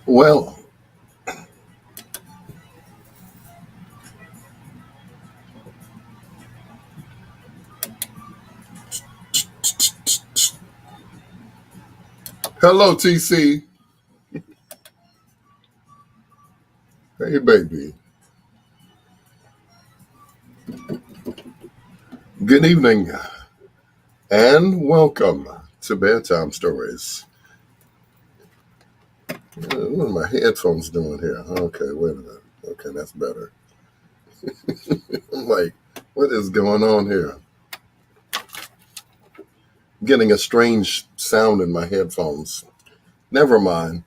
Well, hello, TC. Hey, baby. Good evening and welcome to Bedtime Stories. What are my headphones doing here? Okay, wait a minute. Okay, that's better. I'm like, what is going on here? Getting a strange sound in my headphones. Never mind.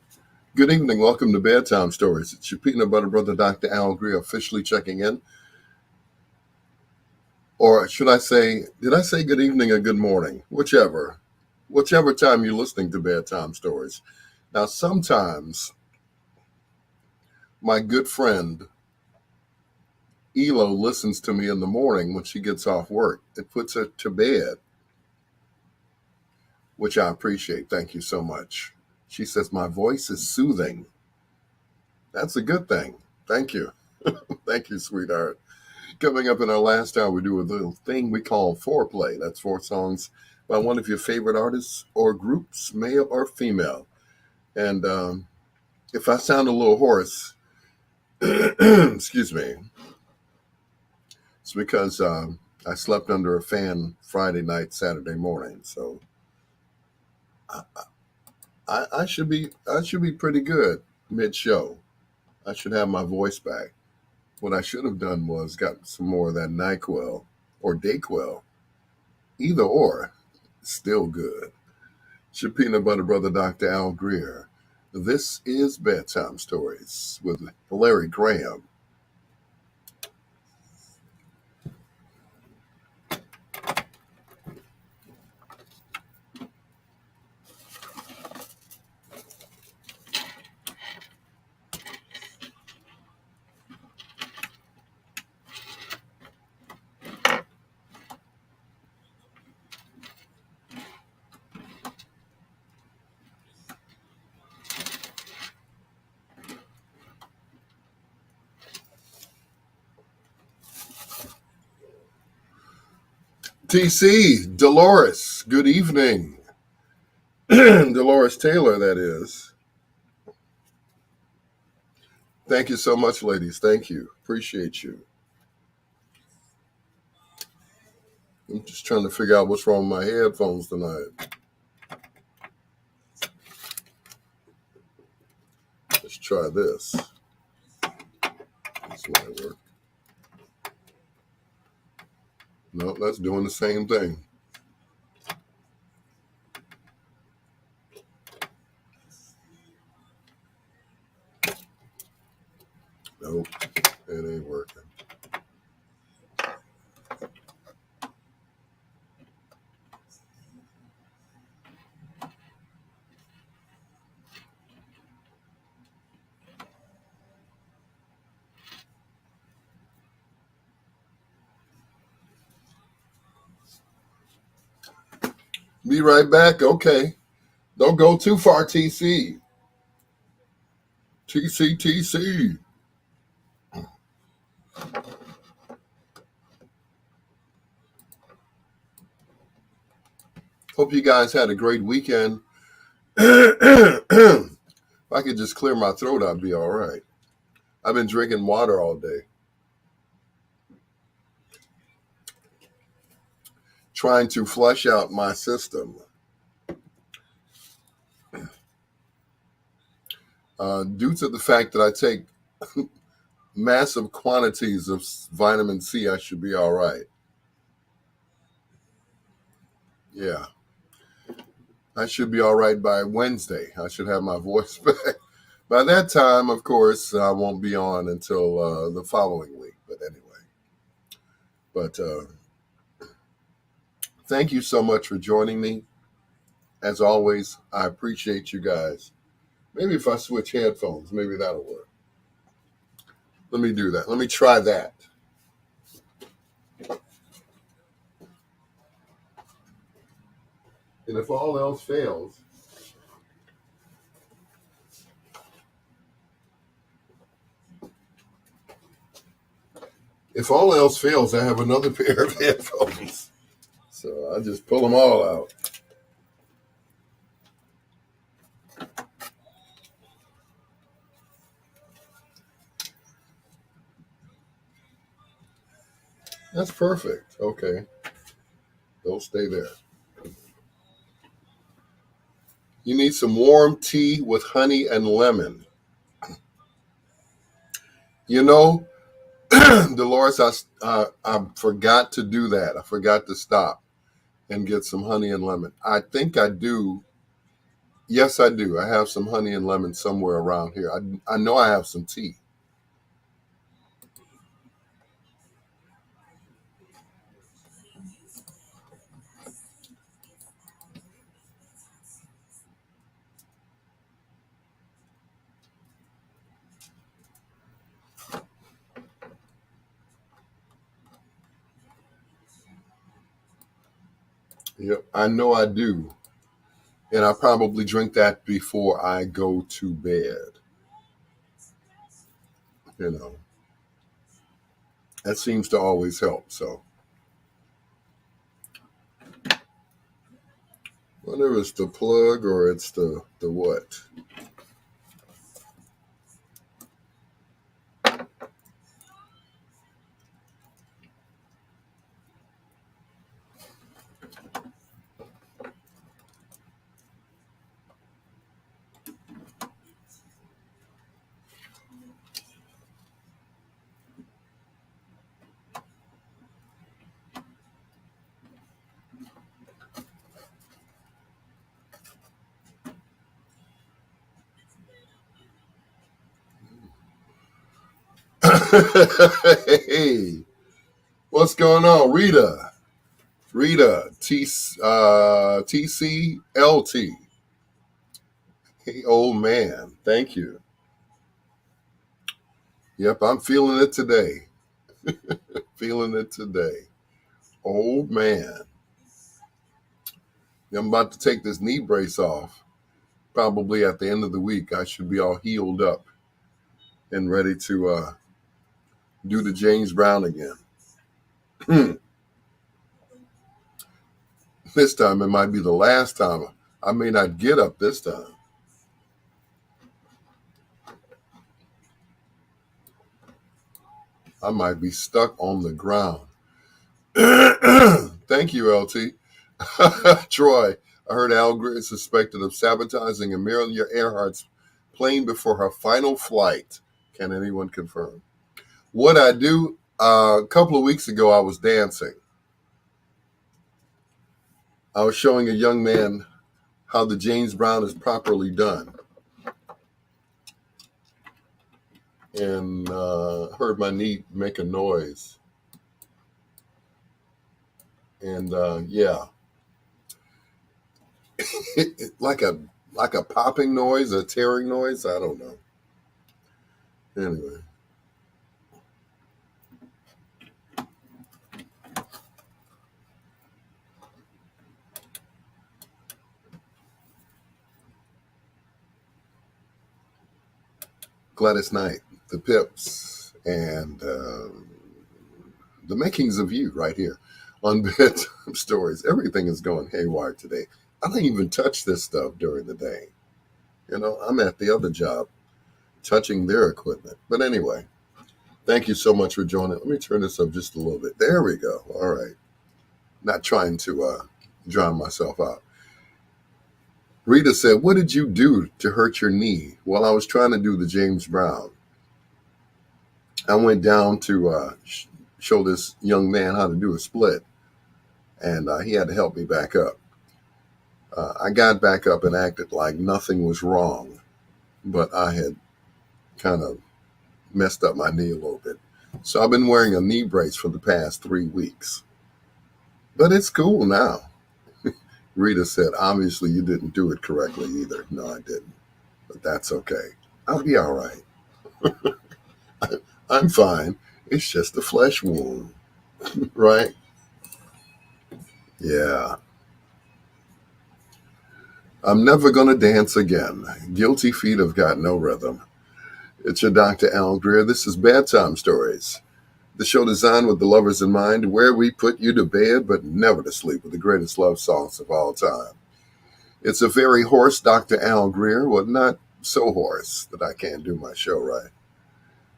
Good evening. Welcome to Bedtime Stories. It's your peanut butter brother, Dr. Al Greer, officially checking in. Or should I say, did I say good evening or good morning? Whichever time you're listening to Bedtime Stories. Now, sometimes my good friend Elo listens to me in the morning when she gets off work. It puts her to bed, which I appreciate. Thank you so much. She says my voice is soothing. That's a good thing. Thank you. Thank you, sweetheart. Coming up in our last hour, we do a little thing we call foreplay. That's 4 songs by one of your favorite artists or groups, male or female. And if I sound a little hoarse, excuse me, it's because I slept under a fan Friday night, Saturday morning. So I should be pretty good mid-show. I should have my voice back. What I should have done was got some more of that NyQuil or Dayquil. Either or, still good. It's your peanut butter brother, Dr. Al Greer. This is Bedtime Stories with Larry Graham. TC, Dolores, good evening. Dolores Taylor, that is. Thank you so much, ladies. Thank you. Appreciate you. I'm just trying to figure out what's wrong with my headphones tonight. Let's try this. This might work. No, that's doing the same thing. Nope, it ain't working. Be right back. Okay. Don't go too far, TC. TC. Hope you guys had a great weekend. If I could just clear my throat, I'd be all right. I've been drinking water all day, trying to flush out my system. Due to the fact that I take massive quantities of vitamin C, I should be all right. Yeah. I should be all right by Wednesday. I should have my voice back. By that time, of course, I won't be on until the following week. But anyway. But thank you so much for joining me. As always, I appreciate you guys. Maybe if I switch headphones, maybe that'll work. Let me do that. Let me try that. And if all else fails, I have another pair of headphones. So I just pull them all out. That's perfect. Okay. They'll stay there. You need some warm tea with honey and lemon. You know, Dolores, I forgot to do that. I forgot to stop and get some honey and lemon. I think I do. Yes, I do. I have some honey and lemon somewhere around here. I know I have some tea. Yep, I know I do. And I probably drink that before I go to bed. You know, that seems to always help. So, whether it's the plug or it's the what. Hey, what's going on, Rita? Rita, TCLT. Hey, old man. Thank you. Yep, I'm feeling it today. Feeling it today. Old man. I'm about to take this knee brace off. Probably at the end of the week, I should be all healed up and ready to do the James Brown again. This time, it might be the last time. I may not get up this time. I might be stuck on the ground. Thank you, LT. Troy, I heard Al Greer is suspected of sabotaging Amelia Earhart's plane before her final flight. Can anyone confirm? What I do, a couple of weeks ago, I was dancing. I was showing a young man how the James Brown is properly done, and heard my knee make a noise. And yeah, like a popping noise, a tearing noise. I don't know. Anyway, Gladys Knight, the Pips, and the makings of you right here on Bedtime Stories. Everything is going haywire today. I don't even touch this stuff during the day. You know, I'm at the other job touching their equipment. But anyway, thank you so much for joining. Let me turn this up just a little bit. There we go. All right. Not trying to drown myself out. Rita said, "What did you do to hurt your knee?" Well, I was trying to do the James Brown. I went down to show this young man how to do a split, and he had to help me back up. I got back up and acted like nothing was wrong, but I had kind of messed up my knee a little bit. So I've been wearing a knee brace for the past 3 weeks. But it's cool now. Rita said, "Obviously you didn't do it correctly either." No, I didn't. But that's okay. I'll be all right. I'm fine. It's just a flesh wound, right? Yeah. I'm never going to dance again. Guilty feet have got no rhythm. It's your Dr. Al Greer. This is Bedtime Stories, the show designed with the lovers in mind, where we put you to bed but never to sleep with the greatest love songs of all time. It's a very hoarse Dr. Al Greer, well, not so hoarse that I can't do my show right.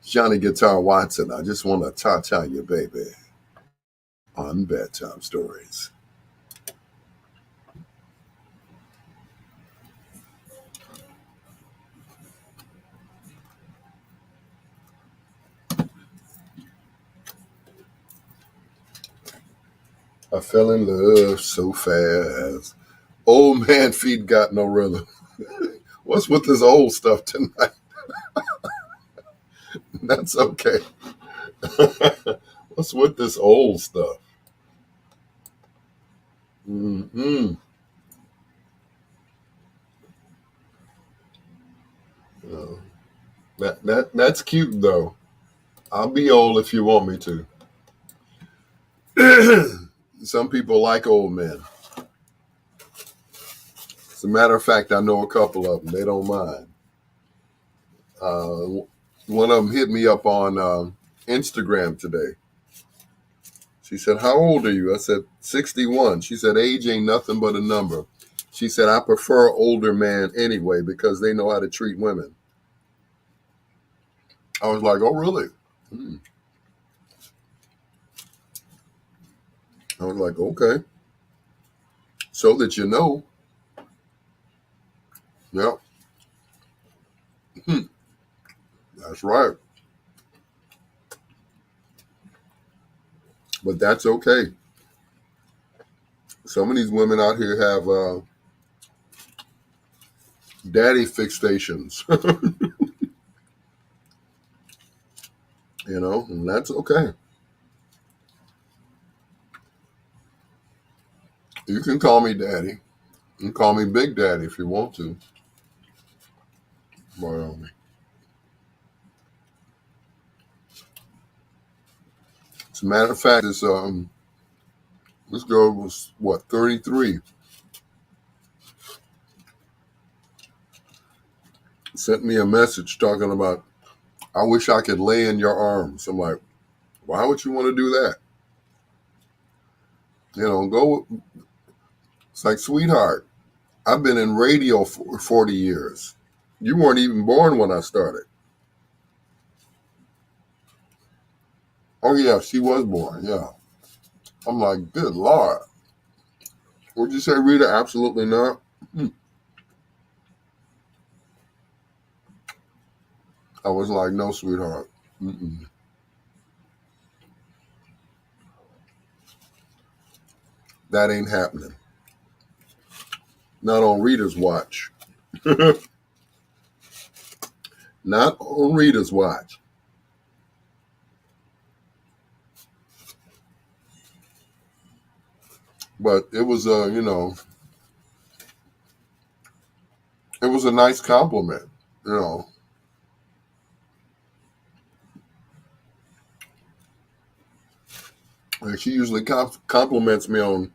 Johnny Guitar Watson, I just want to ta-ta you, baby, on Bedtime Stories. I fell in love so fast. Old man feet got no rhythm. What's with this old stuff tonight? That's okay. What's with this old stuff? Mm-hmm. Uh, that's cute though. I'll be old if you want me to. Some people like old men. As a matter of fact, I know a couple of them. They don't mind. One of them hit me up on Instagram today. She said, "How old are you?" I said, 61. She said, "Age ain't nothing but a number." She said, "I prefer older men anyway because they know how to treat women." I was like, "Oh, really?" Hmm. I was like, "Okay." So that you know. Yeah, that's right. But that's okay. Some of these women out here have daddy fixations, and that's okay. You can call me daddy. You can call me Big Daddy if you want to. But, as a matter of fact, this girl was what, 33. Sent me a message talking about, "I wish I could lay in your arms." I'm like, why would you want to do that? Go. It's like, sweetheart, I've been in radio for 40 years. You weren't even born when I started. Oh yeah, she was born. Yeah. I'm like, good Lord. Would you say, Rita? Absolutely not. I was like, no, sweetheart. Mm-mm. That ain't happening. Not on Rita's watch. Not on Rita's watch. But it was it was a nice compliment. You know, and she usually compliments me on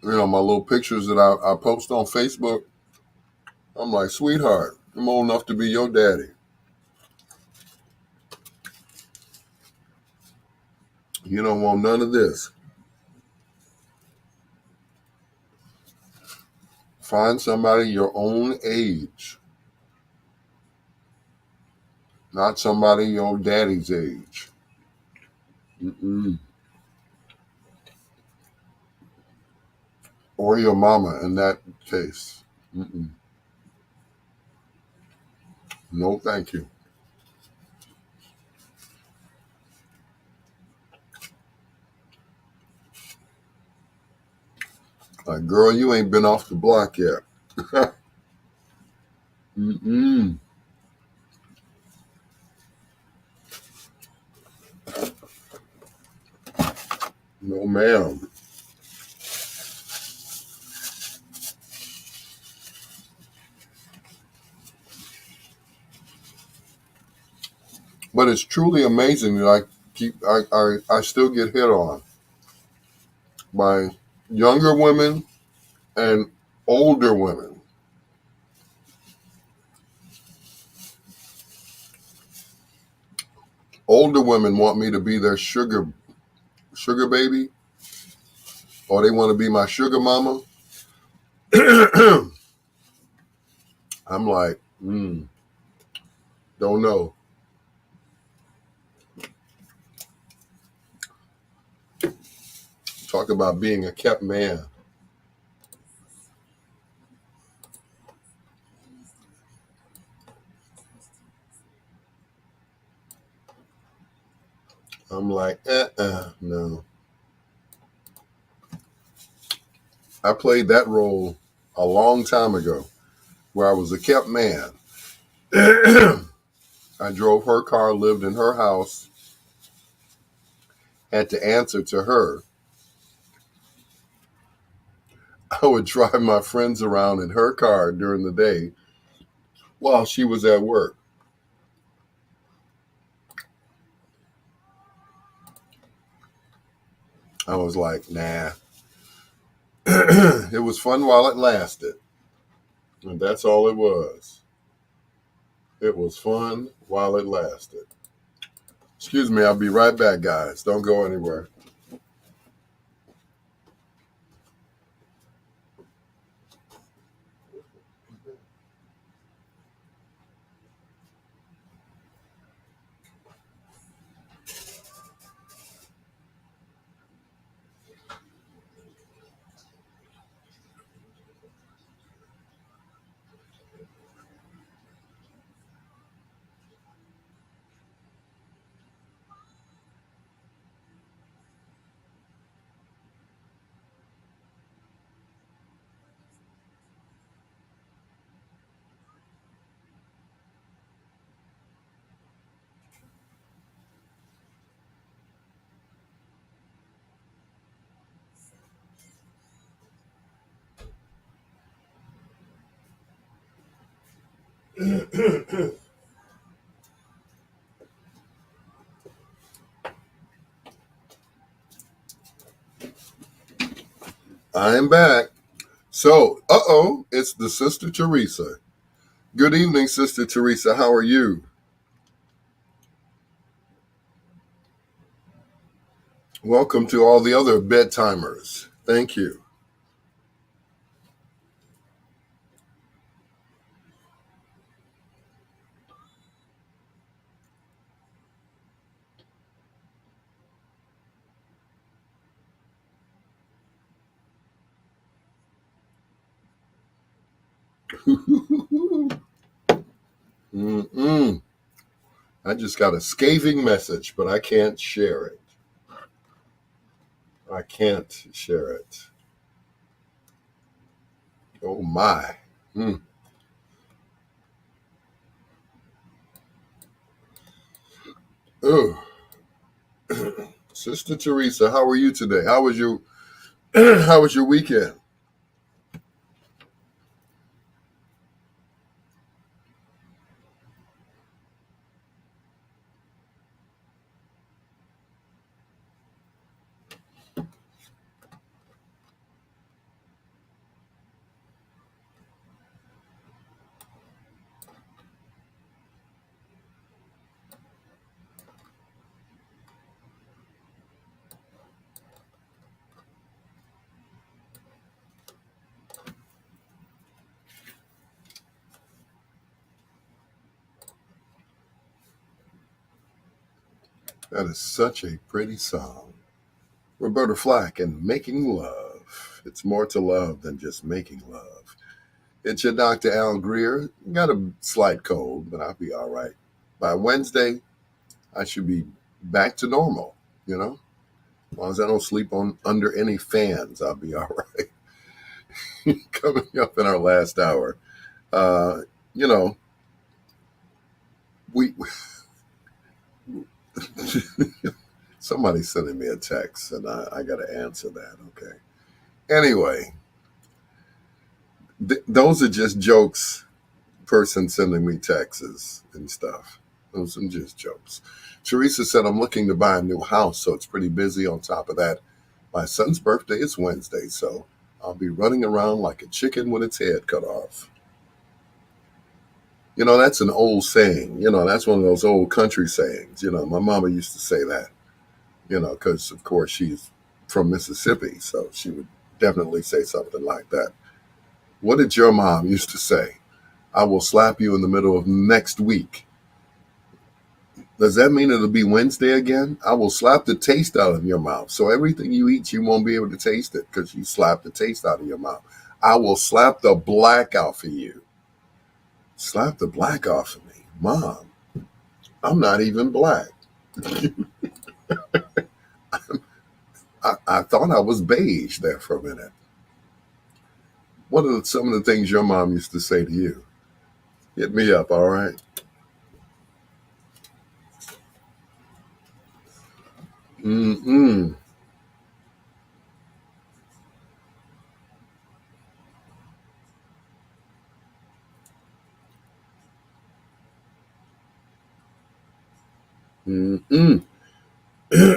my little pictures that I post on Facebook. I'm like, sweetheart, I'm old enough to be your daddy. You don't want none of this. Find somebody your own age, not somebody your daddy's age. Mm-mm. Or your mama in that case. Mm-mm. No, thank you. Like, girl, you ain't been off the block yet. Mm-mm. No, ma'am. But it's truly amazing that I still get hit on by younger women and older women. Older women want me to be their sugar baby, or they want to be my sugar mama. I'm like, don't know. Talk about being a kept man. I'm like, no. I played that role a long time ago, where I was a kept man. I drove her car, lived in her house, had to answer to her. I would drive my friends around in her car during the day while she was at work. I was like, nah. It was fun while it lasted. And that's all it was. It was fun while it lasted. Excuse me, I'll be right back, guys. Don't go anywhere. I am back. So, it's the Sister Teresa. Good evening, Sister Teresa. How are you? Welcome to all the other bedtimers. Thank you. Mm-mm. I just got a scathing message, but I can't share it. I can't share it. Oh my. Mm. Oh, Sister Teresa, how are you today? How was your how was your weekend? That is such a pretty song. Roberta Flack and Making Love. It's more to love than just making love. It's your Dr. Al Greer. Got a slight cold, but I'll be all right. By Wednesday, I should be back to normal, you know? As long as I don't sleep on under any fans, I'll be all right. Coming up in our last hour. Uh, you know, we somebody's sending me a text and I got to answer that. Okay. Anyway, those are just jokes. Person sending me texts and stuff. Those are just jokes. Teresa said, I'm looking to buy a new house, so it's pretty busy. On top of that, my son's birthday is Wednesday, so I'll be running around like a chicken with its head cut off. You know, that's an old saying. You know, that's one of those old country sayings. You know, my mama used to say that, you know, because, of course, she's from Mississippi, so she would definitely say something like that. What did your mom used to say? I will slap you in the middle of next week. Does that mean it'll be Wednesday again? I will slap the taste out of your mouth. So everything you eat, you won't be able to taste it because you slapped the taste out of your mouth. I will slap the black off of you. Slap the black off of me. Mom, I'm not even black. I thought I was beige there for a minute. What are some of the things your mom used to say to you? Hit me up, all right? Mm-mm. Mm-mm. Wait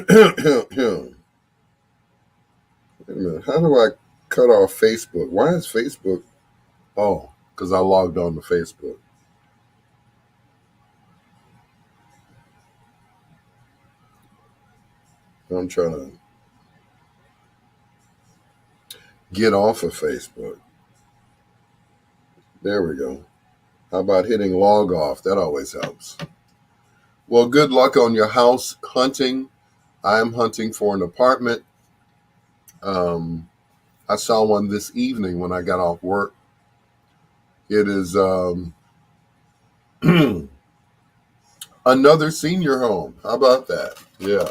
a minute. How do I cut off Facebook? Why is Facebook? Oh, because I logged on to Facebook. I'm trying to get off of Facebook. There we go. How about hitting log off? That always helps. Well, good luck on your house hunting. I'm hunting for an apartment. Um, I saw one this evening when I got off work. It is another senior home. How about that? Yeah,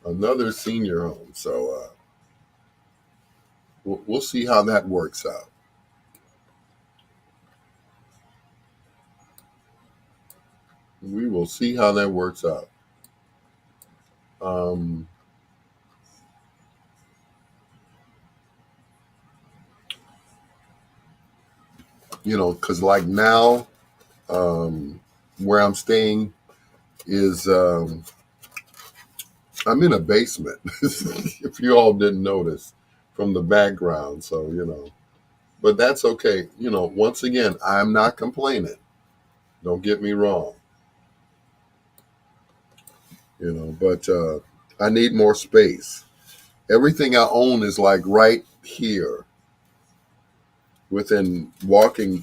another senior home. So we'll see how that works out. We will see how that works out. Um, you know, because like now, where I'm staying is I'm in a basement. If you all didn't notice from the background, so you know, but that's okay. You know, once again, I'm not complaining. Don't get me wrong. You know, but I need more space. Everything I own is like right here, within walking,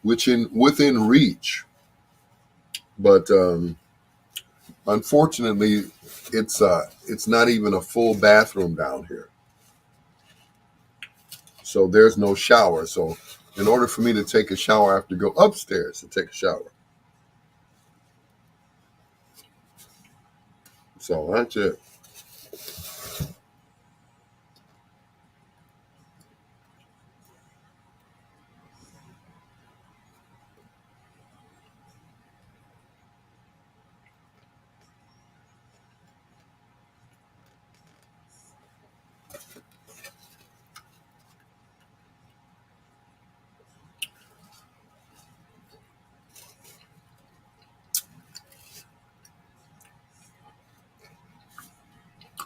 which in within reach. But unfortunately, it's not even a full bathroom down here. So there's no shower. So in order for me to take a shower, I have to go upstairs to take a shower. So that's it.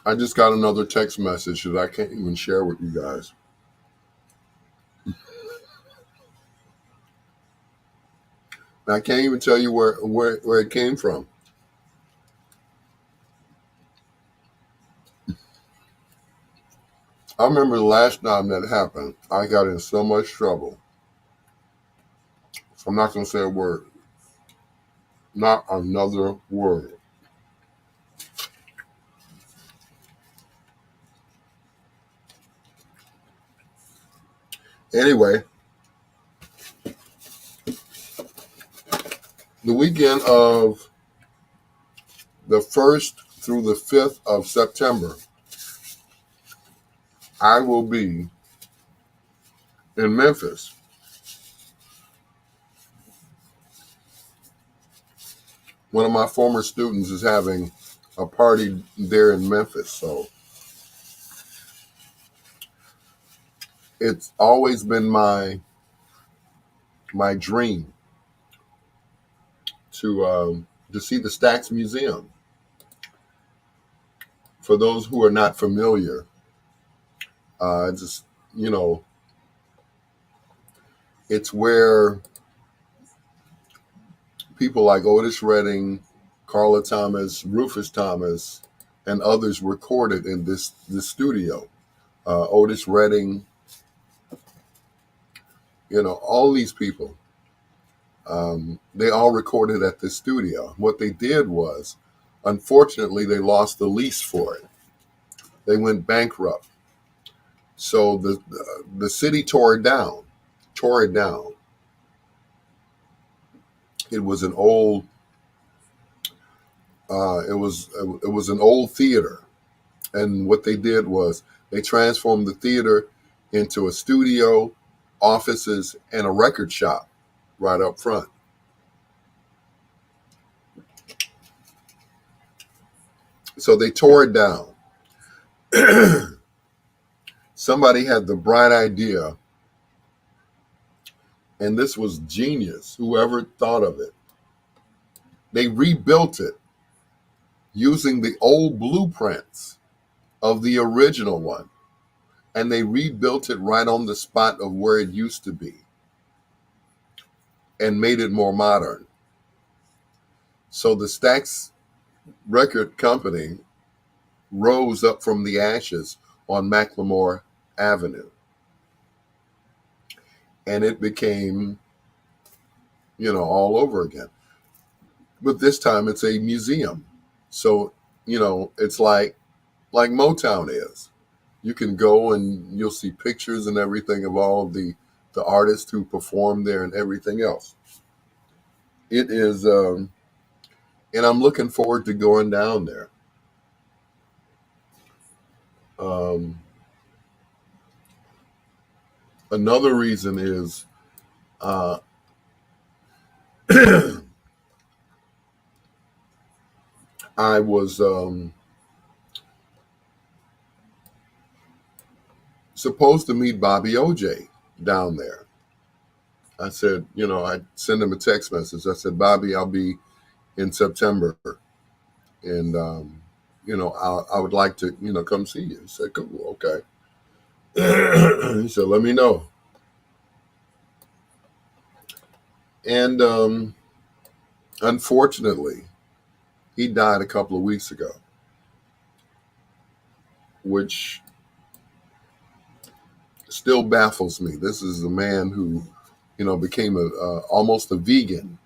I just got another text message that I can't even share with you guys. I can't even tell you where it came from. I remember the last time that happened, I got in so much trouble. So I'm not going to say a word. Not another word. Anyway, the weekend of the 1st through the 5th of September, I will be in Memphis. One of my former students is having a party there in Memphis. So it's always been my dream to see the Stax Museum. For those who are not familiar, just you know, it's where people like Otis Redding, Carla Thomas, Rufus Thomas, and others recorded in this studio. Otis Redding, all these people, they all recorded at this studio. What they did was, unfortunately, they lost the lease for it. They went bankrupt. So the city tore it down. Tore it down. It was an old. It was an old theater, and what they did was they transformed the theater into a studio, offices, and a record shop right up front. So they tore it down. Somebody had the bright idea, and this was genius, whoever thought of it. They rebuilt it using the old blueprints of the original one, and they rebuilt it right on the spot of where it used to be and made it more modern. So the Stax record company rose up from the ashes on Macklemore Avenue, and it became, all over again. But this time it's a museum. So, it's like Motown is. You can go and you'll see pictures and everything of all of the artists who performed there and everything else. It is, and I'm looking forward to going down there. Um, Another reason is uh, I was supposed to meet Bobby OJ down there. I said, I sent him a text message. I said, Bobby, I'll be in September, and I would like to, come see you. He said, cool, okay. He said, let me know. And unfortunately, he died a couple of weeks ago, which still baffles me. This is a man who, became almost a vegan.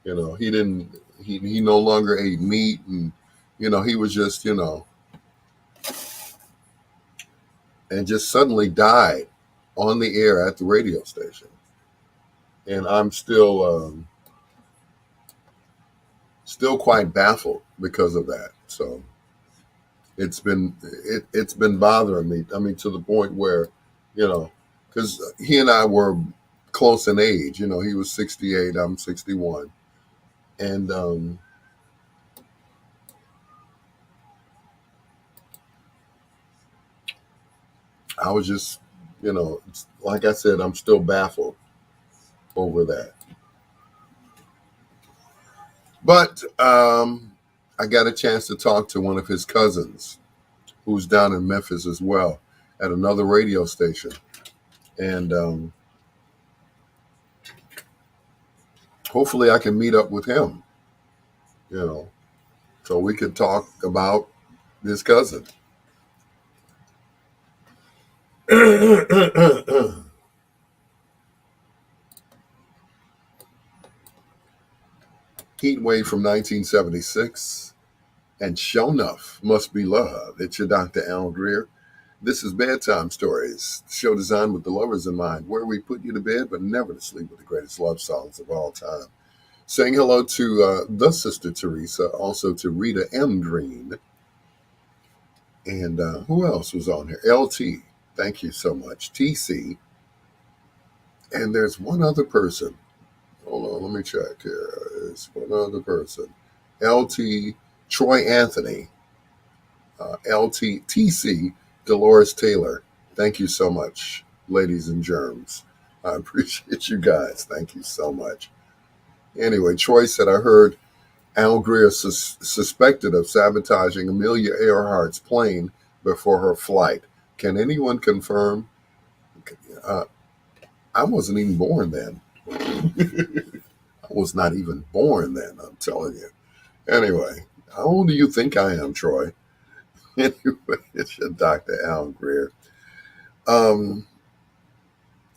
He didn't. He no longer ate meat, and he was just and just suddenly died on the air at the radio station. and I'm still quite baffled because of that. So it's been bothering me. I mean, to the point where, you know, because he and I were close in age. You know, he was 68, I'm 61, and I was just, like I said, I'm still baffled over that. But I got a chance to talk to one of his cousins who's down in Memphis as well at another radio station. And hopefully I can meet up with him, you know, so we could talk about his cousin. Heat Wave from 1976 and Show Enough Must Be Love. It's your Dr. Al Greer. This is Bedtime Stories, the show designed with the lovers in mind, where we put you to bed but never to sleep with the greatest love songs of all time. Saying hello to the Sister Teresa, also to Rita M. Green, and who else was on here? LT, thank you so much. TC, and there's one other person. Hold on, let me check here. There's one other person. LT, Troy Anthony, LT, TC, Dolores Taylor. Thank you so much, ladies and germs. I appreciate you guys. Thank you so much. Anyway, Troy said, I heard Al Greer suspected of sabotaging Amelia Earhart's plane before her flight. Can anyone confirm? Uh, I wasn't even born then. I was not even born then, I'm telling you. Anyway, how old do you think I am, Troy? Anyway, it's your Dr. Al Greer. Um,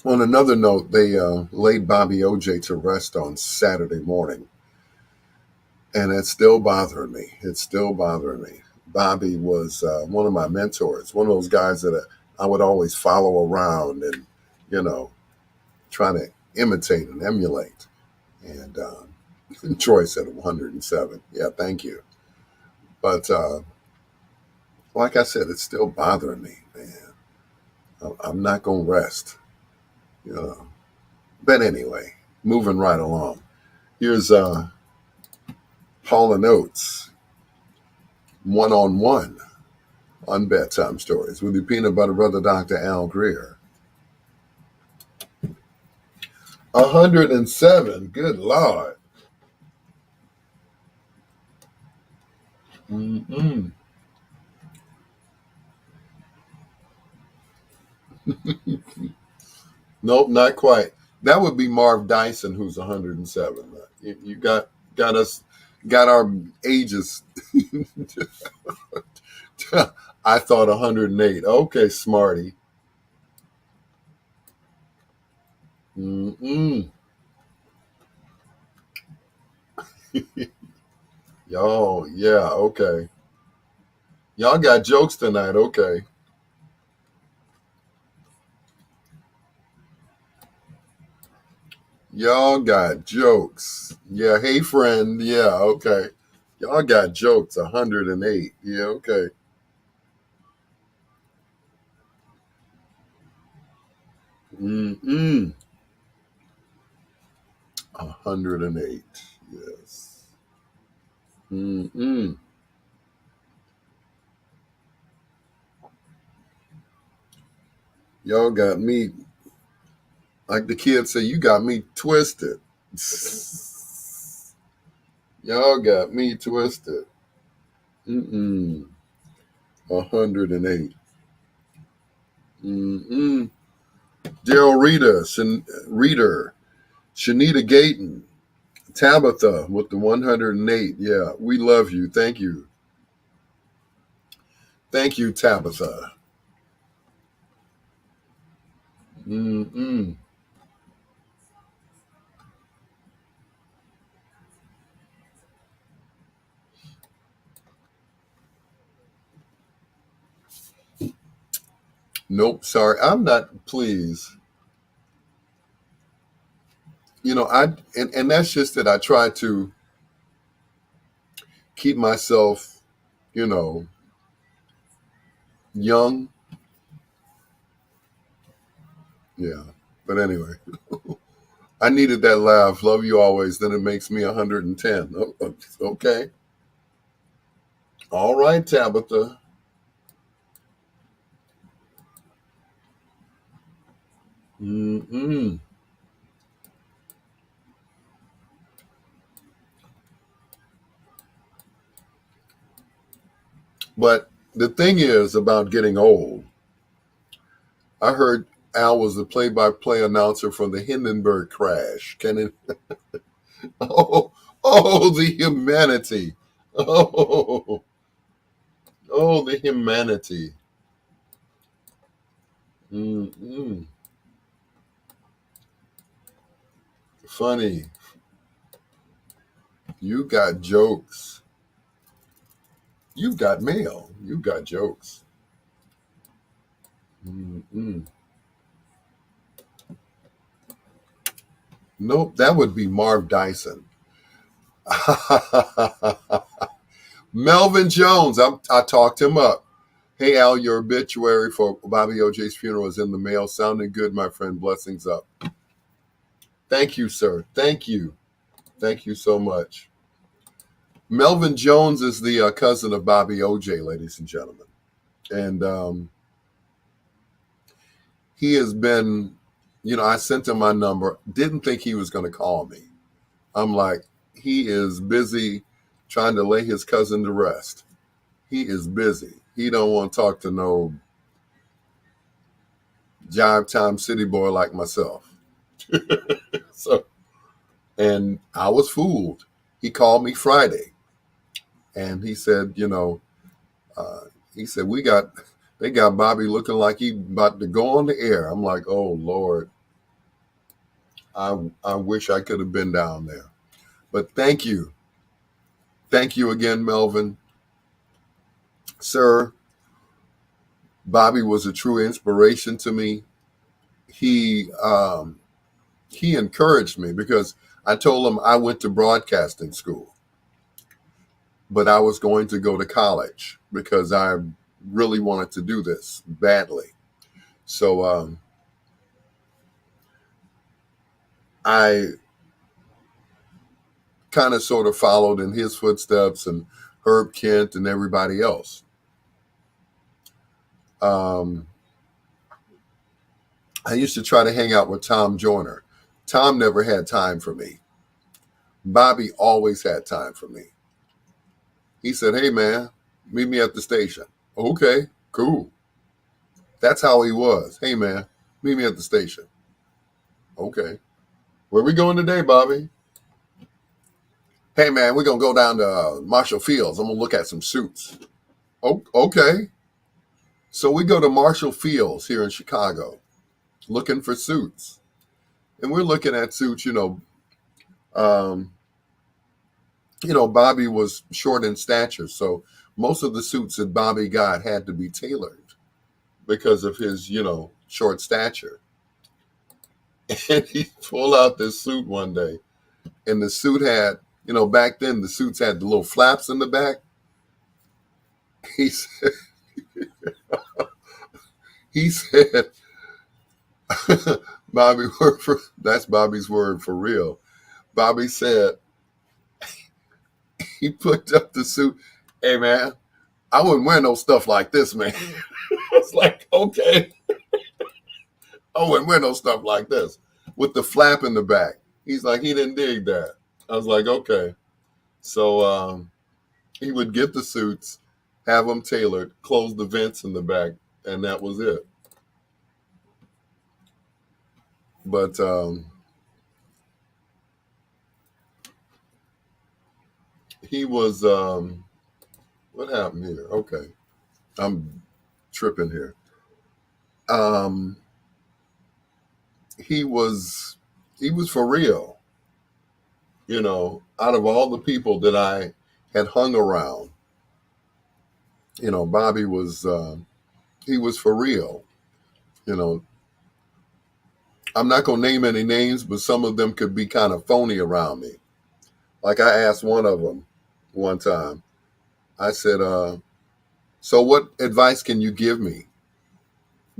on another note, they laid Bobby OJ to rest on Saturday morning, and it's still bothering me. It's still bothering me. Bobby was one of my mentors, one of those guys that I would always follow around and, you know, try to imitate and emulate. And Troy said 107. Yeah, thank you. But like I said, it's still bothering me, man. I'm not going to rest, you know. But anyway, moving right along. Here's Hall and Oates, one on Bedtime Stories with your peanut butter brother, Dr. Al Greer. 107. Good Lord. Mm-mm. Nope, not quite. That would be Marv Dyson, who's 107. You got us, got our ages. I thought 108. Okay, smarty. Mm-mm. Y'all, yeah, okay. Y'all got jokes tonight. Okay. Y'all got jokes. Yeah, hey friend. Yeah, okay. Y'all got jokes. 108. Yeah, okay. Mm-mm. 108. Yes. Mm-mm. Y'all got me, like the kids say, you got me twisted. Y'all got me twisted. Mm-mm. 108. Mm-mm. Daryl Reader, Shanita Gayton, Tabitha with the 108. Yeah, we love you. Thank you. Thank you, Tabitha. Mm-mm. Nope, sorry. I'm not, please. and that's just that I try to keep myself, you know, young. Yeah. But anyway, I needed that laugh. Love you always. Then it makes me 110. Okay. All right, Tabitha. Mm-mm. But the thing is about getting old, I heard Al was the play-by-play announcer for the Hindenburg crash. Can it? Oh, oh, the humanity. Oh, oh, the humanity. Mm-mm. Funny. You got jokes. You've got mail. You've got jokes. Mm-mm. Nope, that would be Marv Dyson. Melvin Jones, I talked him up. Hey, Al, your obituary for Bobby OJ's funeral is in the mail. Sounding good, my friend. Blessings up. Thank you, sir. Thank you. Thank you so much. Melvin Jones is the cousin of Bobby OJ, ladies and gentlemen. And he has been, I sent him my number, didn't think he was going to call me. I'm like, he is busy trying to lay his cousin to rest. He is busy. He don't want to talk to no jive time city boy like myself. So, and I was fooled. He called me Friday and he said, uh, he said, they got Bobby looking like he about to go on the air. I'm like, oh Lord, I wish I could have been down there. But thank you. Thank you again, Melvin. Sir, Bobby was a true inspiration to me. He he encouraged me because I told him I went to broadcasting school, but I was going to go to college because I really wanted to do this badly. So I kind of sort of followed in his footsteps and Herb Kent and everybody else. Um, I used to try to hang out with Tom Joyner. Tom never had time for me. Bobby always had time for me. He said, "Hey man, meet me at the station." Okay, cool. That's how he was. Hey man, meet me at the station. Okay. Where we going today, Bobby? Hey man, we're gonna go down to Marshall Fields. I'm gonna look at some suits. Oh, okay. So we go to Marshall Fields here in Chicago, looking for suits, and we're looking at suits. Um, Bobby was short in stature, so most of the suits that Bobby got had to be tailored because of his, short stature. And he pulled out this suit one day, and the suit had, back then the suits had the little flaps in the back. He said, he said, Bobby word for that's Bobby's word for real. Bobby said he picked up the suit. Hey man, I wouldn't wear no stuff like this, man. It's like, okay, I wouldn't wear no stuff like this with the flap in the back. He's like, he didn't dig that. I was like, okay. So he would get the suits, have them tailored, close the vents in the back, and that was it. But he was, what happened here? Okay, I'm tripping here. Um, he was, he was for real. Out of all the people that I had hung around, Bobby was, he was for real. You know, I'm not going to name any names, but some of them could be kind of phony around me. Like I asked one of them one time, I said, so what advice can you give me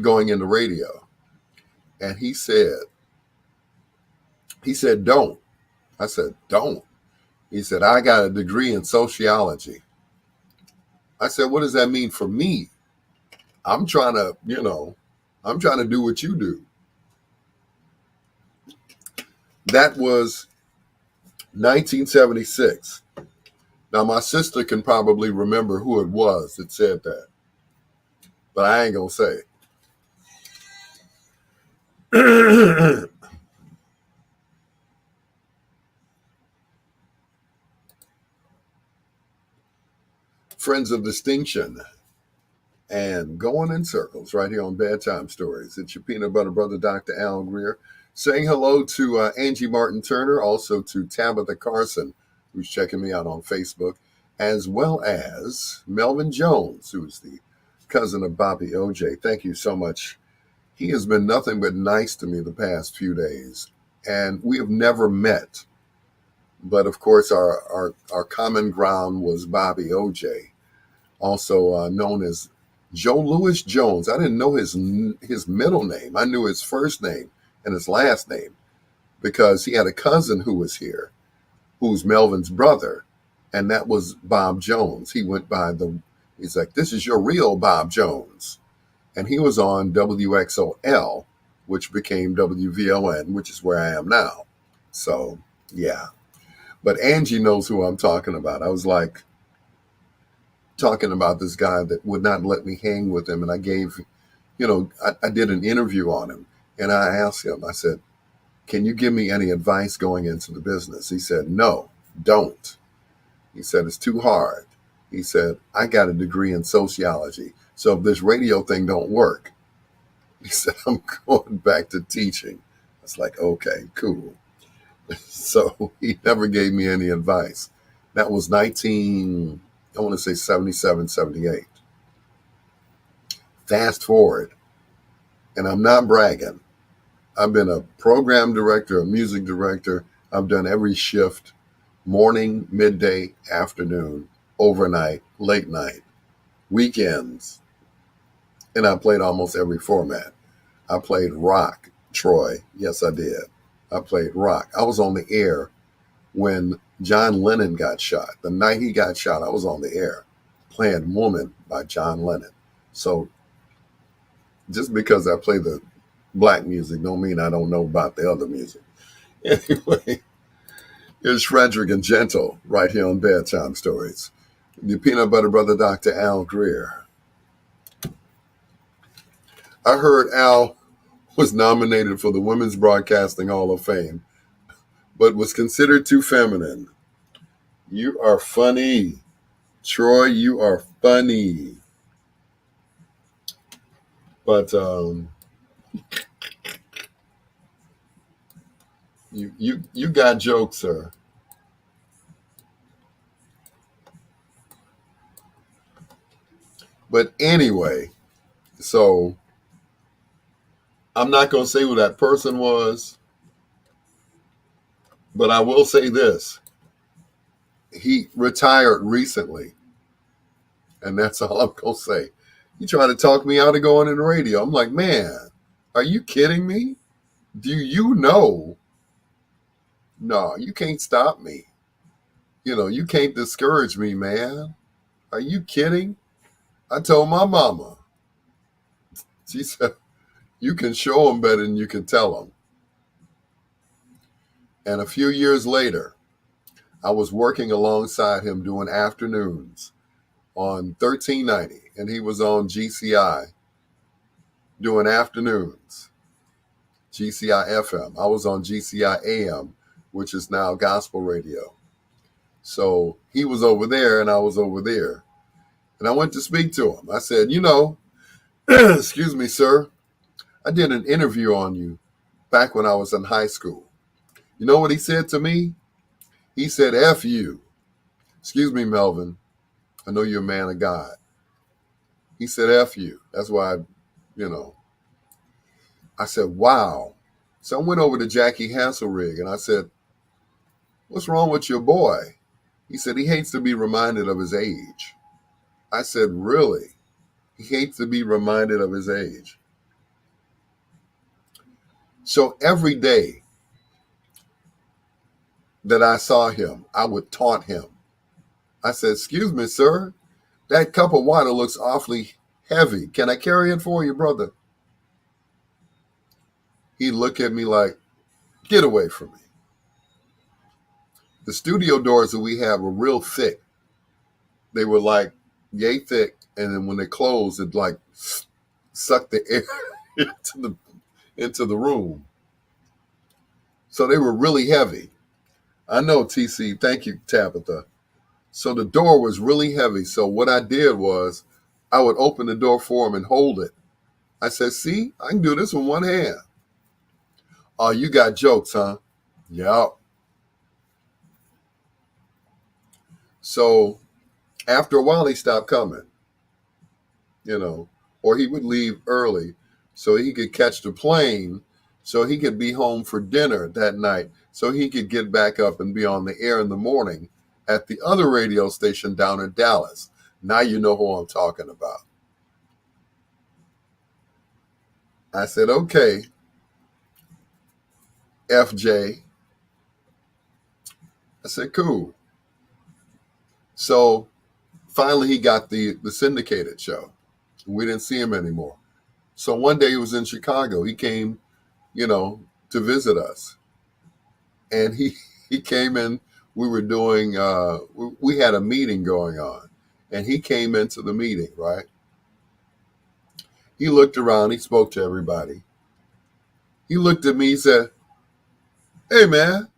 going into radio? And he said, don't. I said, don't. He said, I got a degree in sociology. I said, what does that mean for me? I'm trying to, I'm trying to do what you do. That was 1976. Now, my sister can probably remember who it was that said that, but I ain't going to say it. Friends of distinction and going in circles right here on Bedtime Stories. It's your peanut butter brother, Dr. Al Greer, saying hello to Angie Martin Turner, also to Tabitha Carson, who's checking me out on Facebook, as well as Melvin Jones, who's the cousin of Bobby OJ. Thank you so much. He has been nothing but nice to me the past few days, and we have never met. But of course, our common ground was Bobby OJ, also known as Joe Louis Jones. I didn't know his middle name. I knew his first name and his last name because he had a cousin who was here, who's Melvin's brother, and that was Bob Jones. He went by he's like, this is your real Bob Jones. And he was on WXOL, which became WVON, which is where I am now. So, yeah. But Angie knows who I'm talking about. I was like, talking about this guy that would not let me hang with him. And I gave, I did an interview on him. And I asked him, I said, can you give me any advice going into the business? He said, no, don't. He said, it's too hard. He said, I got a degree in sociology. So if this radio thing don't work, he said, I'm going back to teaching. I was like, okay, cool. So he never gave me any advice. That was 77, 78. Fast forward, and I'm not bragging. I've been a program director, a music director. I've done every shift, morning, midday, afternoon, overnight, late night, weekends. And I played almost every format. I played rock, Troy. Yes, I did. I played rock. I was on the air when John Lennon got shot. The night he got shot, I was on the air playing Woman by John Lennon. So just because I play the black music don't mean I don't know about the other music. Anyway, here's Frederick and Gentle right here on Bedtime Stories. The peanut butter brother, Dr. Al Greer. I heard Al was nominated for the Women's Broadcasting Hall of Fame, but was considered too feminine. You are funny. Troy, you are funny. But you got jokes, sir. But anyway, so I'm not going to say who that person was, but I will say this. He retired recently, and that's all I'm going to say. He tried to talk me out of going in the radio. I'm like, man, are you kidding me? Do you know? No, you can't stop me. You can't discourage me, man. Are you kidding? I told my mama. She said, you can show them better than you can tell them. And a few years later, I was working alongside him doing afternoons on 1390, and he was on GCI doing afternoons, GCI FM. I was on GCI AM, which is now gospel radio. So he was over there and I was over there. And I went to speak to him. I said, excuse me, sir, I did an interview on you back when I was in high school. You know what he said to me? He said, F you. Excuse me, Melvin. I know you're a man of God. He said, F you. That's why, I said, wow. So I went over to Jackie Hasselrig and I said, "What's wrong with your boy?" He said, "He hates to be reminded of his age." I said, "Really?" He hates to be reminded of his age. So every day that I saw him, I would taunt him. I said, "Excuse me, sir, that cup of water looks awfully heavy. Can I carry it for you, brother?" He'd look at me like, "Get away from me." The studio doors that we have were real thick. They were like yay thick, and then when they closed, it like sucked the air into the room. So they were really heavy. I know, TC. Thank you, Tabitha. So the door was really heavy. So what I did was I would open the door for him and hold it. I said, "See, I can do this with one hand." "Oh, you got jokes, huh?" "Yep." So after a while, he stopped coming, or he would leave early so he could catch the plane so he could be home for dinner that night so he could get back up and be on the air in the morning at the other radio station down in Dallas. Now you know who I'm talking about. I said, "Okay, FJ." I said, "Cool." So finally he got the syndicated show. We didn't see him anymore. So one day he was in Chicago. He came, to visit us. And he came in. We were doing, we had a meeting going on. And he came into the meeting, right? He looked around. He spoke to everybody. He looked at me. He said, "Hey, man,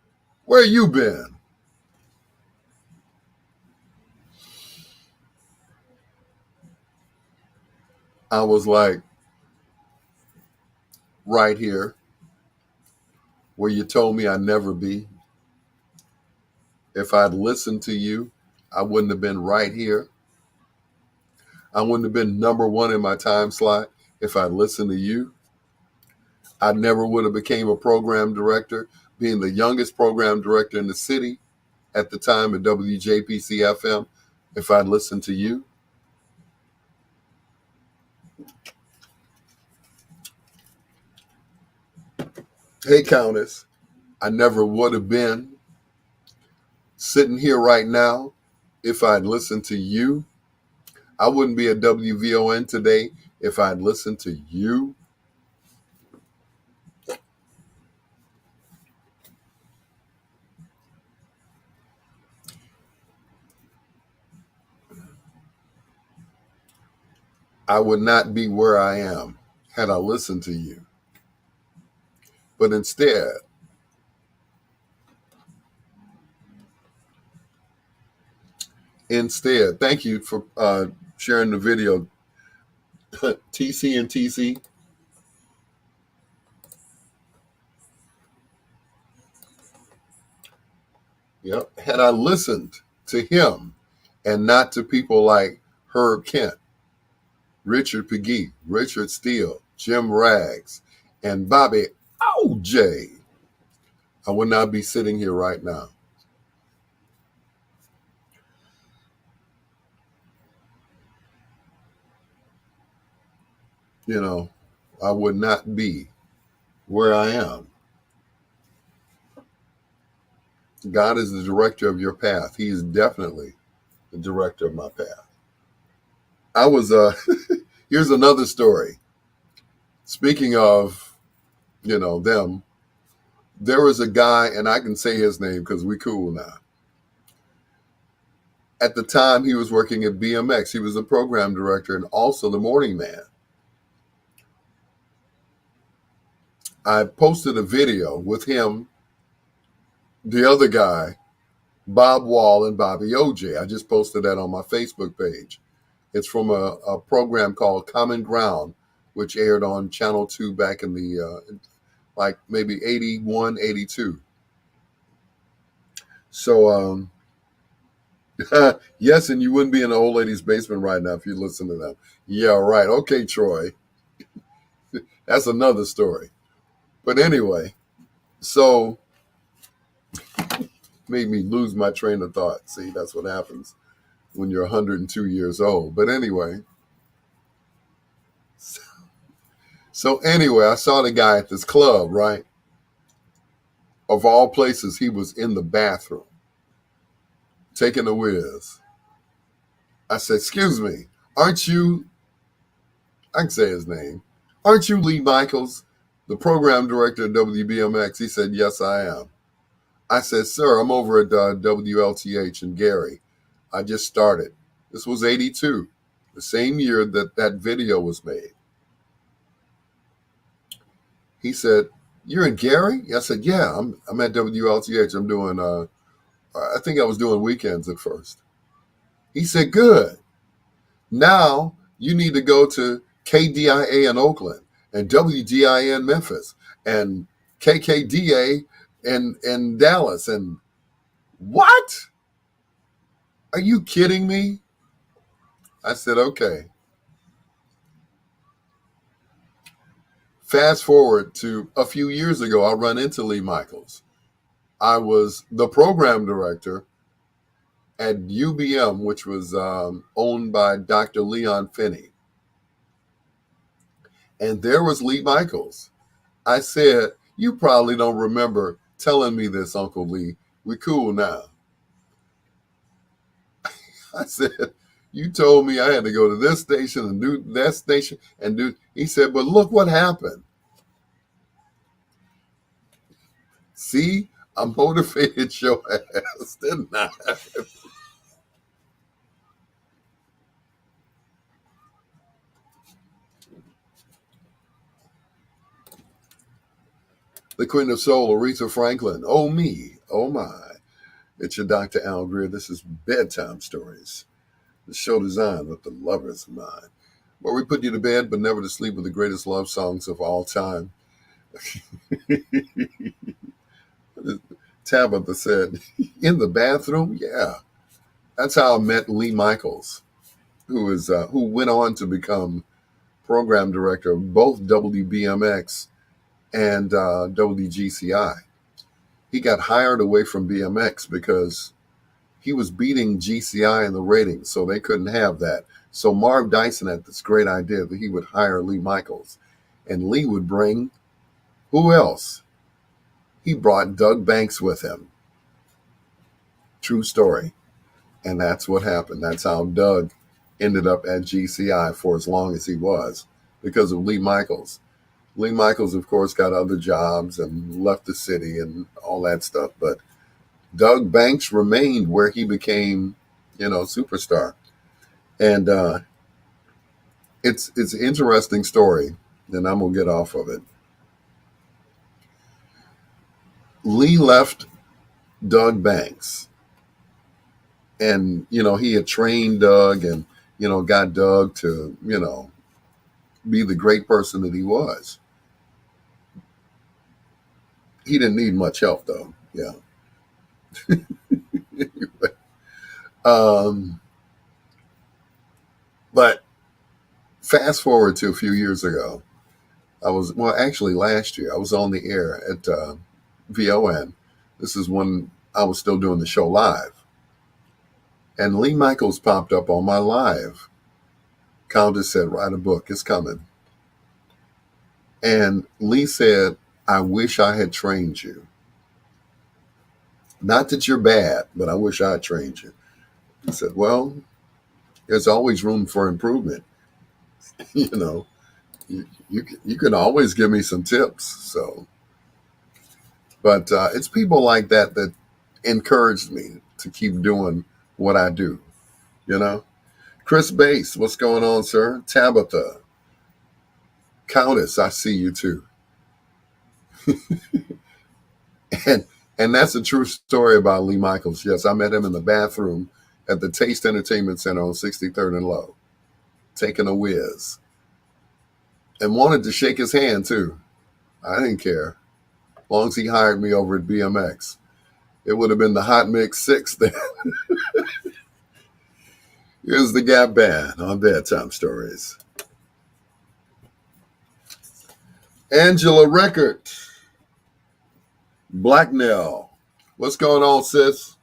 where you been?" I was like, "Right here, where you told me I'd never be. If I'd listened to you, I wouldn't have been right here. I wouldn't have been number one in my time slot if I'd listened to you. I never would have became a program director, being the youngest program director in the city at the time at WJPC FM, if I'd listened to you." Hey, Countess, "I never would have been sitting here right now if I'd listened to you. I wouldn't be at WVON today if I'd listened to you." "I would not be where I am had I listened to you. But instead, thank you for sharing the video, TC and TC. Yep. Had I listened to him and not to people like Herb Kent, Richard Pegee, Richard Steele, Jim Rags, and Bobby OJ, I would not be sitting here right now. I would not be where I am. God is the director of your path. He is definitely the director of my path. I was, here's another story. Speaking of, them, there was a guy, and I can say his name because we cool now. At the time, he was working at BMX. He was the program director and also the morning man. I posted a video with him, the other guy, Bob Wall, and Bobby OJ. I just posted that on my Facebook page. It's from a program called Common Ground, which aired on Channel 2 back in the, like maybe 81, 82. So, yes, and you wouldn't be in the old lady's basement right now if you listen to them. Yeah, right. Okay, Troy. That's another story. But anyway, so made me lose my train of thought. See, that's what happens when you're 102 years old. But anyway, so anyway, I saw the guy at this club, right? Of all places, he was in the bathroom taking a whiz. I said, "Excuse me, aren't you?" I can say his name. "Aren't you Lee Michaels, the program director of WBMX?" He said, "Yes, I am." I said, "Sir, I'm over at WLTH in Gary. I just started." This was 82, the same year that that video was made. He said, "You're in Gary?" I said, "Yeah, I'm at WLTH. I'm doing, I think I was doing weekends at first." He said, "Good. Now you need to go to KDIA in Oakland and WDIA in Memphis and KKDA in Dallas." And what? Are you kidding me? I said, "Okay." Fast forward to a few years ago, I run into Lee Michaels. I was the program director at UBM, which was owned by Dr. Leon Finney. And there was Lee Michaels. I said, "You probably don't remember telling me this, Uncle Lee. We cool now." I said, "You told me I had to go to this station and do that station and do." He said, "But look what happened. See, I motivated your ass, didn't I?" The Queen of Soul, Aretha Franklin. Oh, me. Oh, my. It's your Dr. Al Greer. This is Bedtime Stories, the show designed with the lover's mind, where we put you to bed but never to sleep with the greatest love songs of all time. Tabitha said, "In the bathroom?" Yeah. That's how I met Lee Michaels, who went on to become program director of both WBMX and WGCI. He got hired away from BMX because he was beating GCI in the ratings, so they couldn't have that. So Marv Dyson had this great idea that he would hire Lee Michaels, and Lee would bring who else? He brought Doug Banks with him. True story. And that's what happened. That's how Doug ended up at GCI for as long as he was, because of Lee Michaels. Lee Michaels, of course, got other jobs and left the city and all that stuff, but Doug Banks remained where he became, superstar. And it's an interesting story, and I'm gonna get off of it. Lee left Doug Banks, and he had trained Doug, and got Doug to be the great person that he was. He didn't need much help though. Yeah. um, but fast forward to a few years ago, actually last year, I was on the air at VON. This is when I was still doing the show live. And Lee Michaels popped up on my live. Countess said, "Write a book, it's coming." And Lee said, "I wish I had trained you. Not that you're bad, but I wish I had trained you." I said, "Well, there's always room for improvement. you know, you can always give me some tips." So, but it's people like that that encouraged me to keep doing what I do. You know, Chris Bass, what's going on, sir? Tabitha, Countess, I see you too. And that's a true story about Lee Michaels. Yes, I met him in the bathroom at the Taste Entertainment Center on 63rd and Low, taking a whiz, and wanted to shake his hand too. I didn't care, as long as he hired me over at BMX. It would have been the Hot Mix 6 then. Here's the Gap Band on Bedtime Stories. Angela Record. Blacknell. What's going on, sis?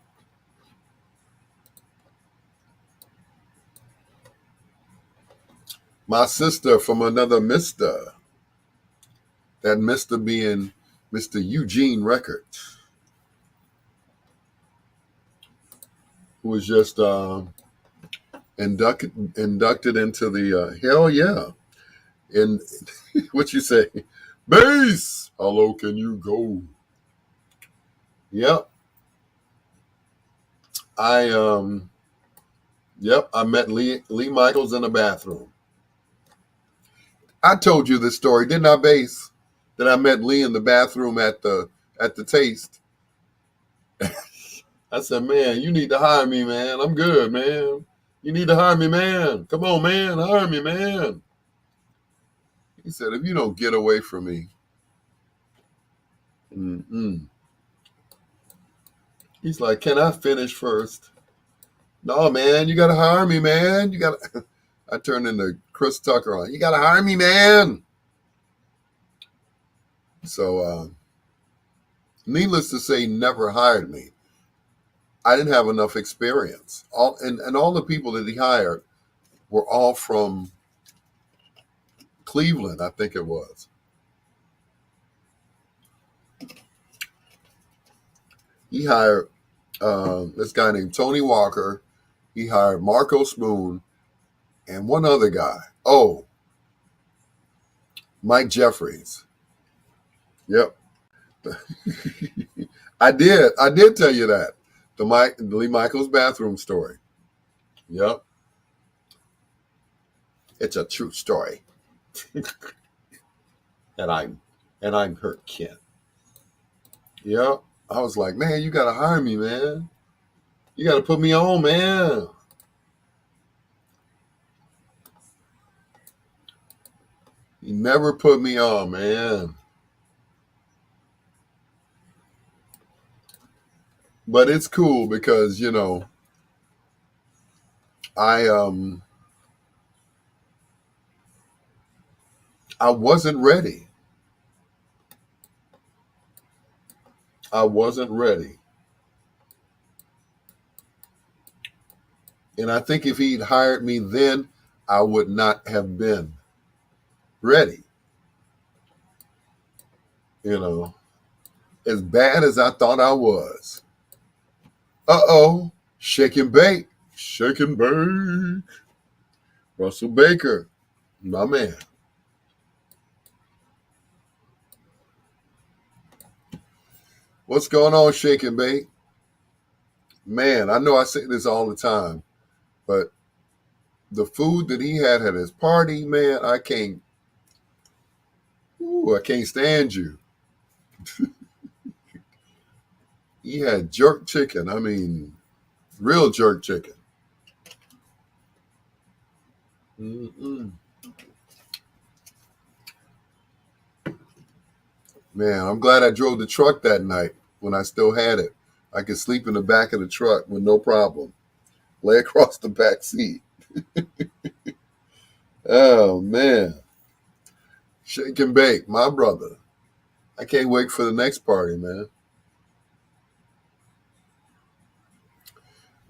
My sister from another Mister. That Mister being Mr. Eugene Records, who was just inducted into the hell yeah. And what you say? Bass. How low can you go? Yep. I I met Lee Michaels in the bathroom. I told you this story, didn't I, Bass? That I met Lee in the bathroom at the taste. I said, man, you need to hire me, man. I'm good, man. You need to hire me, man. Come on, man. Hire me, man. He said, if you don't get away from me. Mm-mm. He's like, can I finish first? No, man, you got to hire me, man. You got to. I turned into Chris Tucker on. You got to hire me, man. So, needless to say, never hired me. I didn't have enough experience. And all the people that he hired were all from Cleveland, I think it was. He hired this guy named Tony Walker. He hired Marco Spoon and one other guy. Oh, Mike Jeffries. Yep. I did tell you that. The Lee Michaels bathroom story. Yep. It's a true story. and I'm her kid. Yep. I was like, man, you gotta hire me, man. You gotta put me on, man. He never put me on, man. But it's cool because, I I wasn't ready. I wasn't ready. And I think if he'd hired me then, I would not have been ready. As bad as I thought I was. Uh-oh. Shake and bake. Shake and bake. Russell Baker. My man. What's going on, Shake and Bake? Man, I know I say this all the time, but the food that he had at his party, man, I can't stand you. He had jerk chicken. I mean, real jerk chicken. Mm-mm. Man, I'm glad I drove the truck that night when I still had it. I could sleep in the back of the truck with no problem. Lay across the back seat. Oh, man. Shake and bake, my brother. I can't wait for the next party, man.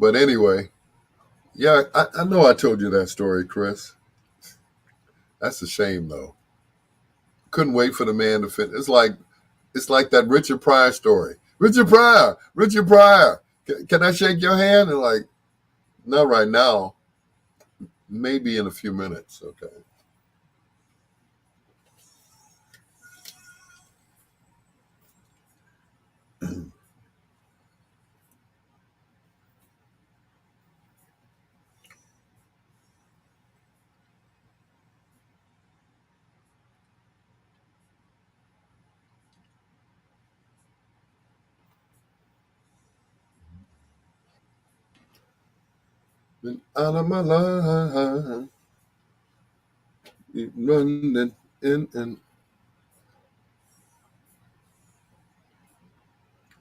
But anyway, yeah, I know I told you that story, Chris. That's a shame, though. Couldn't wait for the man to finish. It's like that Richard Pryor story. Richard Pryor, Richard Pryor. Can I shake your hand? And like, not right now. Maybe in a few minutes. Okay. Been out of my life, running in and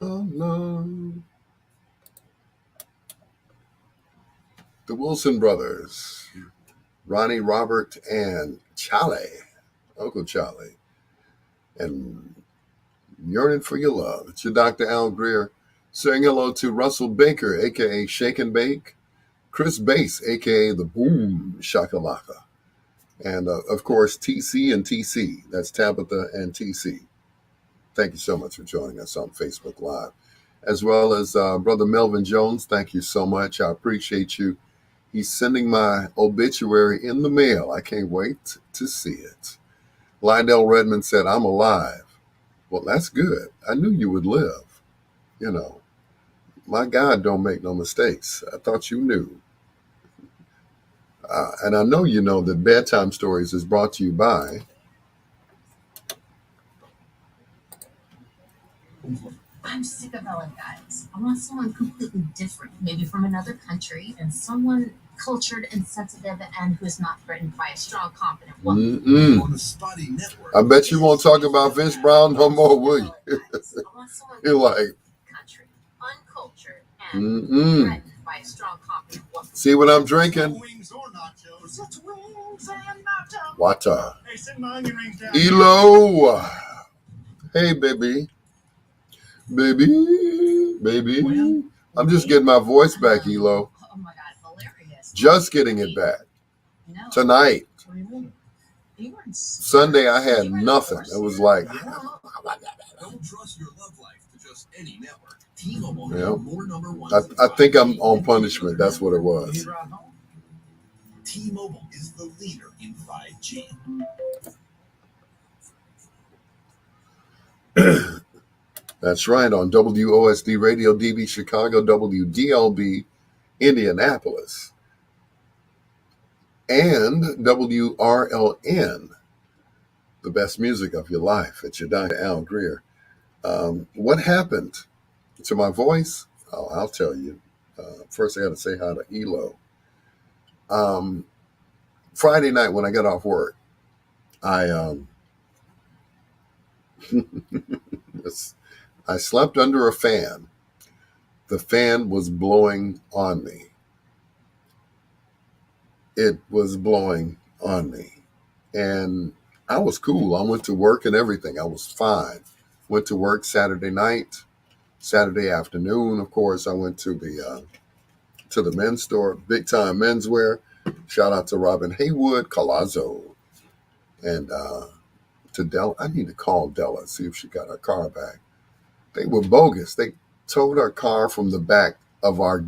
oh no. The Wilson brothers, Ronnie, Robert, and Charlie, Uncle Charlie, and Yearning for your love. It's your Dr. Al Greer saying hello to Russell Baker, aka Shake and Bake, Chris Bass, aka the Boom Shakalaka, and of course TC and TC. That's Tabitha and TC. Thank you so much for joining us on Facebook Live, as well as Brother Melvin Jones. Thank you so much. I appreciate you. He's sending my obituary in the mail. I can't wait to see it. Lydell Redmond said, I'm alive. Well, that's good. I knew you would live. You know, my God don't make no mistakes. I thought you knew. And I know you know that Bedtime Stories is brought to you by I'm sick of LA guys. I want someone completely different, maybe from another country, and someone cultured and sensitive and who's not threatened by a strong, confident woman. On the spotty network. I bet you won't talk about Vince Brown no more, will you? You're like, country, uncultured, and threatened by a strong, confident woman. See what I'm drinking? Water. Elo. Hey, baby. Baby. I'm just getting my voice back, Elo. Oh my God, hilarious. Just getting it back. Tonight. Sunday, I had nothing. It was like, don't trust your love life to just any network. T-Mobile, I think I'm on punishment. That's what it was. T-Mobile is the leader in 5G. That's right, on WOSD Radio DB Chicago, WDLB Indianapolis, and WRLN, the best music of your life. It's your Dr. Al Greer. What happened to my voice? Oh, I'll tell you. First, I got to say hi to Elo. Friday night when I got off work, I slept under a fan. The fan was blowing on me. It was blowing on me. And I was cool. I went to work and everything. I was fine. Went to work Saturday night, Saturday afternoon. Of course, I went to the men's store, Big Time Menswear. Shout out to Robin Haywood, Colazzo, and to Della. I need to call Della, see if she got her car back. They were bogus. They towed our car from the back of our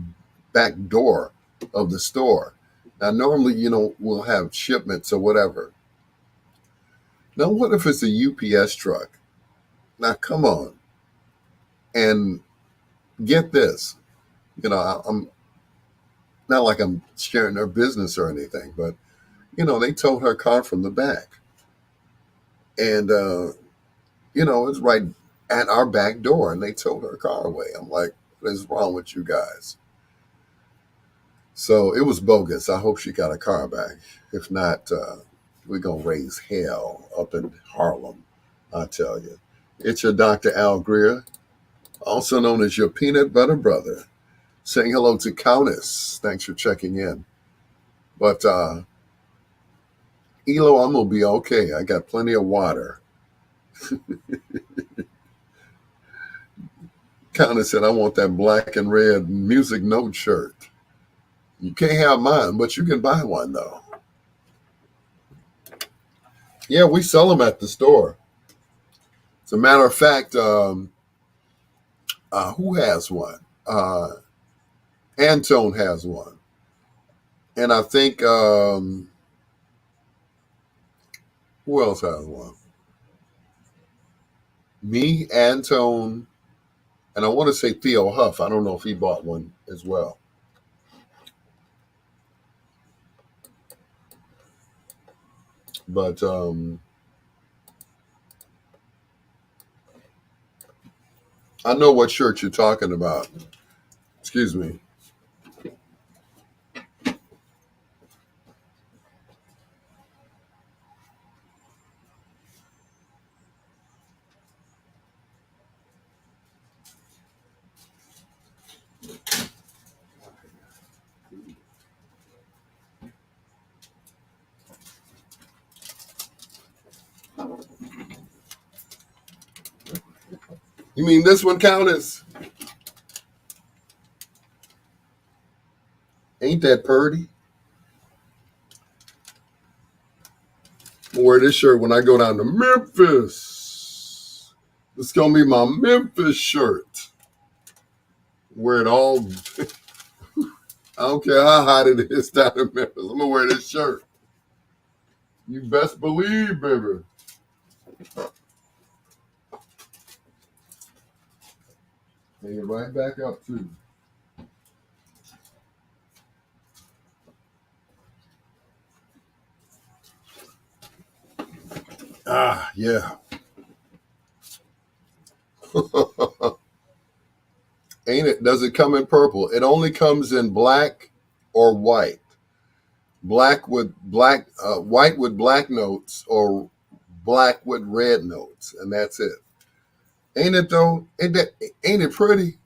back door of the store. Now, normally, we'll have shipments or whatever. Now, what if it's a UPS truck? Now, come on. And get this. I'm not like I'm sharing their business or anything, but, they towed her car from the back. And, it's right at our back door, and they towed her car away. I'm like, what is wrong with you guys? So it was bogus. I hope she got her car back. If not, we're going to raise hell up in Harlem, I tell you. It's your Dr. Al Greer, also known as your peanut butter brother, saying hello to Countess. Thanks for checking in. But, Elo, I'm going to be okay. I got plenty of water. Countess said, I want that black and red music note shirt. You can't have mine, but you can buy one, though. Yeah, we sell them at the store. As a matter of fact, who has one? Antone has one. And I think, who else has one? Me, Antone, and I want to say Theo Huff. I don't know if he bought one as well. But I know what shirt you're talking about. Excuse me. You mean this one, Countess? Ain't that purty? I'll wear this shirt when I go down to Memphis. It's going to be my Memphis shirt. Wear it all. I don't care how hot it is down in Memphis. I'm going to wear this shirt. You best believe, baby. Hang it right back up, too. Ah, yeah. Ain't it? Does it come in purple? It only comes in black or white. White with black notes, or black with red notes, and that's it. Ain't it though? Ain't it pretty?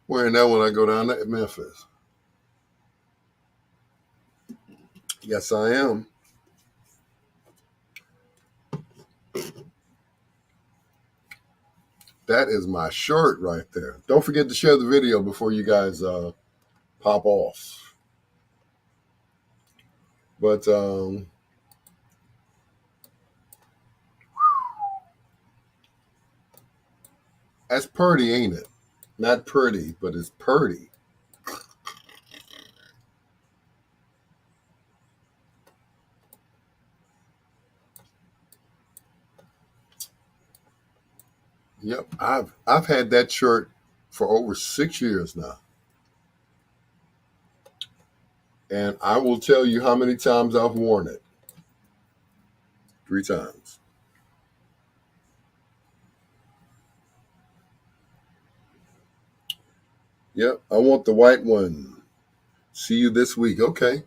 Wearing that when I go down to Memphis. Yes, I am. That is my shirt right there. Don't forget to share the video before you guys pop off. But that's purty, ain't it? Not pretty, but it's purty. Yep, I've had that shirt for over 6 years now. And I will tell you how many times I've worn it. 3 times. Yep, I want the white one. See you this week. Okay.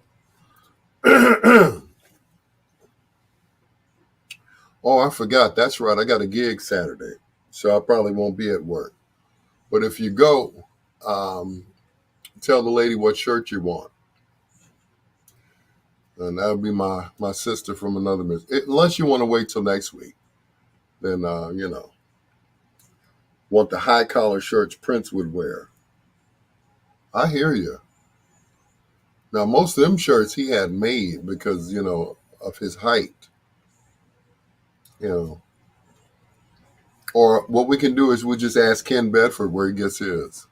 Oh, I forgot. That's right. I got a gig Saturday, so I probably won't be at work. But if you go, tell the lady what shirt you want. And that'll be my sister from another miss. Unless you want to wait till next week, then, want the high collar shirts Prince would wear. I hear you. Now, most of them shirts he had made because, of his height. Or what we can do is we'll just ask Ken Bedford where he gets his.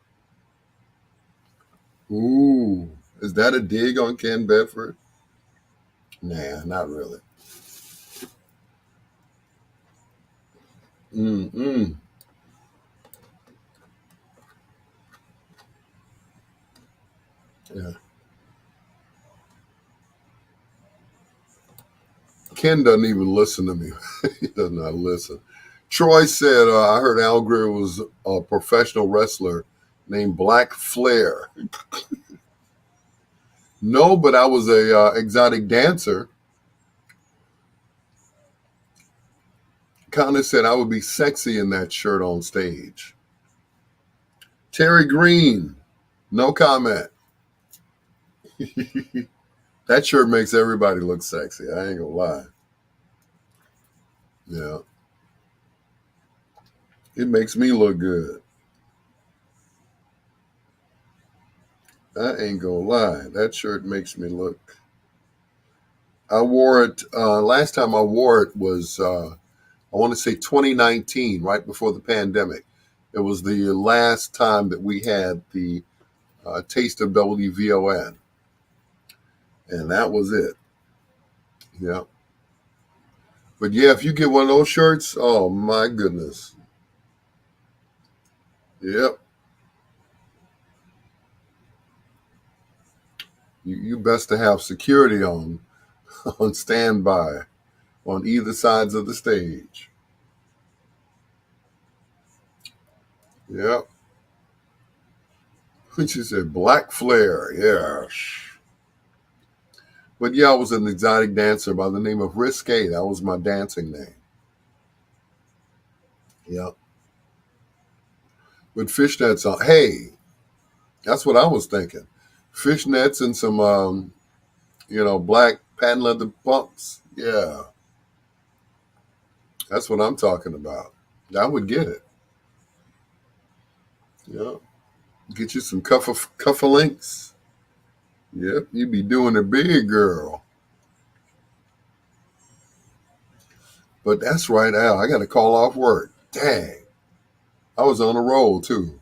Ooh, is that a dig on Ken Bedford? Nah, not really. Mm-mm. Yeah. Ken doesn't even listen to me. He does not listen. Troy said, I heard Al Greer was a professional wrestler named Black Flair. No, but I was a exotic dancer. Connor said I would be sexy in that shirt on stage. Terry Green, no comment. That shirt makes everybody look sexy. I ain't gonna lie. Yeah. It makes me look good. I ain't gonna lie. That shirt makes me look. I wore it, last time I wore it was, I want to say 2019, right before the pandemic. It was the last time that we had the taste of WVON. And that was it. Yeah. But yeah, if you get one of those shirts, oh my goodness. Yep. You best to have security on standby on either sides of the stage. Yep. She said Black Flair. Yeah. But yeah, I was an exotic dancer by the name of Risque. That was my dancing name. Yep. With fishnets on. Hey, that's what I was thinking. Fishnets and some, black patent leather pumps. Yeah. That's what I'm talking about. I would get it. Yeah. Get you some cufflinks. Yep, you be doing it big, girl. But that's right, Al. I got to call off work. Dang. I was on a roll, too.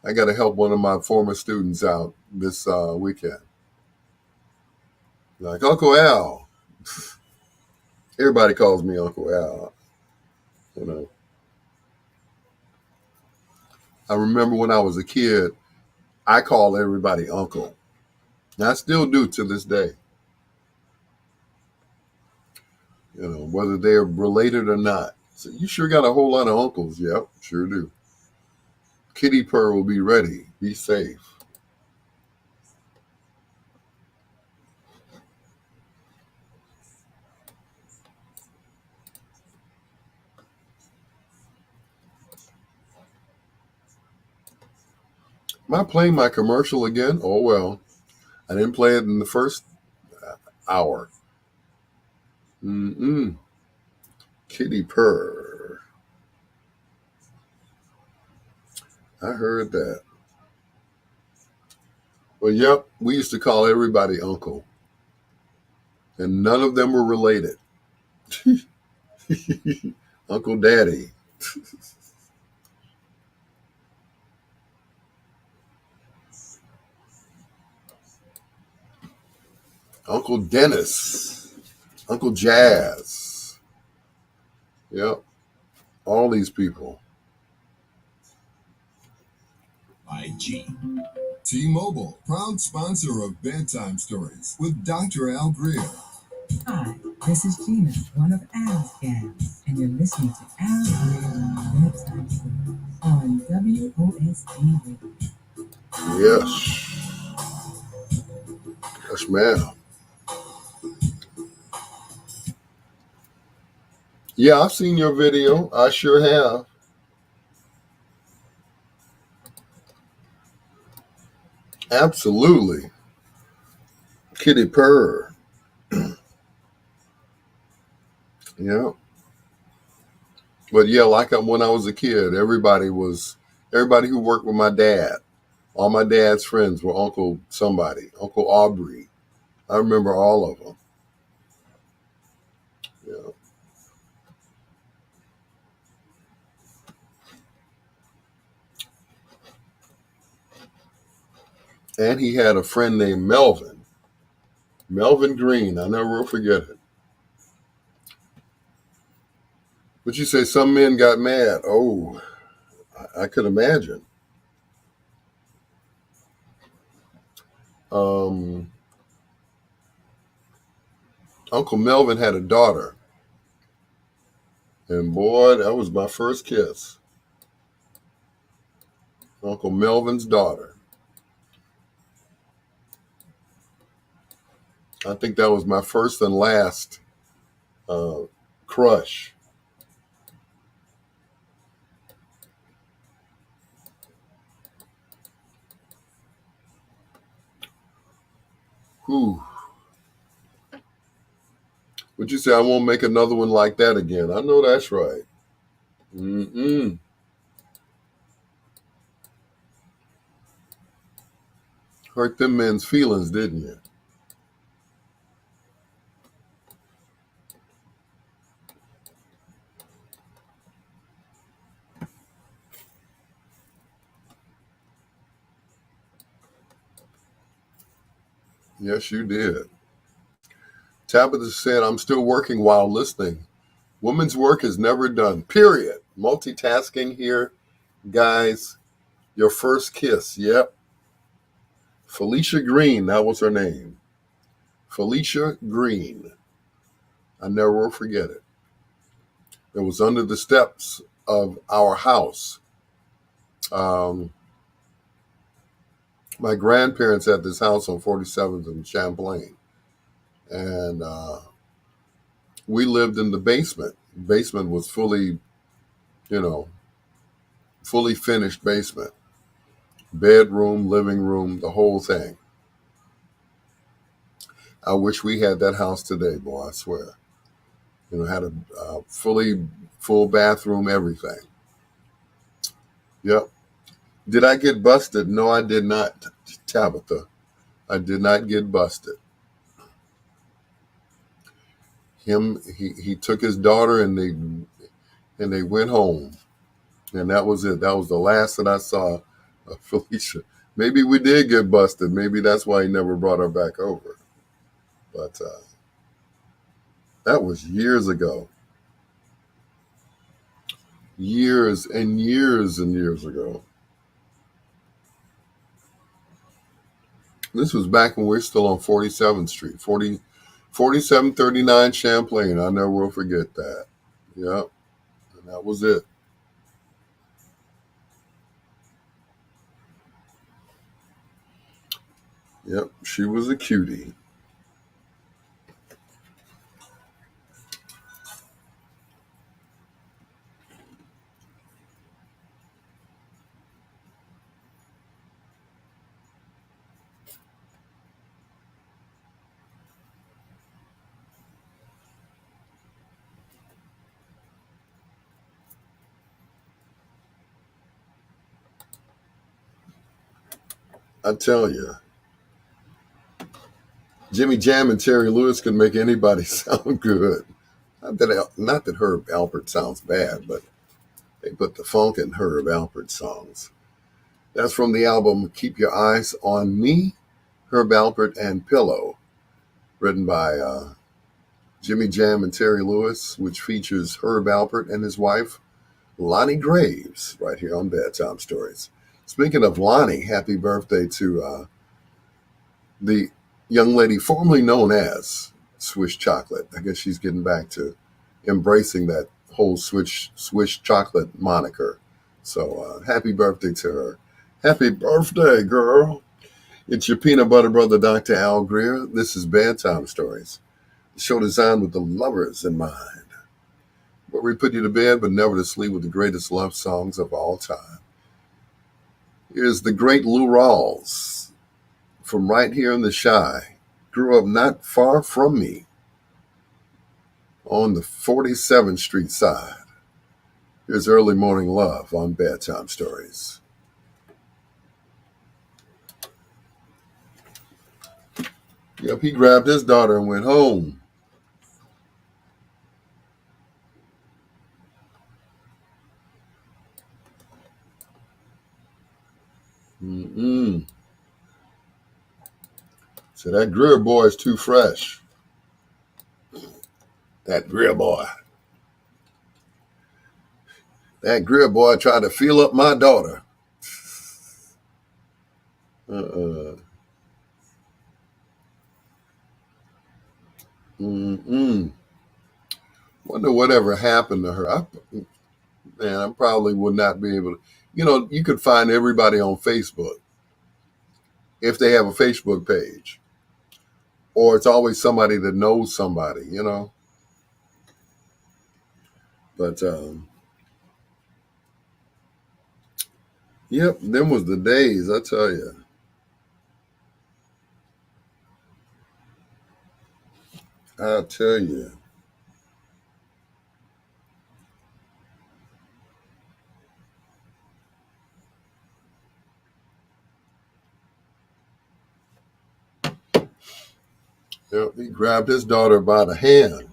I got to help one of my former students out this weekend. Like, Uncle Al. Everybody calls me Uncle Al. You know, I remember when I was a kid, I called everybody Uncle. And I still do to this day. You know, whether they're related or not. So you sure got a whole lot of uncles. Yep, sure do. Kitty Purr will be ready. Be safe. Am I playing my commercial again? Oh, well. I didn't play it in the first hour. Mm-mm. Kitty Purr. I heard that. Well, yep, we used to call everybody Uncle. And none of them were related. Uncle Daddy. Uncle Dennis. Uncle Jazz. Yep, all these people. IG. T-Mobile, proud sponsor of Bedtime Stories with Dr. Al Greer. Hi, this is Gina, one of Al's gals, and you're listening to Al Greer Bedtime Stories on WOSD Radio. Yes. Yes, ma'am. Yeah, I've seen your video. I sure have. Absolutely. Kitty Purr. Yeah. But yeah, like when I was a kid, everybody who worked with my dad. All my dad's friends were Uncle somebody, Uncle Aubrey. I remember all of them. Yeah. And he had a friend named Melvin. Melvin Green. I never will forget it. But you say some men got mad. Oh, I could imagine. Um, Uncle Melvin had a daughter. And boy, that was my first kiss. Uncle Melvin's daughter. I think that was my first and last crush. Whew. Would you say I won't make another one like that again? I know that's right. Mm-mm. Hurt them men's feelings, didn't you? Yes, you did. Tabitha said, I'm still working while listening. Woman's work is never done, period. Multitasking here, guys. Your first kiss. Yep. Felicia Green, that was her name. Felicia Green. I never will forget it. It was under the steps of our house. My grandparents had this house on 47th and Champlain. And we lived in the basement. Basement was fully finished basement. Bedroom, living room, the whole thing. I wish we had that house today, boy, I swear. Had a full bathroom, everything. Yep. Did I get busted? No, I did not, Tabitha. I did not get busted. He took his daughter and they went home. And that was it. That was the last that I saw of Felicia. Maybe we did get busted. Maybe that's why he never brought her back over. But that was years ago. Years and years and years ago. This was back when we were still on 47th Street, 4739 Champlain. I never will forget that. Yep. And that was it. Yep. She was a cutie. I tell you, Jimmy Jam and Terry Lewis can make anybody sound good. Not that Herb Alpert sounds bad, but they put the funk in Herb Alpert songs. That's from the album Keep Your Eyes on Me, Herb Alpert and Pillow, written by Jimmy Jam and Terry Lewis, which features Herb Alpert and his wife, Lonnie Graves, right here on Bedtime Stories. Speaking of Lonnie, happy birthday to the young lady formerly known as Swiss Chocolate. I guess she's getting back to embracing that whole Swiss Chocolate moniker. So happy birthday to her. Happy birthday, girl. It's your peanut butter brother, Dr. Al Greer. This is Bedtime Stories, the show designed with the lovers in mind, where we put you to bed but never to sleep with the greatest love songs of all time. Here's the great Lou Rawls from right here in the Chi. Grew up not far from me on the 47th Street side. Here's Early Morning Love on Bedtime Stories. Yep, he grabbed his daughter and went home. So that Greer boy is too fresh. That Greer boy. That Greer boy tried to feel up my daughter. Wonder whatever happened to her. I probably would not be able to. You could find everybody on Facebook if they have a Facebook page. Or it's always somebody that knows somebody, But, yep, them was the days, I tell you. I tell you. Yep, he grabbed his daughter by the hand.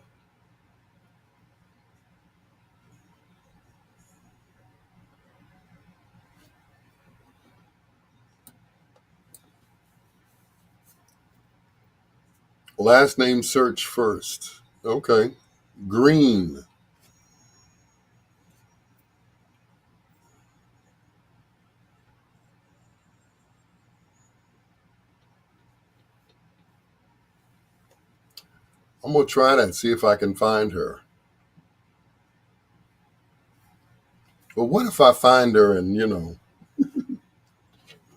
Last name search first. Okay. Green. I'm going to try that and see if I can find her. But what if I find her and,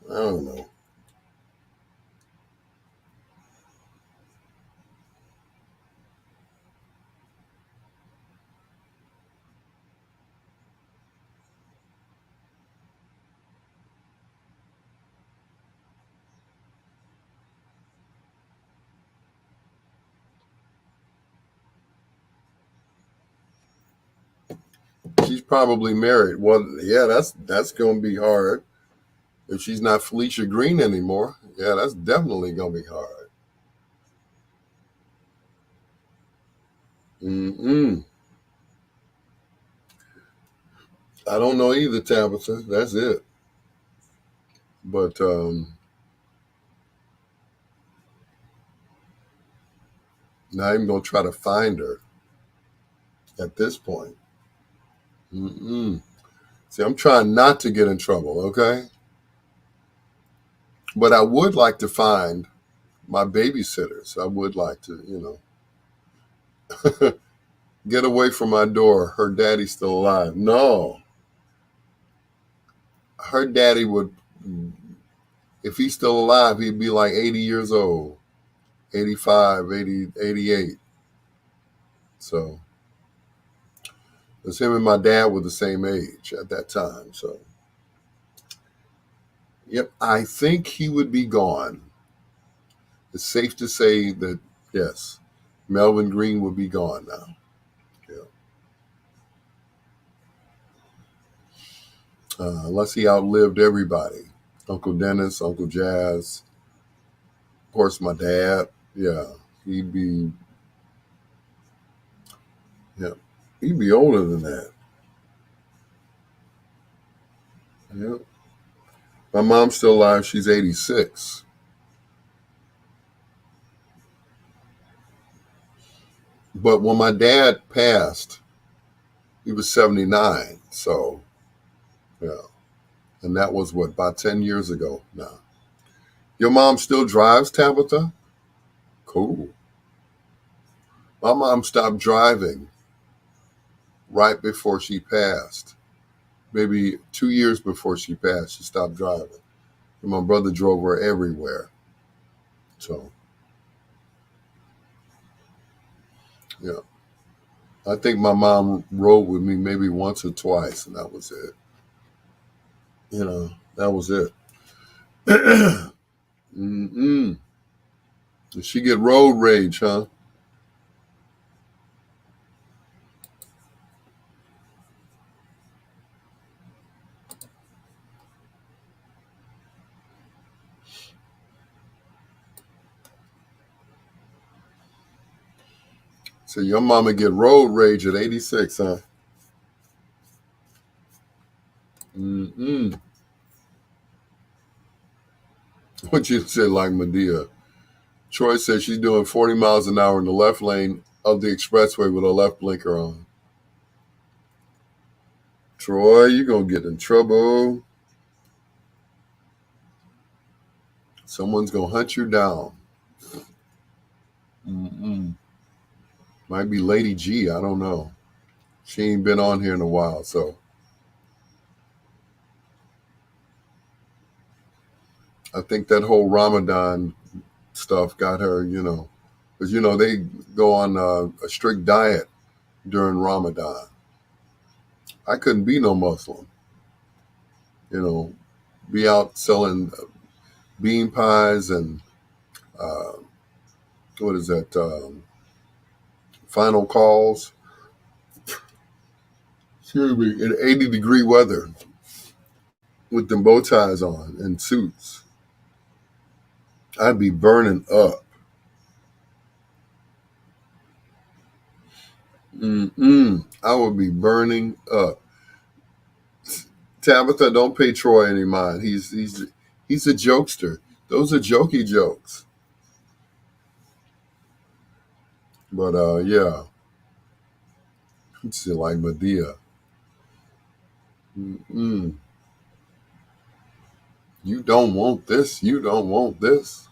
I don't know. She's probably married. Well, yeah, that's going to be hard. If she's not Felicia Green anymore, yeah, that's definitely gonna be hard. Mm-mm. I don't know either, Tabitha. That's it. But not even gonna try to find her at this point. Mm-mm. See, I'm trying not to get in trouble, okay? But I would like to find my babysitters. I would like to, get away from my door. Her daddy's still alive. No, her daddy would, if he's still alive, he'd be like 80 years old, 85, 80, 88. So, because him and my dad were the same age at that time. So, yep, I think he would be gone. It's safe to say that, yes, Melvin Green would be gone now. Yeah. Unless he outlived everybody. Uncle Dennis, Uncle Jazz, of course, my dad. Yeah, he'd be, yeah, he'd be older than that. Yeah. My mom's still alive. She's 86. But when my dad passed, he was 79. So, yeah. And that was what, about 10 years ago now. Your mom still drives, Tabitha? Cool. My mom stopped driving right before she passed. Maybe 2 years before she passed, she stopped driving. And my brother drove her everywhere. So, yeah. I think my mom rode with me maybe once or twice, and that was it. That was it. Mm-mm. Did she get road rage, huh? So your mama get road rage at 86, huh? Mm-mm. What you said, like Medea. Troy said she's doing 40 miles an hour in the left lane of the expressway with her left blinker on. Troy, you're going to get in trouble. Someone's going to hunt you down. Mm-mm. Might be Lady G. I don't know. She ain't been on here in a while, so I think that whole Ramadan stuff got her, because, they go on a strict diet during Ramadan. I couldn't be no Muslim, you know, be out selling bean pies and uh, what is that? Final calls. Excuse me, in 80-degree weather with them bow ties on and suits. I'd be burning up. I would be burning up. Tabitha, don't pay Troy any mind. He's a jokester. Those are jokey jokes. But yeah, it's like Medea. Mm-mm. You don't want this. You don't want this.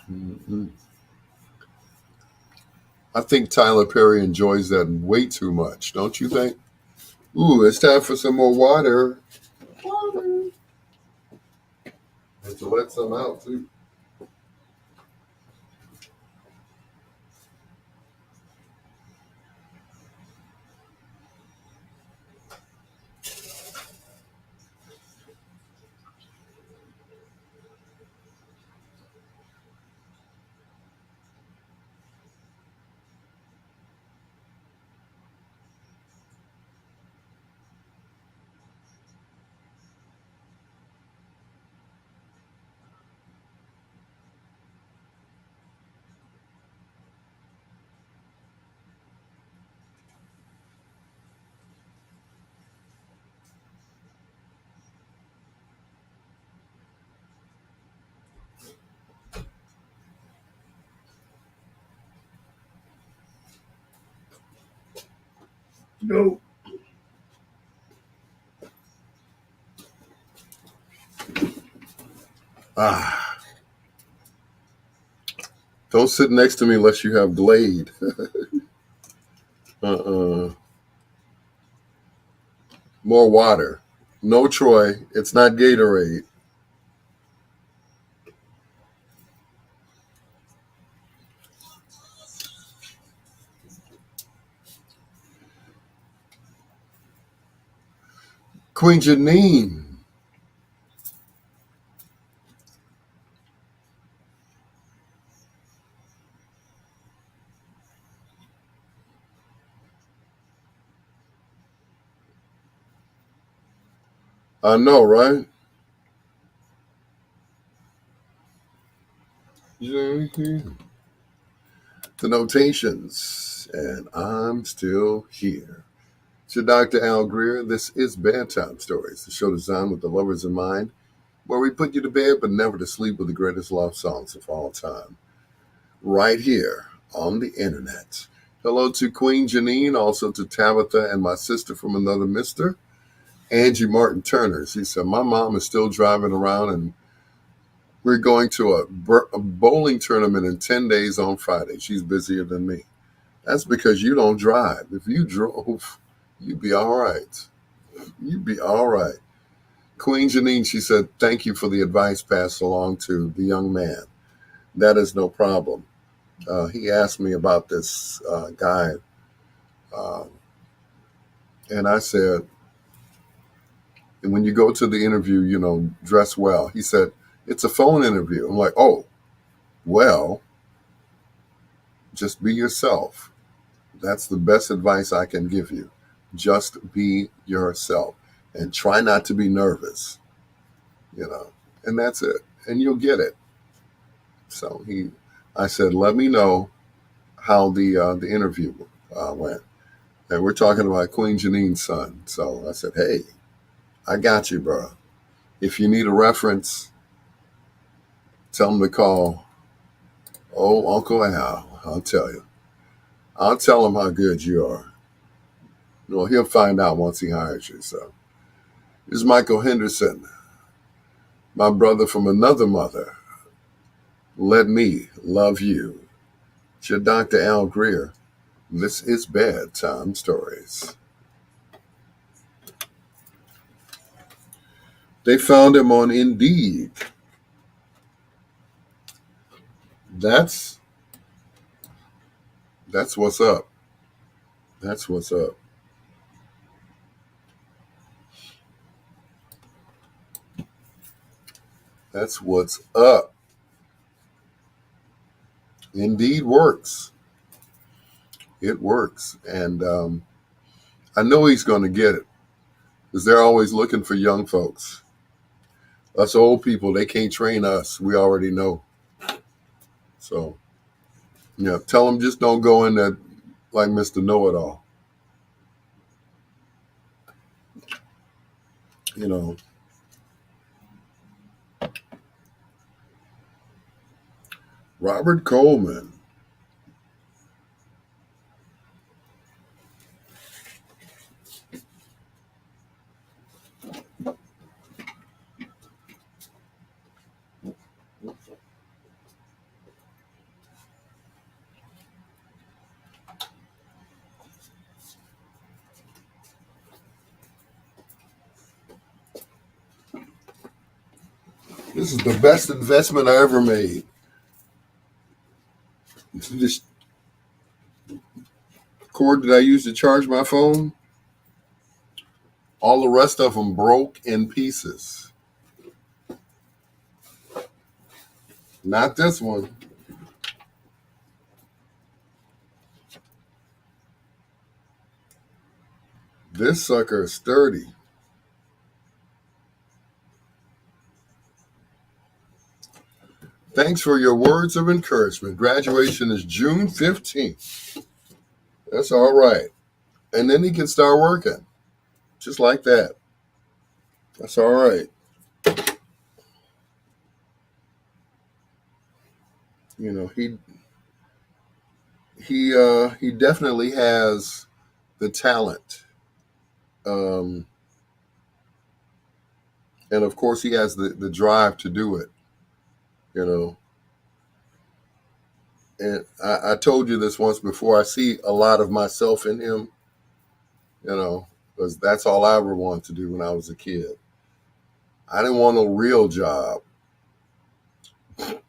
Mm-mm. I think Tyler Perry enjoys that way too much, don't you think? Ooh, it's time for some more water. Water. And to let some out too. No. Ah, don't sit next to me unless you have Glade. uh-uh. More water. No, Troy. It's not Gatorade. Queen Janine. I know, right? The notations. And I'm still here. It's your Dr. Al Greer. This is Bedtime Stories, the show designed with the lovers in mind, where we put you to bed but never to sleep with the greatest love songs of all time. Right here on the internet. Hello to Queen Janine, also to Tabitha and my sister from another mister, Angie Martin Turner. She said, my mom is still driving around and we're going to a bowling tournament in 10 days on Friday. She's busier than me. That's because you don't drive. If you drove, you'd be all right. You'd be all right. Queen Janine, she said, thank you for the advice passed along to the young man. That is no problem. He asked me about this guy, um, and I said, when you go to the interview, dress well. He said, it's a phone interview. I'm like, oh, well, just be yourself. That's the best advice I can give you. Just be yourself and try not to be nervous, and that's it. And you'll get it. So I said, let me know how the interview went. And we're talking about Queen Janine's son. So I said, hey, I got you, bro. If you need a reference, tell him to call Uncle Al. I'll tell you. I'll tell him how good you are. Well, he'll find out once he hires you. So this is Michael Henderson, my brother from another mother. Let me love you. It's your Dr. Al Greer. This is Bedtime Stories. They found him on Indeed. That's what's up. That's what's up. That's what's up. Indeed works. It works. And I know he's going to get it because they're always looking for young folks. Us old people, they can't train us. We already know. So, tell them just don't go in there like Mr. Know-It-All. Robert Coleman. This is the best investment I ever made. This cord that I used to charge my phone, all the rest of them broke in pieces. Not this one. This sucker is sturdy. Thanks for your words of encouragement. Graduation is June 15th. That's all right. And then he can start working. Just like that. That's all right. He definitely has the talent. Um, and of course, he has the drive to do it, you know. And I told you this once before. I see a lot of myself in him, you know, because that's all I ever wanted to do when I was a kid. I didn't want a real job, you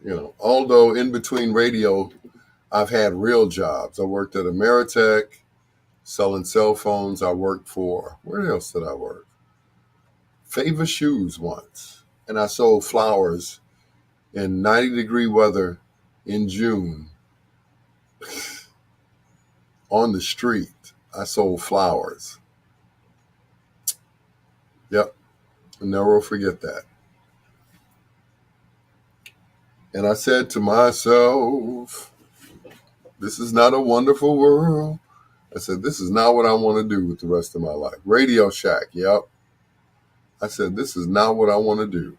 know. Although in between radio, I've had real jobs. I worked at Ameritech selling cell phones. I worked for, where else did I work? Favor Shoes once. And I sold flowers in 90-degree weather in June on the street. I sold flowers. Yep, I'll never forget that. And I said to myself, this is not a wonderful world. I said, this is not what I want to do with the rest of my life. Radio Shack, yep. I said, this is not what I want to do.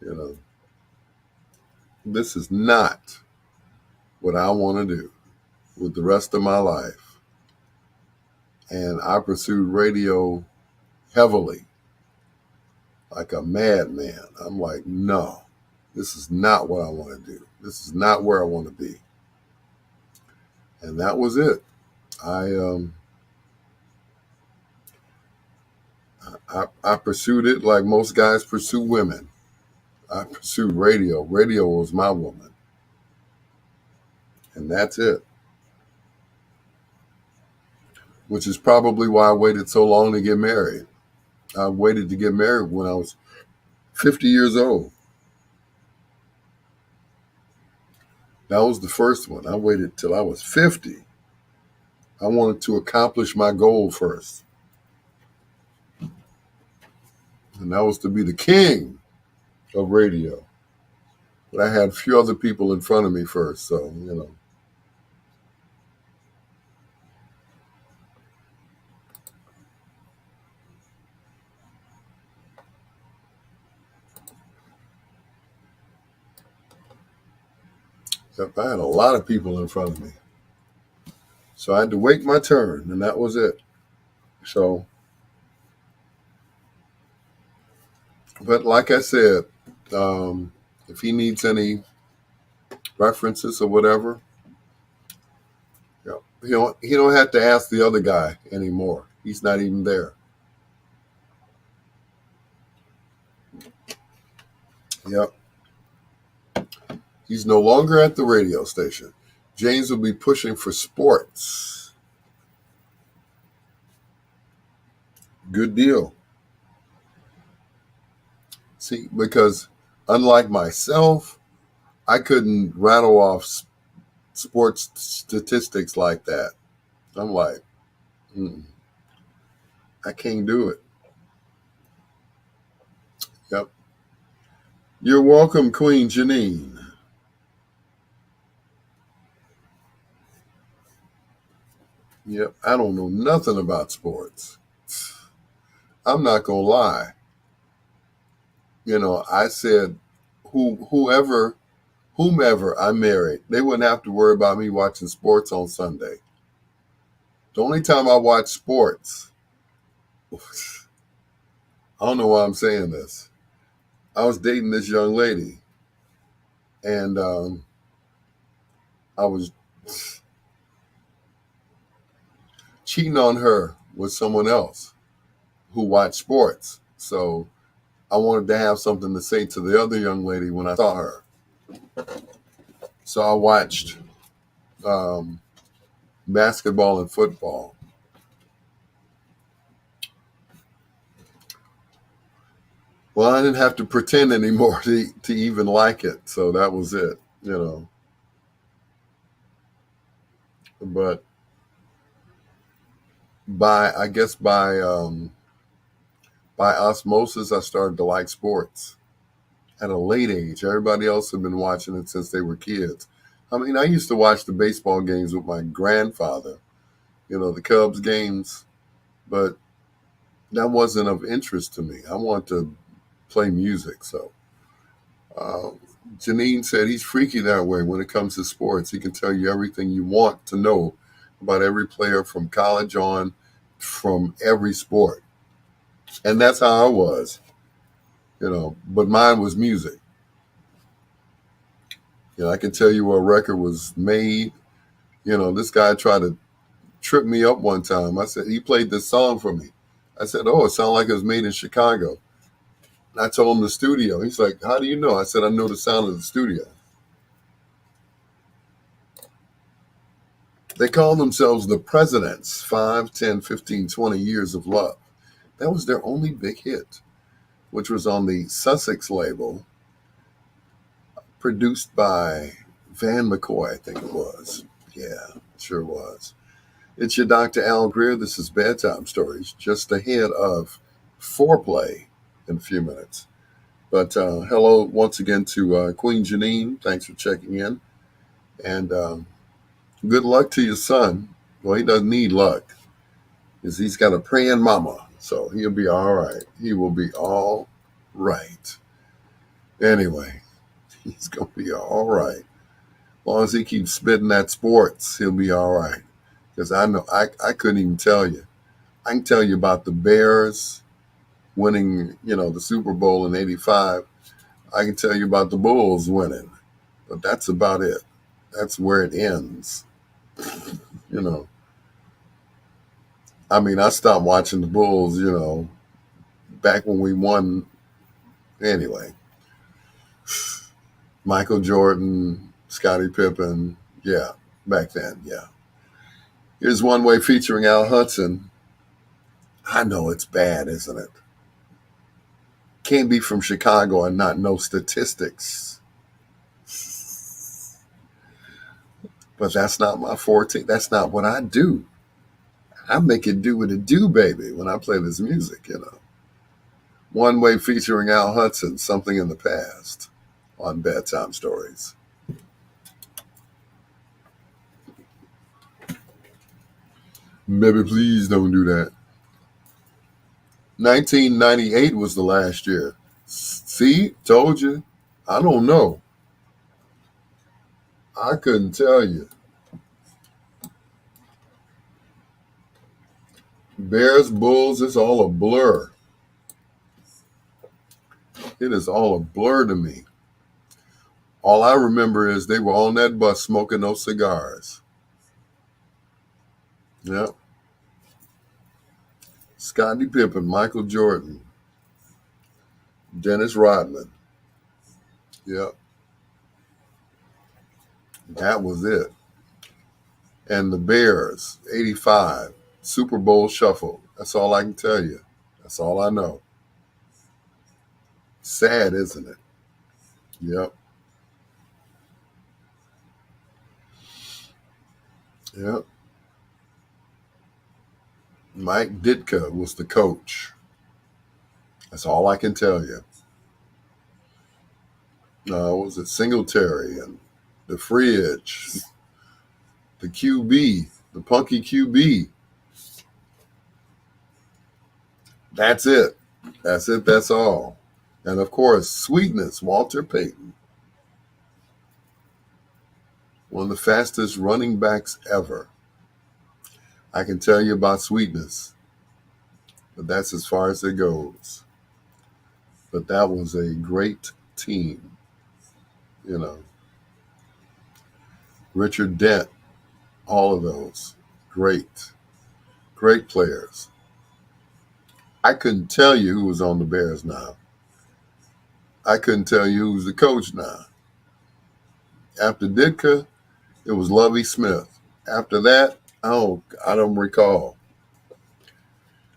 You know, this is not what I want to do with the rest of my life. And I pursued radio heavily, like a madman. I'm like, no, this is not what I want to do. This is not where I want to be. And that was it. I pursued it like most guys pursue women. I pursued radio. Radio was my woman. And that's it. Which is probably why I waited so long to get married. I waited to get married when I was 50 years old. That was the first one. I waited till I was 50. I wanted to accomplish my goal first. And that was to be the king of radio. But I had a few other people in front of me first, so, you know. Except I had a lot of people in front of me. So I had to wait my turn, and that was it. So, but like I said, if he needs any references or whatever, you know, he don't have to ask the other guy anymore. He's not even there. Yep. He's no longer at the radio station. James will be pushing for sports. Good deal. See, because unlike myself, I couldn't rattle off sports statistics like that. I'm like, I can't do it. Yep. You're welcome, Queen Janine. Yep, I don't know nothing about sports. I'm not gonna lie. You know, I said, whomever I married, they wouldn't have to worry about me watching sports on Sunday. The only time I watch sports, I don't know why I'm saying this. I was dating this young lady, and I was cheating on her with someone else who watched sports. So I wanted to have something to say to the other young lady when I saw her. So I watched basketball and football. Well, I didn't have to pretend anymore to even like it. So that was it, you know. But by osmosis, I started to like sports at a late age. Everybody else had been watching it since they were kids. I mean, I used to watch the baseball games with my grandfather, you know, the Cubs games, but that wasn't of interest to me. I wanted to play music. So Janine said he's freaky that way when it comes to sports. He can tell you everything you want to know about every player from college on, from every sport. And that's how I was, but mine was music. I can tell you what record was made. This guy tried to trip me up one time. I said, he played this song for me. I said, oh, it sounded like it was made in Chicago. And I told him the studio. He's like, how do you know? I said, I know the sound of the studio. They call themselves the Presidents, 5, 10, 15, 20 Years of Love. That was their only big hit, which was on the Sussex label, produced by Van McCoy, I think it was. Yeah, it sure was. It's your Dr. Al Greer. This is Bedtime Stories, just ahead of Foreplay in a few minutes. But hello once again to Queen Janine. Thanks for checking in. And good luck to your son. Well, he doesn't need luck, because he's got a praying mama. So he'll be all right. He will be all right. Anyway, he's going to be all right. As long as he keeps spitting that sports, he'll be all right. Because I know I couldn't even tell you. I can tell you about the Bears winning, the Super Bowl in '85. I can tell you about the Bulls winning. But that's about it. That's where it ends. I mean, I stopped watching the Bulls, back when we won. Anyway, Michael Jordan, Scottie Pippen. Yeah, back then, yeah. Here's One Way featuring Al Hudson. I know it's bad, isn't it? Can't be from Chicago and not know statistics. But that's not my forte. That's not what I do. I make it do what it do, baby, when I play this music, One Way featuring Al Hudson, Something in the Past, on Bedtime Stories. Baby, please don't do that. 1998 was the last year. See? Told you. I don't know. I couldn't tell you. Bears, Bulls, it's all a blur. It is all a blur to me. All I remember is they were on that bus smoking those cigars. Yep. Scottie Pippen, Michael Jordan, Dennis Rodman. Yep. That was it. And the Bears, 85, Super Bowl shuffle. That's all I can tell you. That's all I know. Sad, isn't it? Yep. Yep. Mike Ditka was the coach. That's all I can tell you. Was it Singletary and the Fridge, the QB, the punky QB. That's it. That's it. That's all. And of course, Sweetness, Walter Payton. One of the fastest running backs ever. I can tell you about Sweetness, but that's as far as it goes. But that was a great team, Richard Dent, all of those. Great players. I couldn't tell you who was on the Bears now. I couldn't tell you who's the coach now. After Ditka, it was Lovie Smith. After that, I don't recall.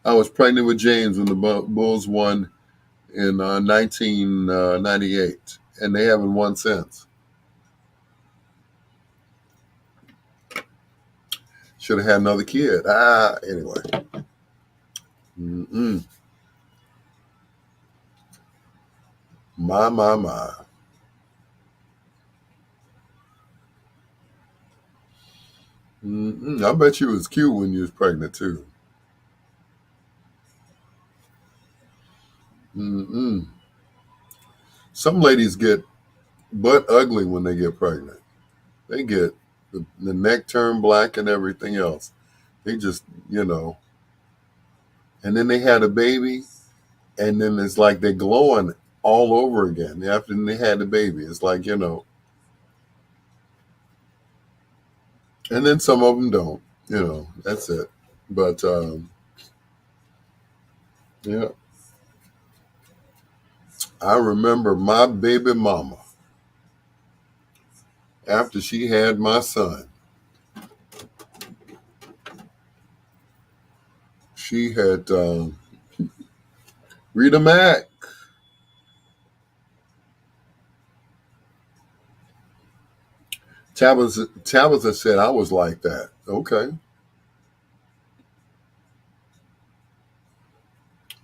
I was pregnant with James when the Bulls won in 1998, and they haven't won since. Should have had another kid. Anyway. My. I bet you was cute when you was pregnant too. Some ladies get butt ugly when they get pregnant. They The neck turned black and everything else. They just, you know, and then they had a baby, and then it's like they're glowing all over again after they had the baby. It's like, you know, and then some of them don't, you know, that's it. But yeah, I remember my baby mama after she had my son. She had Rita Mac. Tabitha said I was like that. Okay,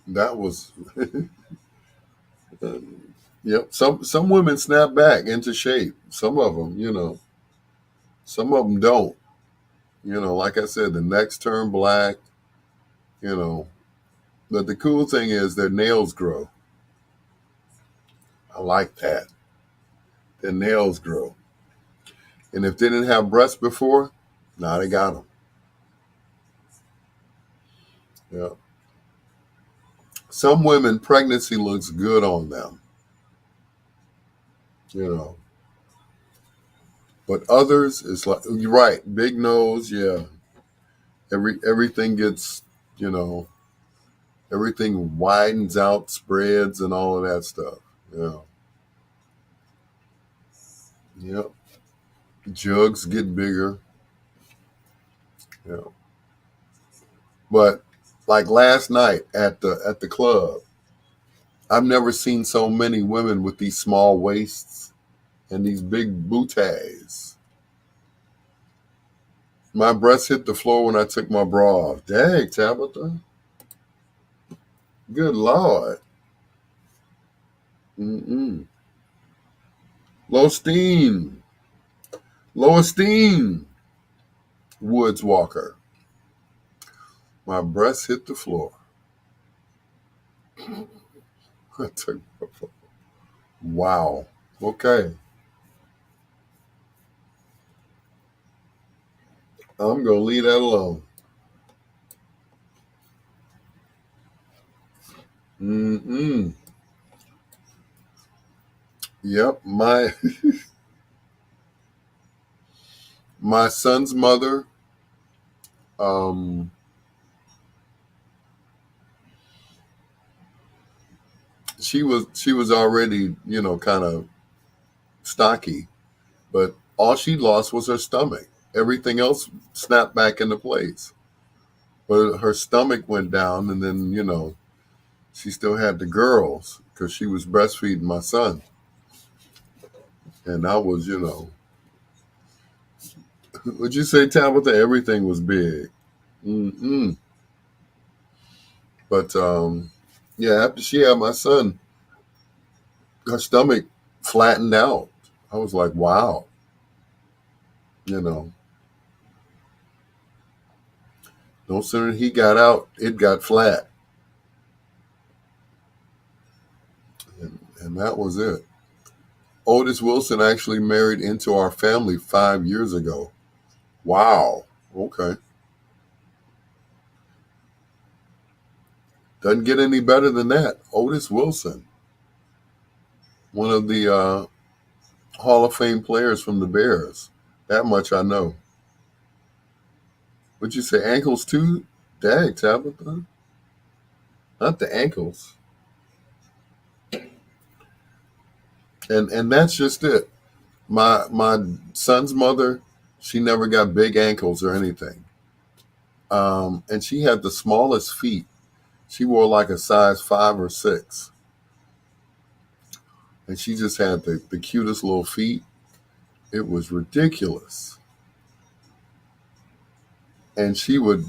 that was. Yep. Some women snap back into shape. Some of them, you know. Some of them don't. You know, like I said, the necks turn black. You know, but the cool thing is their nails grow. I like that. Their nails grow. And if they didn't have breasts before, now they got them. Yeah. Some women, pregnancy looks good on them. You know, but others, it's like you're right. Big nose, yeah. Everything gets, you know, everything widens out, spreads, and all of that stuff. Yeah. Yep. Jugs get bigger. Yeah. But like last night at the club, I've never seen so many women with these small waists and these big booties. My breasts hit the floor when I took my bra off. Dang, Tabitha. Good Lord. Mm-mm. Losteen. Loisteen Woods Walker. My breasts hit the floor. I took my bra. Wow. Okay. I'm gonna leave that alone. Mm-mm. Yep. My son's mother, um, she was already, you know, kind of stocky, but all she lost was her stomach. Everything else snapped back into place. But her stomach went down, and then, you know, she still had the girls because she was breastfeeding my son. And I was, you know, would you say, Tabitha, everything was big? Mm-mm. But yeah, after she had my son, her stomach flattened out. I was like, wow, you know. No sooner he got out, it got flat. And that was it. Otis Wilson actually married into our family 5 years ago. Wow. Okay. Doesn't get any better than that. Otis Wilson, one of the Hall of Fame players from the Bears. That much I know. Would you say ankles too? Dang, Tabitha. Not the ankles. And that's just it. My son's mother, she never got big ankles or anything. And she had the smallest feet. She wore like a size 5 or 6. And she just had the cutest little feet. It was ridiculous. And she would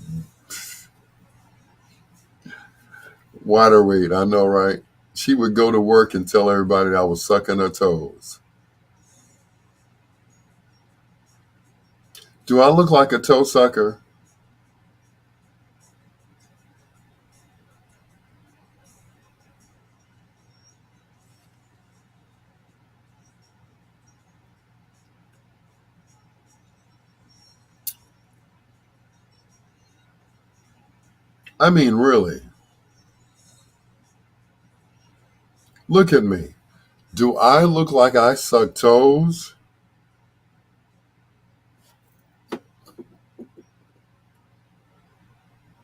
water weight, I know, right? She would go to work and tell everybody that I was sucking her toes. Do I look like a toe sucker? I mean, really. Look at me. Do I look like I suck toes?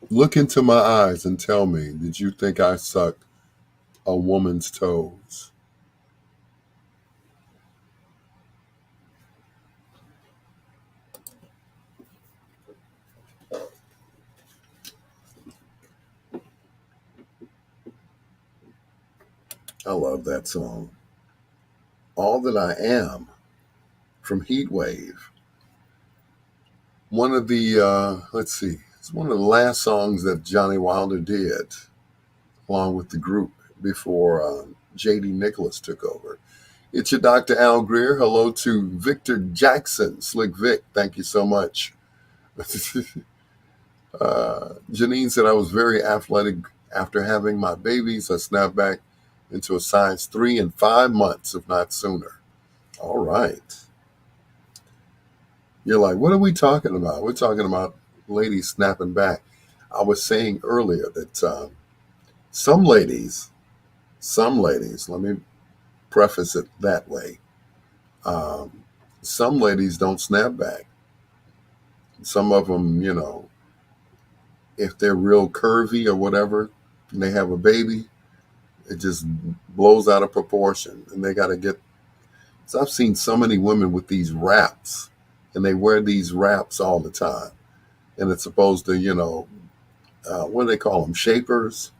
Look into my eyes and tell me, did you think I sucked a woman's toes? I love that song. All That I Am from Heatwave. One of the, let's see, it's one of the last songs that Johnny Wilder did, along with the group, before J.D. Nicholas took over. It's your Dr. Al Greer. Hello to Victor Jackson, Slick Vic. Thank you so much. Janine said, I was very athletic after having my babies. I snapped back into a size 3 in 5 months, if not sooner. All right. You're like, what are we talking about? We're talking about ladies snapping back. I was saying earlier that some ladies, let me preface it that way. Some ladies don't snap back. Some of them, if they're real curvy or whatever, and they have a baby, it just blows out of proportion. And they got to get. So I've seen so many women with these wraps, and they wear these wraps all the time. And it's supposed to, what do they call them? Shapers.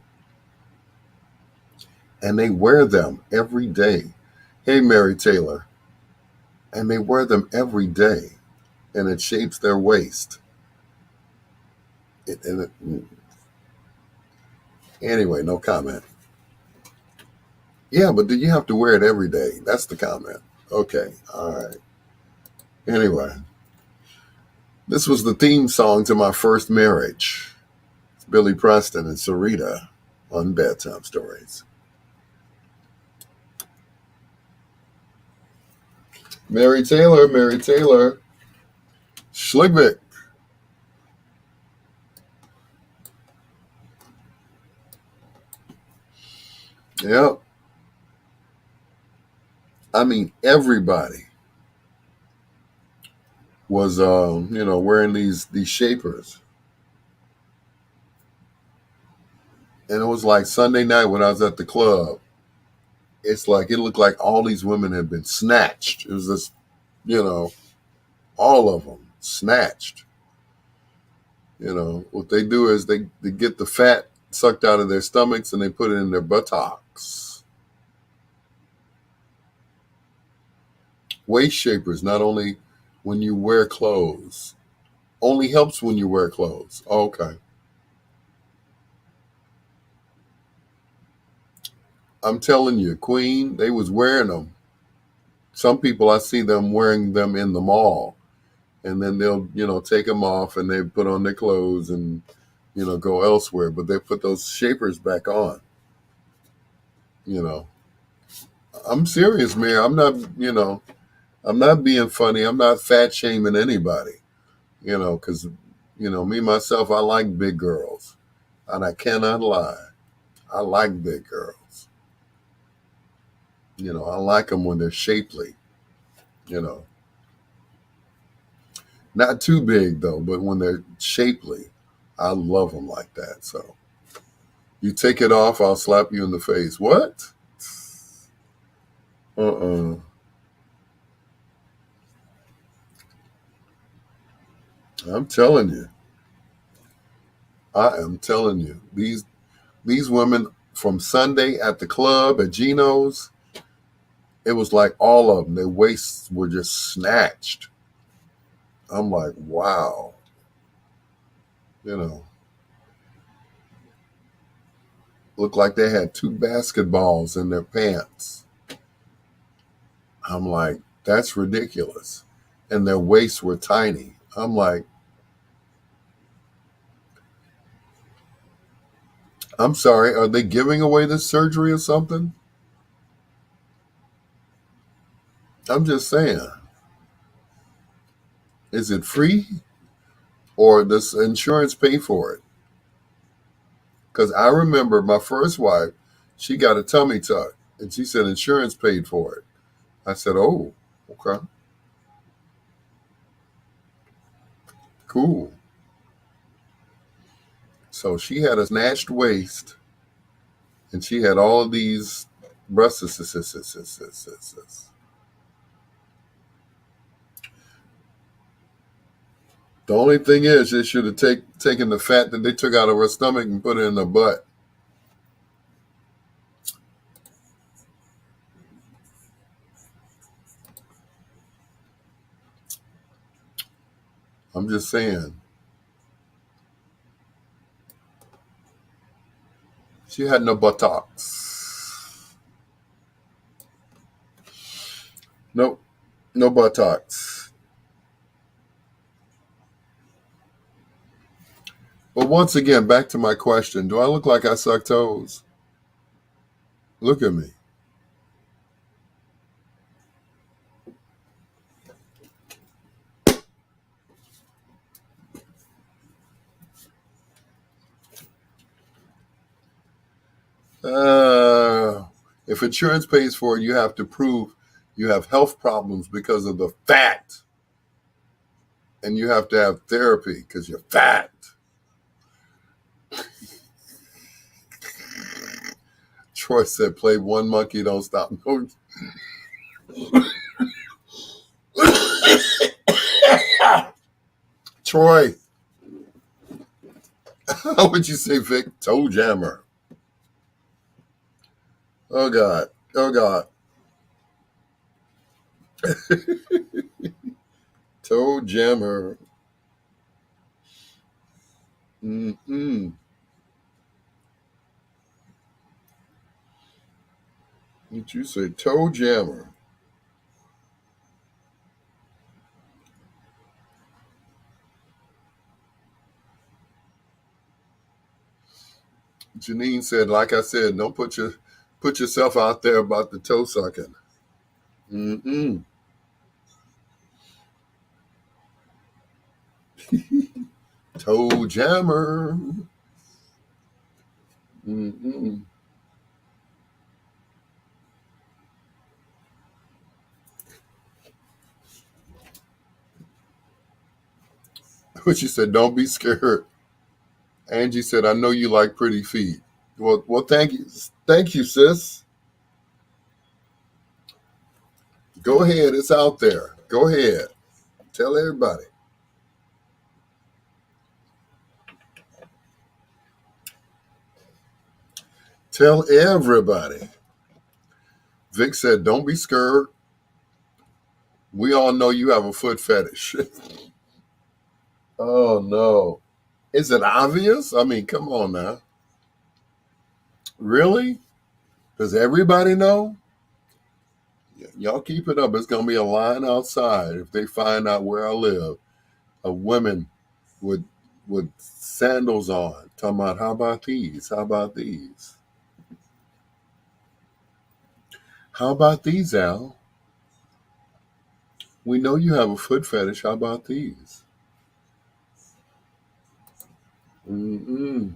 And they wear them every day. Hey, Mary Taylor. And they wear them every day. And it shapes their waist. Anyway, no comment. Yeah, but do you have to wear it every day? That's the comment. Okay, all right. Anyway, this was the theme song to my first marriage. It's Billy Preston and Sarita on Bedtime Stories. Mary Taylor, Schligvik. Yep. I mean, everybody was, wearing these shapers. And it was like Sunday night when I was at the club. It's like, it looked like all these women had been snatched. It was just, all of them snatched. What they do is they get the fat sucked out of their stomachs and they put it in their buttocks. Waist shapers, not only when you wear clothes, only helps when you wear clothes. Okay. I'm telling you, Queen, they was wearing them. Some people, I see them wearing them in the mall. And then they'll, take them off and they put on their clothes and, go elsewhere. But they put those shapers back on. I'm serious, Mayor. I'm not being funny. I'm not fat shaming anybody, because, me, myself, I like big girls. And I cannot lie. I like big girls. I like them when they're shapely, Not too big, though, but when they're shapely, I love them like that. So you take it off, I'll slap you in the face. What? I'm telling you. I am telling you. These women from Sunday at the club at Gino's, it was like all of them, their waists were just snatched. I'm like, wow. Looked like they had 2 basketballs in their pants. I'm like, that's ridiculous. And their waists were tiny. I'm like, I'm sorry, are they giving away this surgery or something? I'm just saying. Is it free? Or does insurance pay for it? Because I remember my first wife, she got a tummy tuck, and she said insurance paid for it. I said, oh, okay, cool. So she had a snatched waist, and she had all of these breasts. The only thing is, they should have taken the fat that they took out of her stomach and put it in her butt. I'm just saying. She had no buttocks. Nope, no buttocks. But once again, back to my question. Do I look like I suck toes? Look at me. If insurance pays for it, you have to prove you have health problems because of the fat. And you have to have therapy because you're fat. Troy said, play one monkey, don't stop. No. Troy, how would you say, Vic? Toe jammer. Oh, God. Oh, God. Toe jammer. Mm-mm. Did you say toe jammer? Janine said, like I said, don't put yourself out there about the toe sucking. Mm-mm. Toe jammer. Mm-mm. But she said, don't be scared. Angie said, I know you like pretty feet. Well, thank you. Thank you, sis. Go ahead. It's out there. Go ahead. Tell everybody. Tell everybody. Vic said, don't be scared. We all know you have a foot fetish. Oh, no. Is it obvious? I mean, come on now. Really? Does everybody know? Y'all keep it up. It's going to be a line outside if they find out where I live of women with sandals on, talking about, how about these? How about these? How about these, Al? We know you have a foot fetish. How about these? Mm-mm.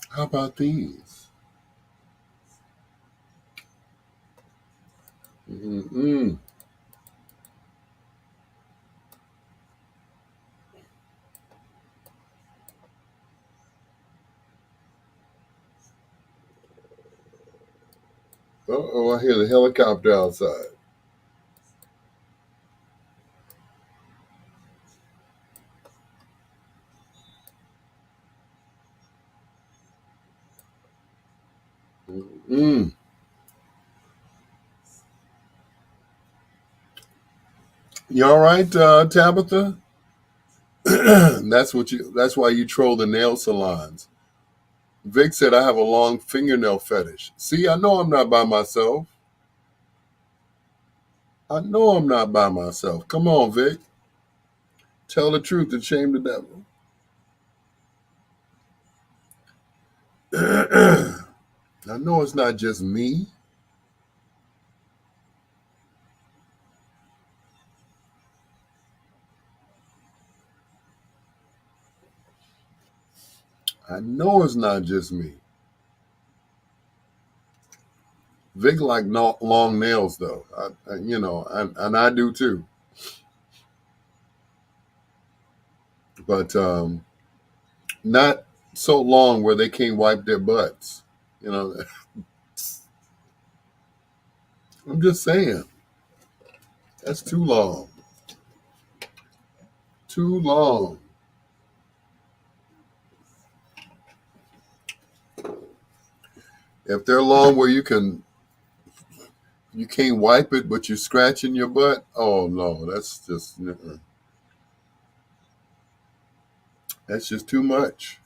How about these? Mm-mm. Uh-oh, I hear the helicopter outside. Mm-mm. You all right, Tabitha? That's why you troll the nail salons. Vic said I have a long fingernail fetish. See, I know I'm not by myself. I know I'm not by myself. Come on, Vic. Tell the truth and shame the devil. I know it's not just me. I know it's not just me. Vic like long nails though, and I do too. But not so long where they can't wipe their butts. You know, I'm just saying that's too long. Too long. If they're long where you can't wipe it, but you're scratching your butt. Oh no, that's just too much.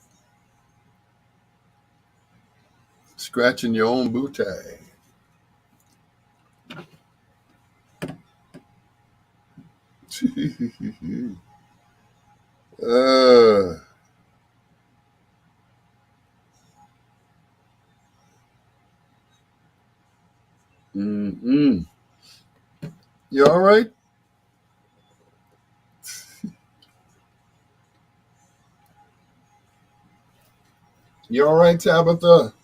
Scratching your own booty. uh, mm-mm. You all right? You all right, Tabitha?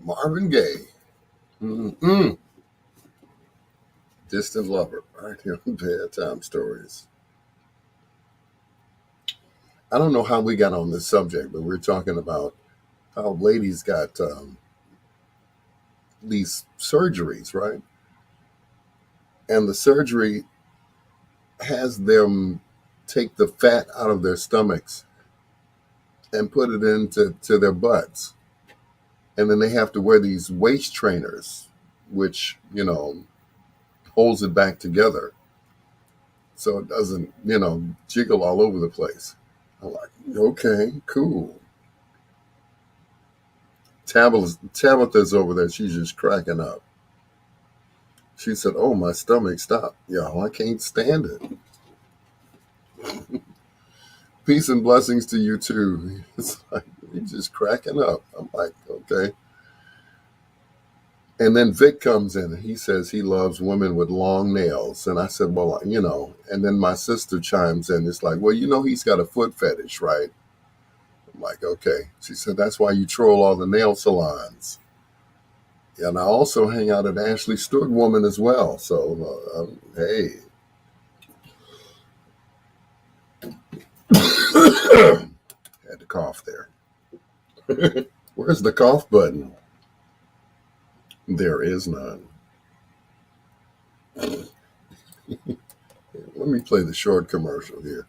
Marvin Gaye. Mm-mm. Distant Lover. Right here on Bedtime Stories. I don't know how we got on this subject, but we're talking about how ladies got these surgeries, right? And the surgery has them take the fat out of their stomachs and put it into their butts. And then they have to wear these waist trainers, which, holds it back together so it doesn't, jiggle all over the place. I'm like, okay, cool. Tabitha's over there. She's just cracking up. She said, oh, my stomach stopped. Y'all, I can't stand it. Peace and blessings to you, too. It's like, you're just cracking up. I'm like, okay. And then Vic comes in and he says he loves women with long nails. And I said, well, and then my sister chimes in. It's like, well, he's got a foot fetish, right? I'm like, okay. She said, that's why you troll all the nail salons. And I also hang out at Ashley Stewart Woman as well. So, hey. Had to cough there. Where's the cough button? There is none. Let me play the short commercial here.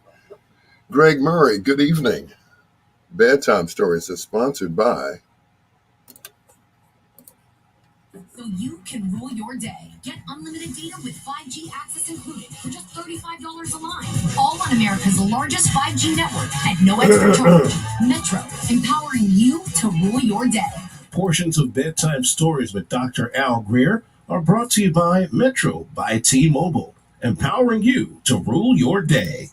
Greg Murray, good evening. Bedtime Stories is sponsored by... So you can rule your day. Get unlimited data with 5G access included for just $35 a line. All on America's largest 5G network at no extra charge. Metro, empowering you to rule your day. Portions of Bedtime Stories with Dr. Al Greer are brought to you by Metro by T-Mobile, empowering you to rule your day.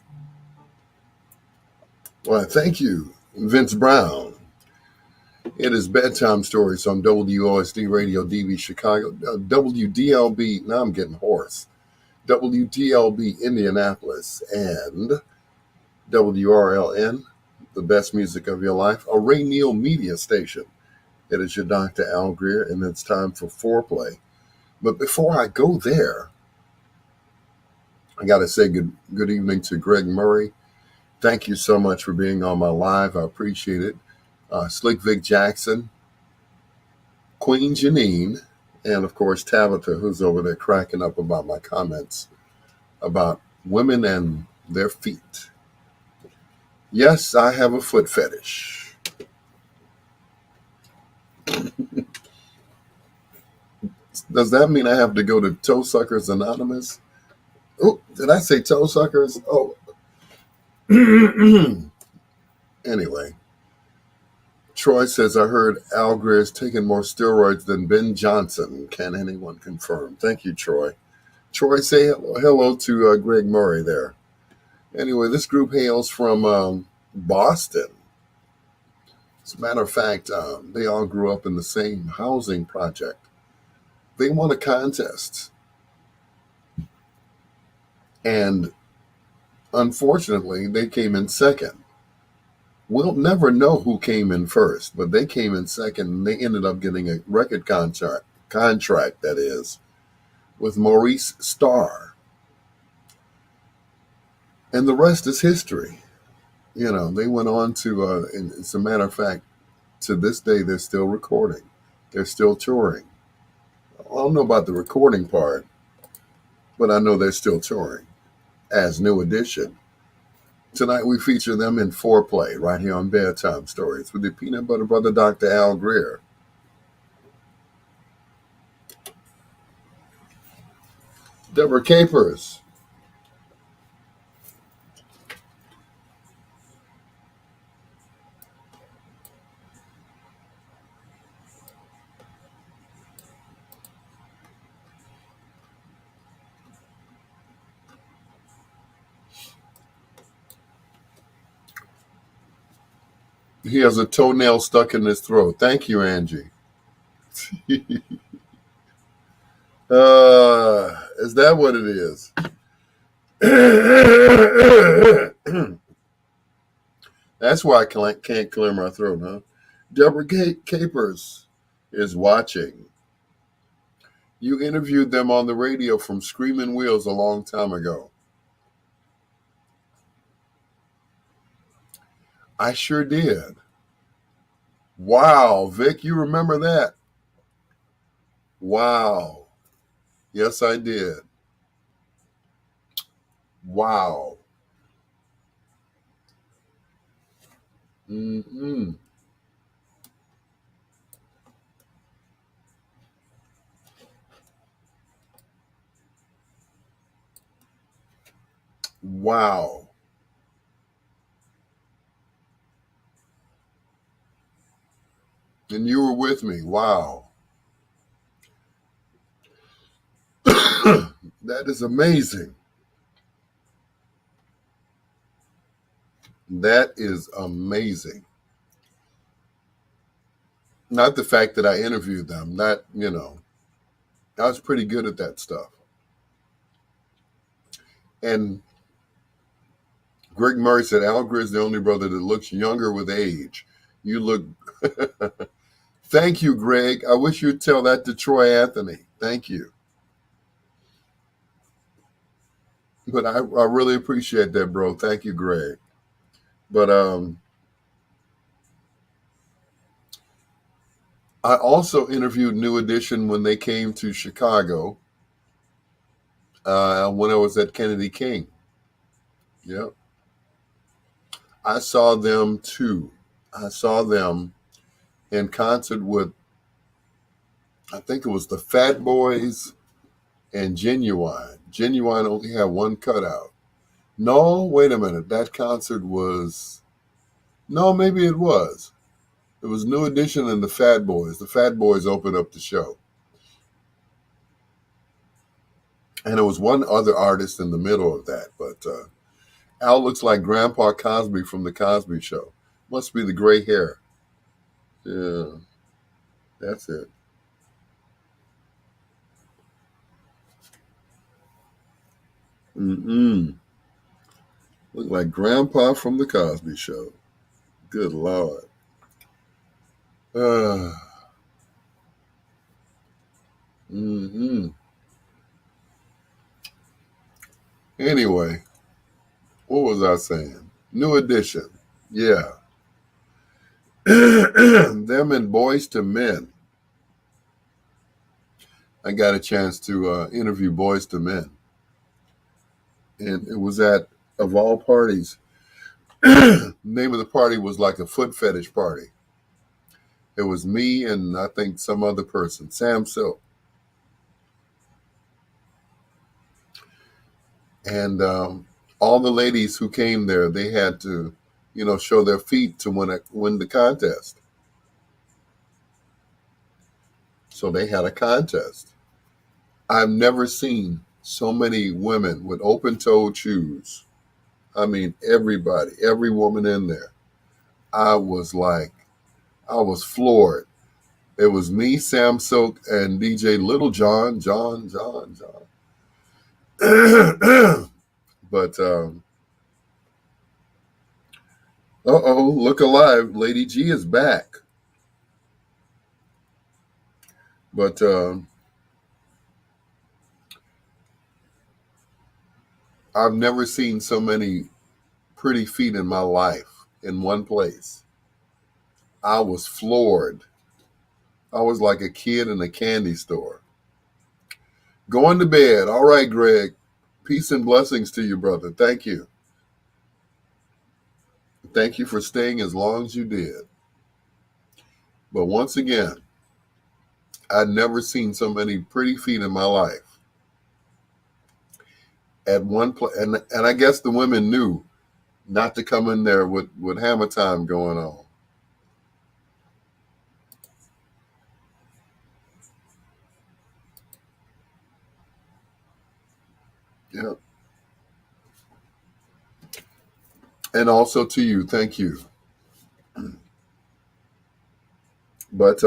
Well, thank you, Vince Brown. It is Bedtime Stories on WOSD Radio DB Chicago, WDLB, now I'm getting hoarse, WDLB Indianapolis, and WRLN, the best music of your life, a Ray Neal media station. It is your Dr. Al Greer, and it's time for foreplay. But before I go there, I got to say good evening to Greg Murray. Thank you so much for being on my live. I appreciate it. Slick Vic Jackson, Queen Janine, and of course Tabitha, who's over there cracking up about my comments about women and their feet. Yes, I have a foot fetish. Does that mean I have to go to Toe Suckers Anonymous? Oh, did I say toe suckers? Oh. Anyway. Troy says, I heard Al Greer is taking more steroids than Ben Johnson. Can anyone confirm? Thank you, Troy. Troy, say hello to Greg Murray there. Anyway, this group hails from Boston. As a matter of fact, they all grew up in the same housing project. They won a contest, and unfortunately, they came in second. We'll never know who came in first, but they came in second, and they ended up getting a record contract that is, with Maurice Starr. And the rest is history. They went on to, and as a matter of fact, to this day, they're still recording. They're still touring. I don't know about the recording part, but I know they're still touring as New Edition. Tonight we feature them in Foreplay right here on Bedtime Stories with the Peanut Butter Brother, Dr. Al Greer. Deborah Capers. He has a toenail stuck in his throat. Thank you, Angie. Is that what it is? That's why I can't clear my throat, huh? Deborah Capers is watching. You interviewed them on the radio from Screaming Wheels a long time ago. I sure did. Wow, Vic, you remember that? Wow. Yes, I did. Wow. Mm-hmm. Wow. And you were with me. Wow. That is amazing. That is amazing. Not the fact that I interviewed them. I was pretty good at that stuff. And Greg Murray said, Al Greer is the only brother that looks younger with age. You look... Thank you, Greg. I wish you'd tell that to Troy Anthony. Thank you. But I really appreciate that, bro. Thank you, Greg. But I also interviewed New Edition when they came to Chicago when I was at Kennedy King. Yep. I saw them too. I saw them in concert with, I think it was the Fat Boys and Genuine. Genuine only had one cutout. No, wait a minute. That concert was... No, maybe it was. It was New Edition and the Fat Boys. The Fat Boys opened up the show. And there was one other artist in the middle of that. But Al looks like Grandpa Cosby from The Cosby Show. Must be the gray hair. Yeah, that's it. Mm-mm. Look like Grandpa from The Cosby Show. Good Lord. Mm-hmm. Anyway, what was I saying? New Edition. Yeah. Them and Boys to Men. I got a chance to interview Boys to Men. And it was at, of all parties, the name of the party was like a foot fetish party. It was me and I think some other person, Sam Silk. And all the ladies who came there, they had to, show their feet to win the contest. So they had a contest. I've never seen so many women with open-toed shoes. I mean, everybody, every woman in there. I was like, I was floored. It was me, Sam Silk, and DJ Little John. But look alive, Lady G is back. But I've never seen so many pretty feet in my life in one place. I was floored. I was like a kid in a candy store. Going to bed. All right, Greg. Peace and blessings to you, brother. Thank you. Thank you for staying as long as you did. But once again, I'd never seen so many pretty feet in my life. At one place, and I guess the women knew not to come in there with hammer time going on. Yeah. And also to you, thank you. But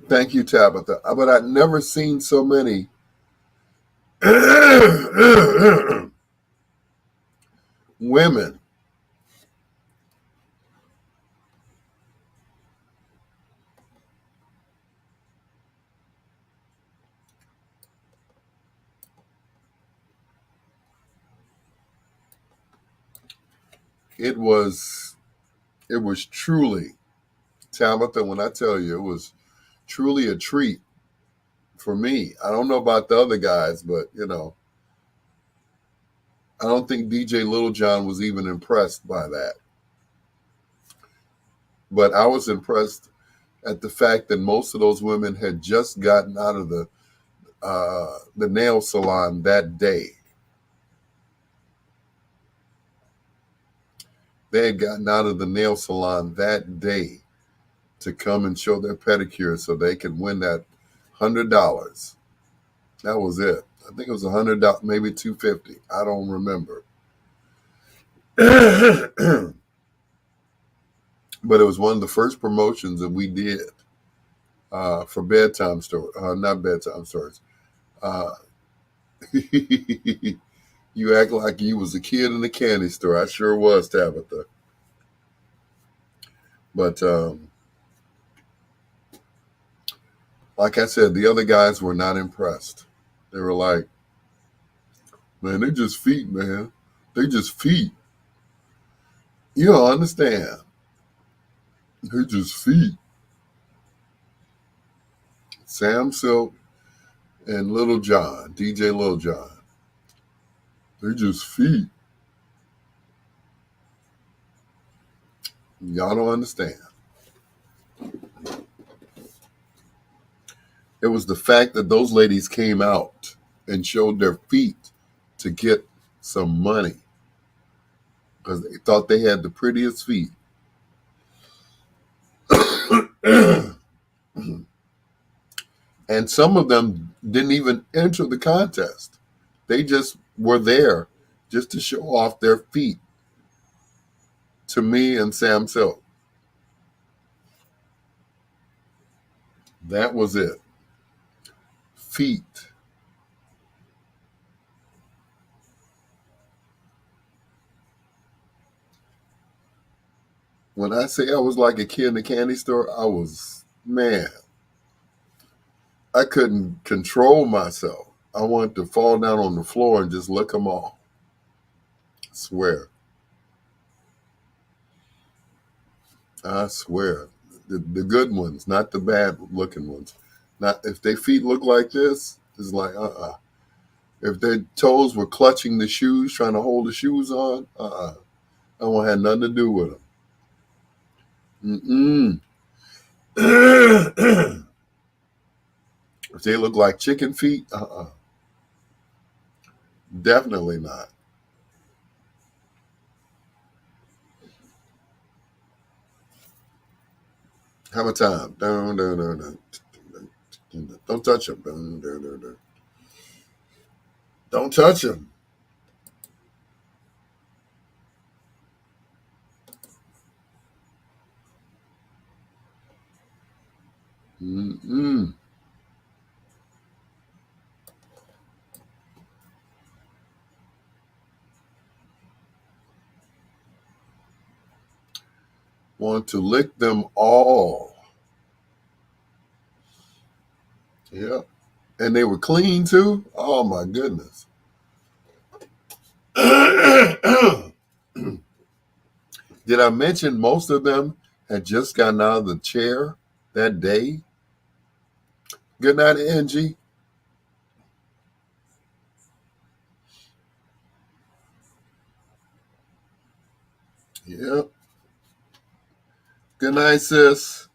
thank you, Tabitha. But I'd never seen so many women. It was truly, Tabitha, when I tell you, it was truly a treat for me. I don't know about the other guys, but I don't think DJ Little John was even impressed by that. But I was impressed at the fact that most of those women had just gotten out of the nail salon that day. They had gotten out of the nail salon that day to come and show their pedicure so they could win that $100. That was it. I think it was $100, maybe $250. I don't remember. But it was one of the first promotions that we did for bedtime stories. Not bedtime stories. You act like you was a kid in the candy store. I sure was, Tabitha. But like I said, the other guys were not impressed. They were like, man, they just feet, man. They just feet. You don't understand. They just feet. Sam Silk and Little John, DJ Little John. They just feet. Y'all don't understand. It was the fact that those ladies came out and showed their feet to get some money because they thought they had the prettiest feet. And some of them didn't even enter the contest. They just were there just to show off their feet to me and Sam Silk. That was it. Feet. When I say I was like a kid in the candy store, I was, man, I couldn't control myself. I wanted to fall down on the floor and just lick them all. I swear. I swear. The good ones, not the bad looking ones. Not if their feet look like this, it's like, If their toes were clutching the shoes, trying to hold the shoes on, I don't have nothing to do with them. If they look like chicken feet, definitely not. Have a time. Don't touch them. Don't touch him. Mm-mm. Want to lick them all. Yep. And they were clean too? Oh my goodness. Did I mention most of them had just gotten out of the chair that day? Good night, Angie. Yep. Good night, sis.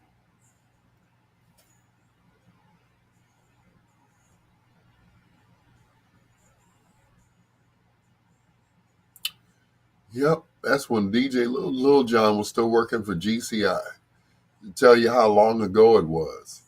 Yep. That's when DJ Lil John was still working for GCI. To tell you how long ago it was.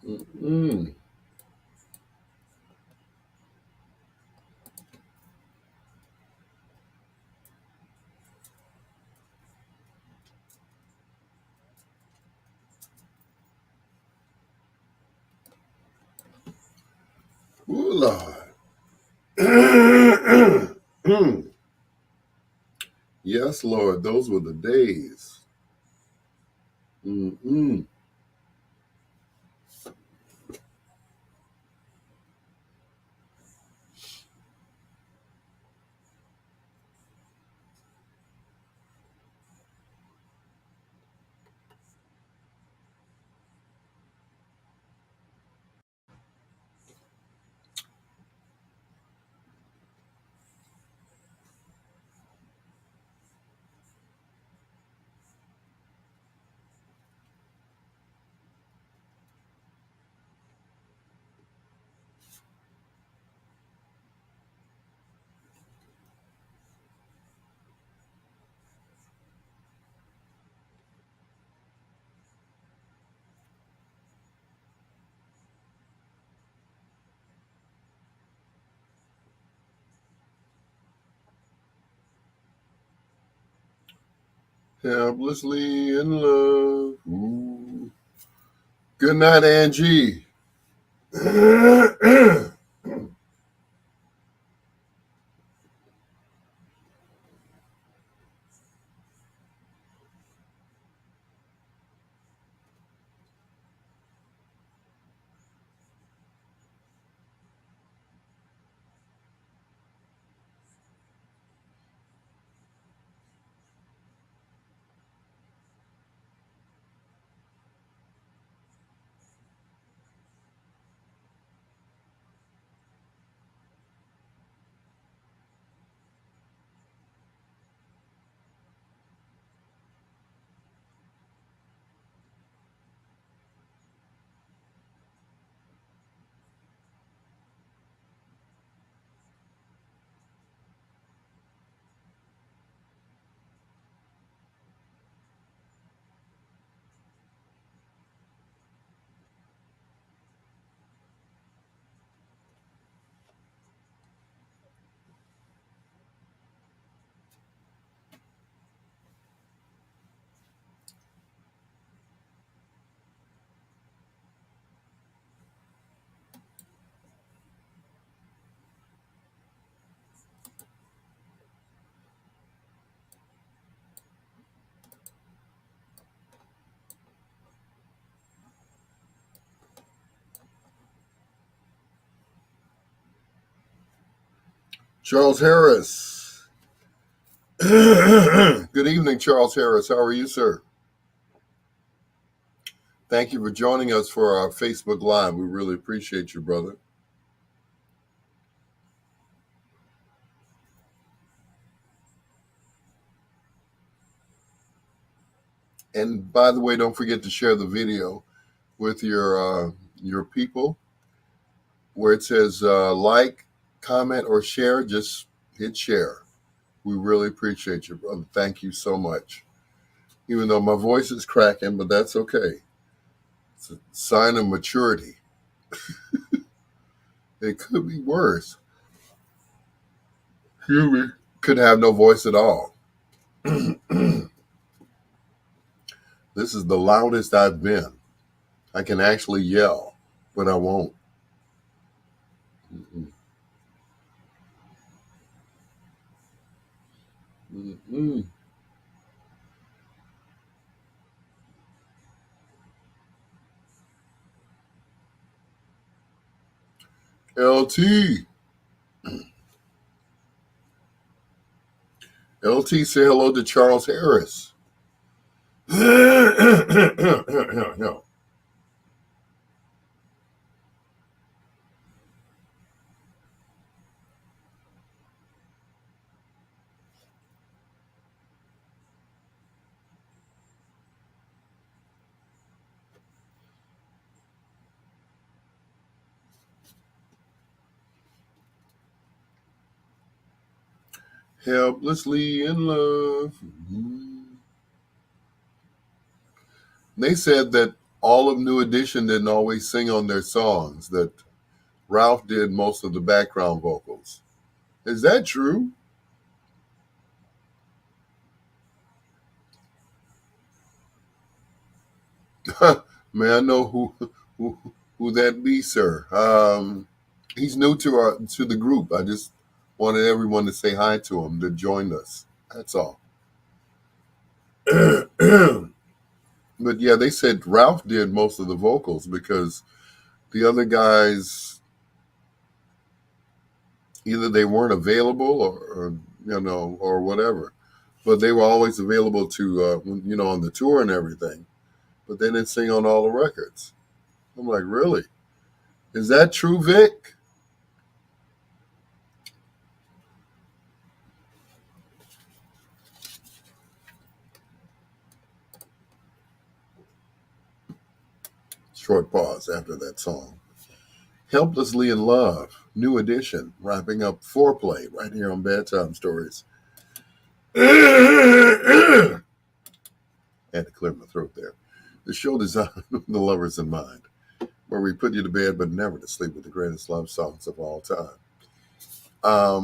Mm-mm. Ooh, Lord. Yes, Lord. Those were the days. Mm-mm. Helplessly in love. Ooh. Good night, Angie. Charles Harris. Good evening, Charles Harris. How are you, sir? Thank you for joining us for our Facebook Live. We really appreciate you, brother. And by the way, don't forget to share the video with your people. Where it says like, comment, or share, just hit share. We really appreciate you, brother. Thank you so much. Even though my voice is cracking, but that's okay. It's a sign of maturity. It could be worse. Human could have no voice at all. This is the loudest I've been. I can actually yell, but I won't. Mm-mm. Mm-mm. LT. LT, say hello to Charles Harris. Helplessly in love. They said that all of New Edition didn't always sing on their songs, that Ralph did most of the background vocals. Is that true? May I know who that be, sir? He's new to the group. I just wanted everyone to say hi to him that joined us. That's all. But yeah, they said Ralph did most of the vocals because the other guys either they weren't available or whatever, but they were always available to on the tour and everything. But they didn't sing on all the records. I'm like, really? Is that true, Vic? Short pause after that song. Helplessly in Love, New Edition, wrapping up Foreplay right here on Bedtime Stories. Had to clear my throat there. The show designed with the lovers in mind, where we put you to bed but never to sleep with the greatest love songs of all time. I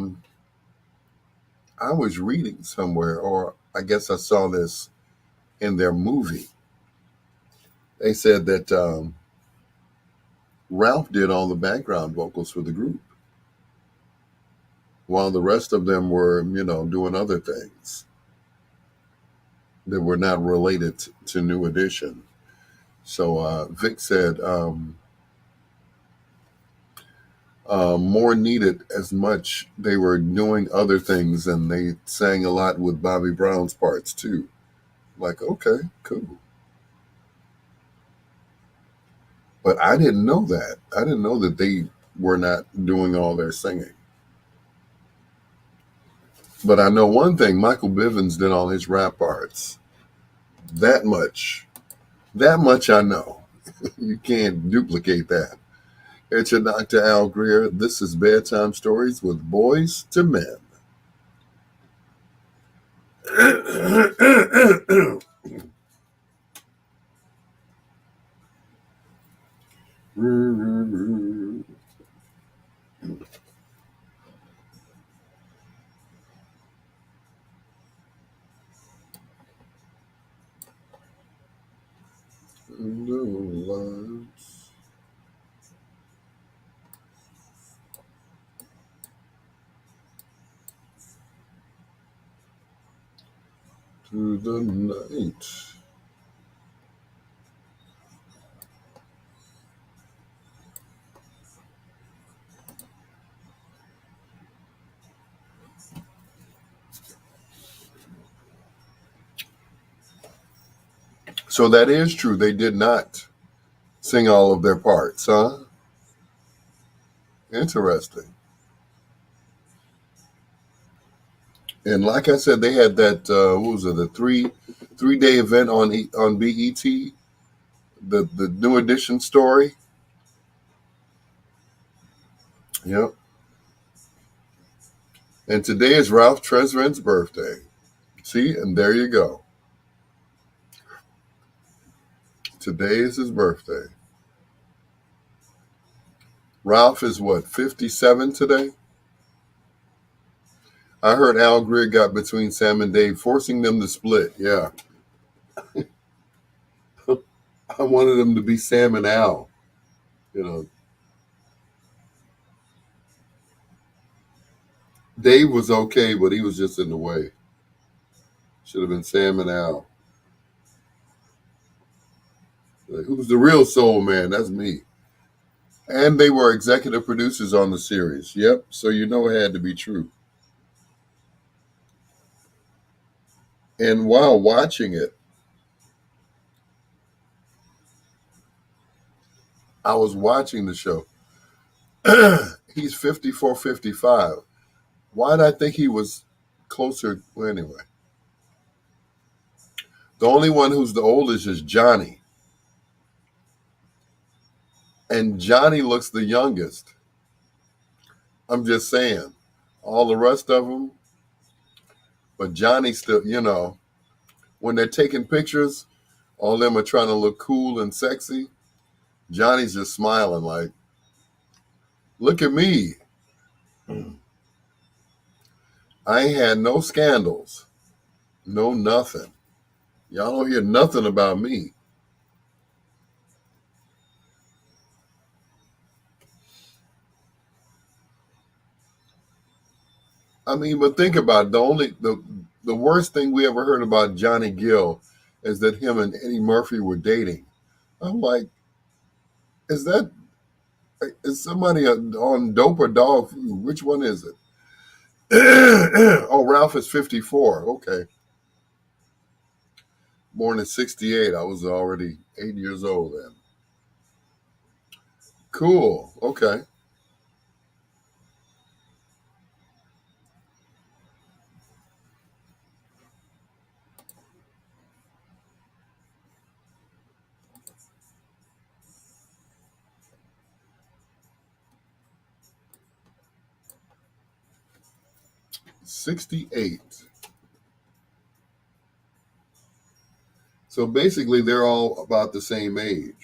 was reading somewhere, or I guess I saw this in their movie. They said that Ralph did all the background vocals for the group, while the rest of them were, doing other things that were not related to New Edition. So Vic said more needed as much they were doing other things, and they sang a lot with Bobby Brown's parts too. Like, okay, cool. But I didn't know that. I didn't know that they were not doing all their singing. But I know one thing, Michael Bivins did all his rap parts. That much I know. You can't duplicate that. It's your Dr. Al Greer. This is Bedtime Stories with Boys to Men. To the night. So that is true. They did not sing all of their parts, huh? Interesting. And like I said, they had that, what was it, the 3-day event on BET, the New Edition story. Yep. And today is Ralph Tresvant's birthday. See, and there you go. Today is his birthday. Ralph is what, 57 today? I heard Al Greer got between Sam and Dave, forcing them to split. Yeah. I wanted them to be Sam and Al. You know, Dave was okay, but he was just in the way. Should have been Sam and Al. Like, who's the real soul man? That's me. And they were executive producers on the series. Yep. So you know it had to be true. And while watching it, I was watching the show. He's 54, 55. Why did I think he was closer? Well, anyway. The only one who's the oldest is Johnny. And Johnny looks the youngest. I'm just saying. All the rest of them. But Johnny still, when they're taking pictures, all of them are trying to look cool and sexy. Johnny's just smiling like, look at me. I ain't had no scandals. No nothing. Y'all don't hear nothing about me. I mean, but think about it. The worst thing we ever heard about Johnny Gill is that him and Eddie Murphy were dating. I'm like, is somebody on dope or dog food? Which one is it? Oh, Ralph is 54. Okay. Born in 68. I was already 8 years old then. Cool. Okay. '68. So basically, they're all about the same age.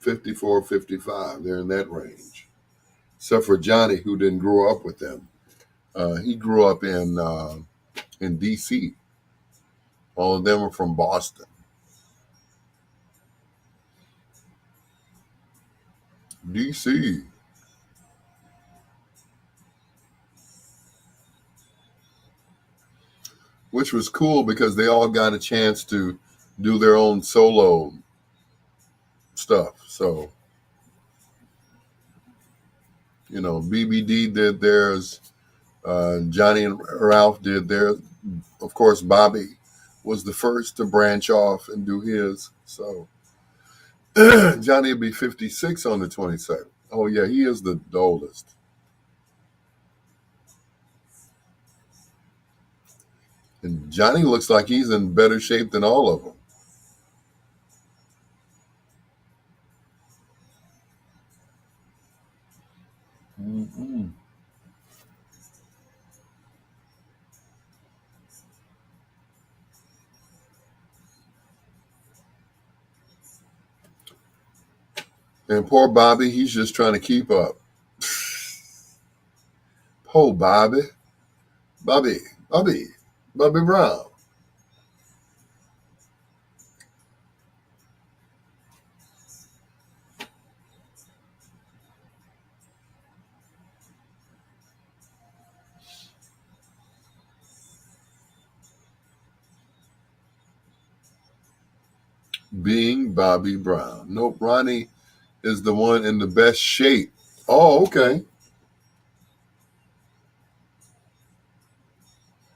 54, 55. They're in that range. Except for Johnny, who didn't grow up with them. He grew up in D.C. All of them are from Boston. D.C. Which was cool because they all got a chance to do their own solo stuff. So, BBD did theirs. Johnny and Ralph did theirs. Of course, Bobby was the first to branch off and do his. So, Johnny will be 56 on the 22nd. Oh, yeah, he is the oldest. And Johnny looks like he's in better shape than all of them. Mm-hmm. And poor Bobby, he's just trying to keep up. Poor Bobby. Bobby Brown. Being Bobby Brown. Nope, Ronnie is the one in the best shape. Oh, okay.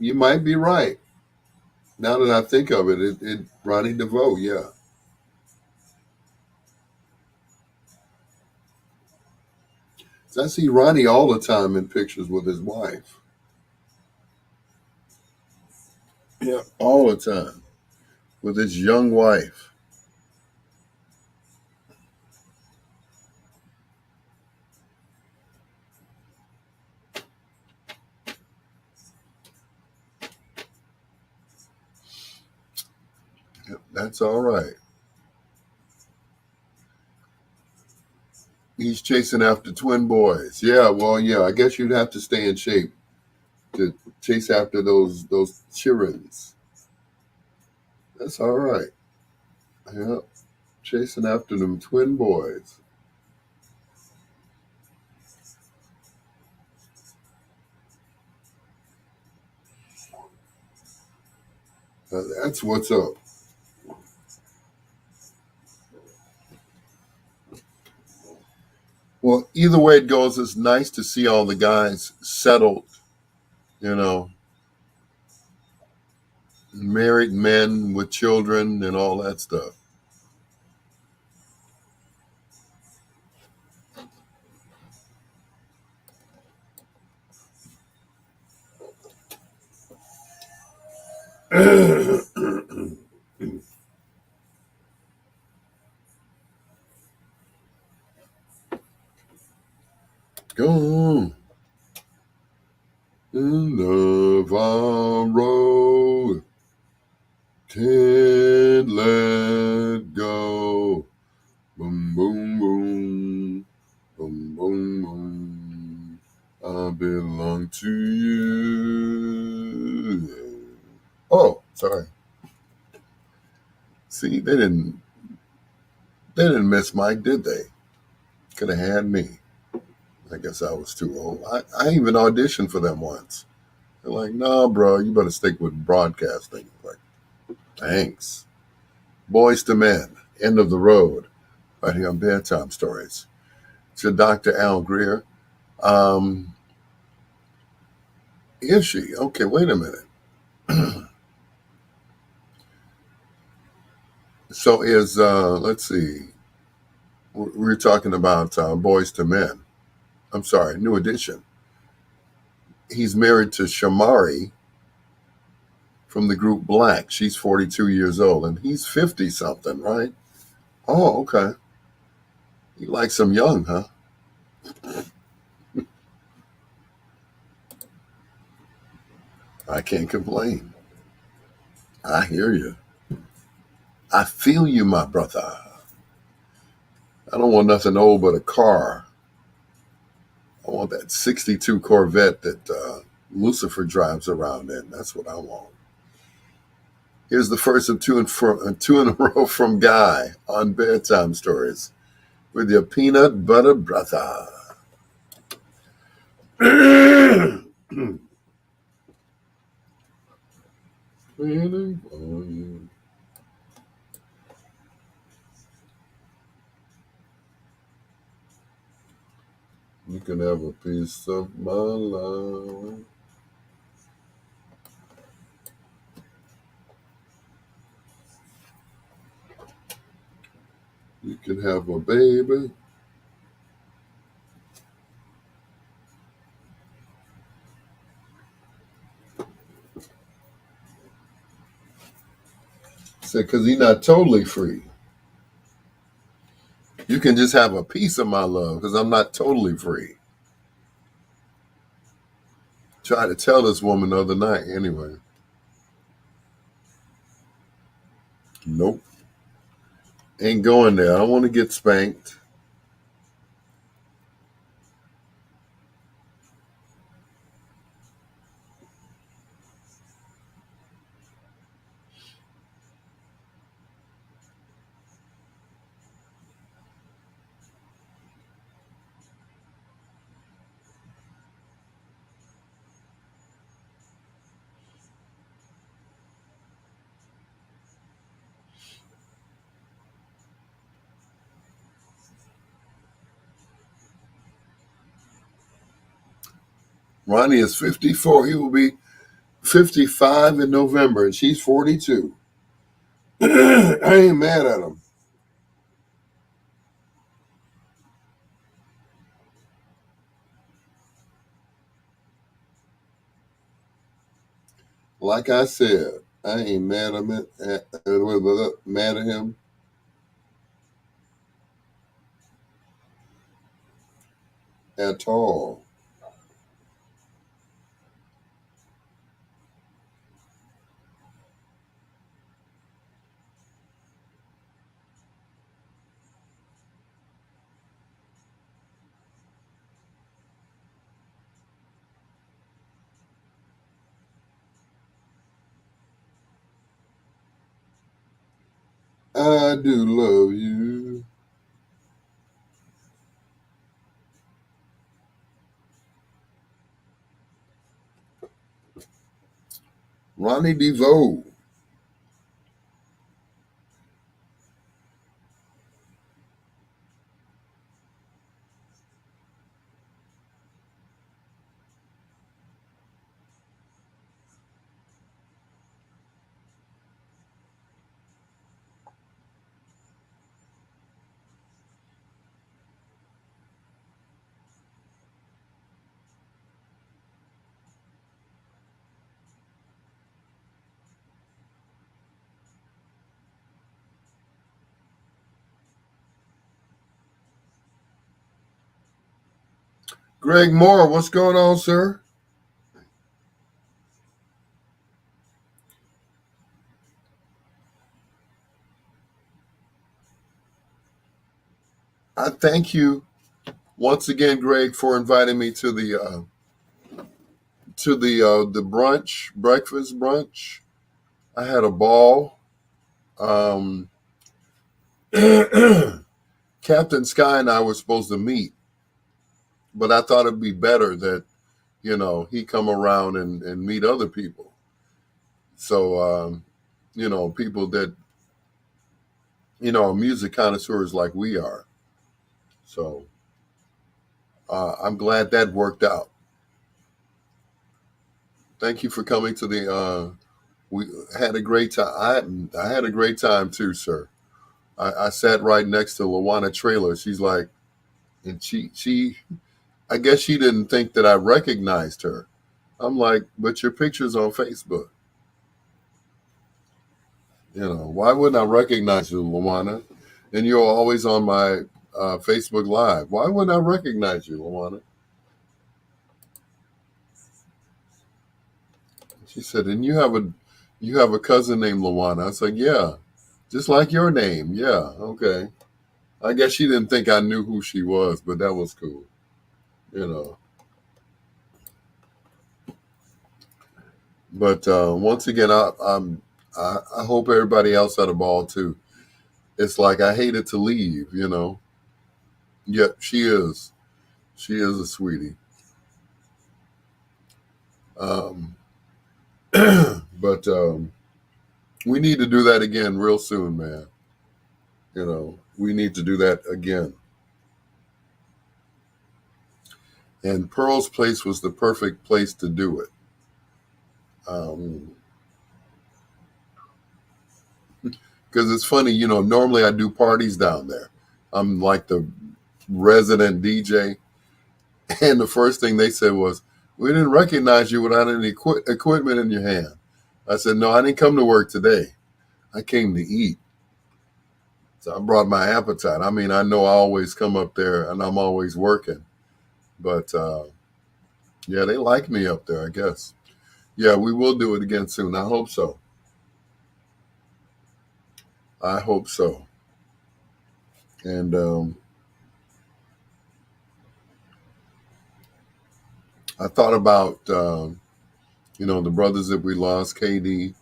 You might be right. Now that I think of it, Ronnie DeVoe, yeah. So I see Ronnie all the time in pictures with his wife. Yeah, all the time with his young wife. Yep, that's all right. He's chasing after twin boys. Yeah, well, yeah, I guess you'd have to stay in shape to chase after those childrens. That's all right. Yeah, chasing after them twin boys. That's what's up. Well, either way it goes, it's nice to see all the guys settled, you know, married men with children and all that stuff. Go on. In love our road, can't let go. Boom, boom, boom, boom, boom, boom. I belong to you. Oh, sorry. See, they didn't miss Mike, did they? Could have had me. I guess I was too old. I even auditioned for them once. They're like, "No, bro, you better stick with broadcasting." Like, thanks. Boys to Men, End of the Road, right here on Bedtime Stories. It's your Dr. Al Greer. Um, is she? Okay, wait a minute. So is, let's see, we're talking about Boys to Men. I'm sorry, New Edition. He's married to Shamari from the group Black. She's 42 years old, and he's 50 something, right? Oh, okay. He likes them young, huh? I can't complain. I hear you. I feel you, my brother. I don't want nothing old but a car. I want that 62 Corvette that Lucifer drives around in. That's what I want. Here's the first of two in a row from Guy on Bedtime Stories with your peanut butter brother. Waiting for you. You can have a piece of my life. You can have a baby. Said, because he's not totally free. You can just have a piece of my love because I'm not totally free. Tried to tell this woman the other night anyway. Nope. Ain't going there. I don't want to get spanked. Ronnie is 54. He will be 55 in November, and she's 42. I ain't mad at him. Like I said, I ain't mad mad at him. At all. I do love you. Ronnie DeVoe. Greg Moore, what's going on, sir? I thank you once again, Greg, for inviting me to the breakfast brunch. I had a ball. Um, Captain Sky and I were supposed to meet, but I thought it'd be better that he come around and meet other people. So people that are music connoisseurs like we are. So I'm glad that worked out. Thank you for coming to the. We had a great time. I had a great time too, sir. I sat right next to Lawana Trailer. She's like, and she I guess she didn't think that I recognized her. I'm like, but your picture's on Facebook. Why wouldn't I recognize you, Lawana? And you're always on my Facebook Live. Why wouldn't I recognize you, Lawana? She said, and you have a cousin named Lawana. I was like, yeah, just like your name. Yeah, okay. I guess she didn't think I knew who she was, but that was cool. You know. But once again, I hope everybody else had a ball too. It's like I hated to leave. Yep, she is. She is a sweetie. Um, but we need to do that again real soon, man. We need to do that again. And Pearl's Place was the perfect place to do it. Because it's funny, normally I do parties down there. I'm like the resident DJ. And the first thing they said was, we didn't recognize you without any equipment in your hand. I said, no, I didn't come to work today. I came to eat. So I brought my appetite. I mean, I know I always come up there and I'm always working. But yeah, they like me up there, I guess. Yeah, we will do it again soon. I hope so. I hope so. And I thought about, the brothers that we lost, KD,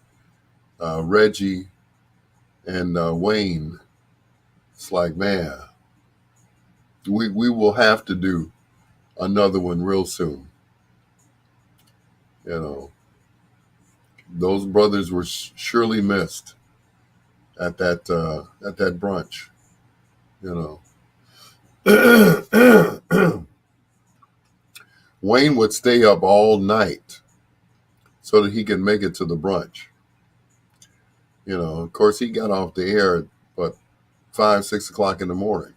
Reggie, and Wayne. It's like, man, we will have to do another one real soon. Those brothers were surely missed at that brunch. Wayne would stay up all night so that he could make it to the brunch. Of course, he got off the air at 5, 6 o'clock in the morning,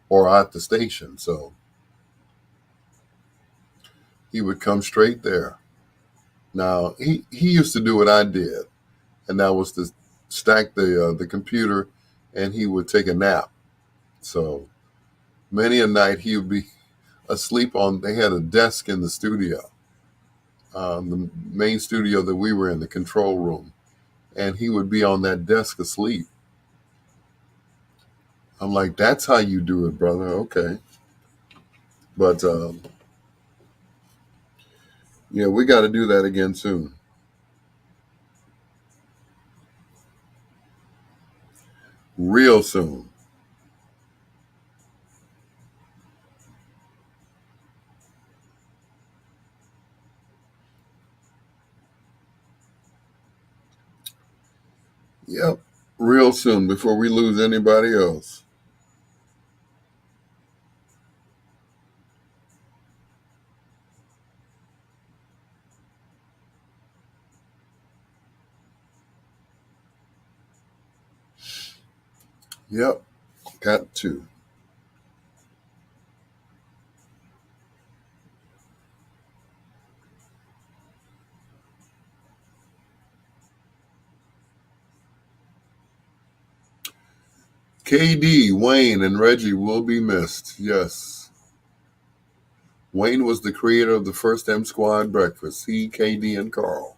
or at the station. So he would come straight there. Now he used to do what I did, and that was to stack the computer, and he would take a nap. So many a night he would be asleep on. They had a desk in the studio, the main studio that we were in, the control room, and he would be on that desk asleep. I'm like, that's how you do it, brother. Okay, but yeah, we got to do that again soon, real soon. Yep, real soon before we lose anybody else. Yep, got to. KD, Wayne, and Reggie will be missed. Yes. Wayne was the creator of the first M Squad breakfast. He, KD, and Carl.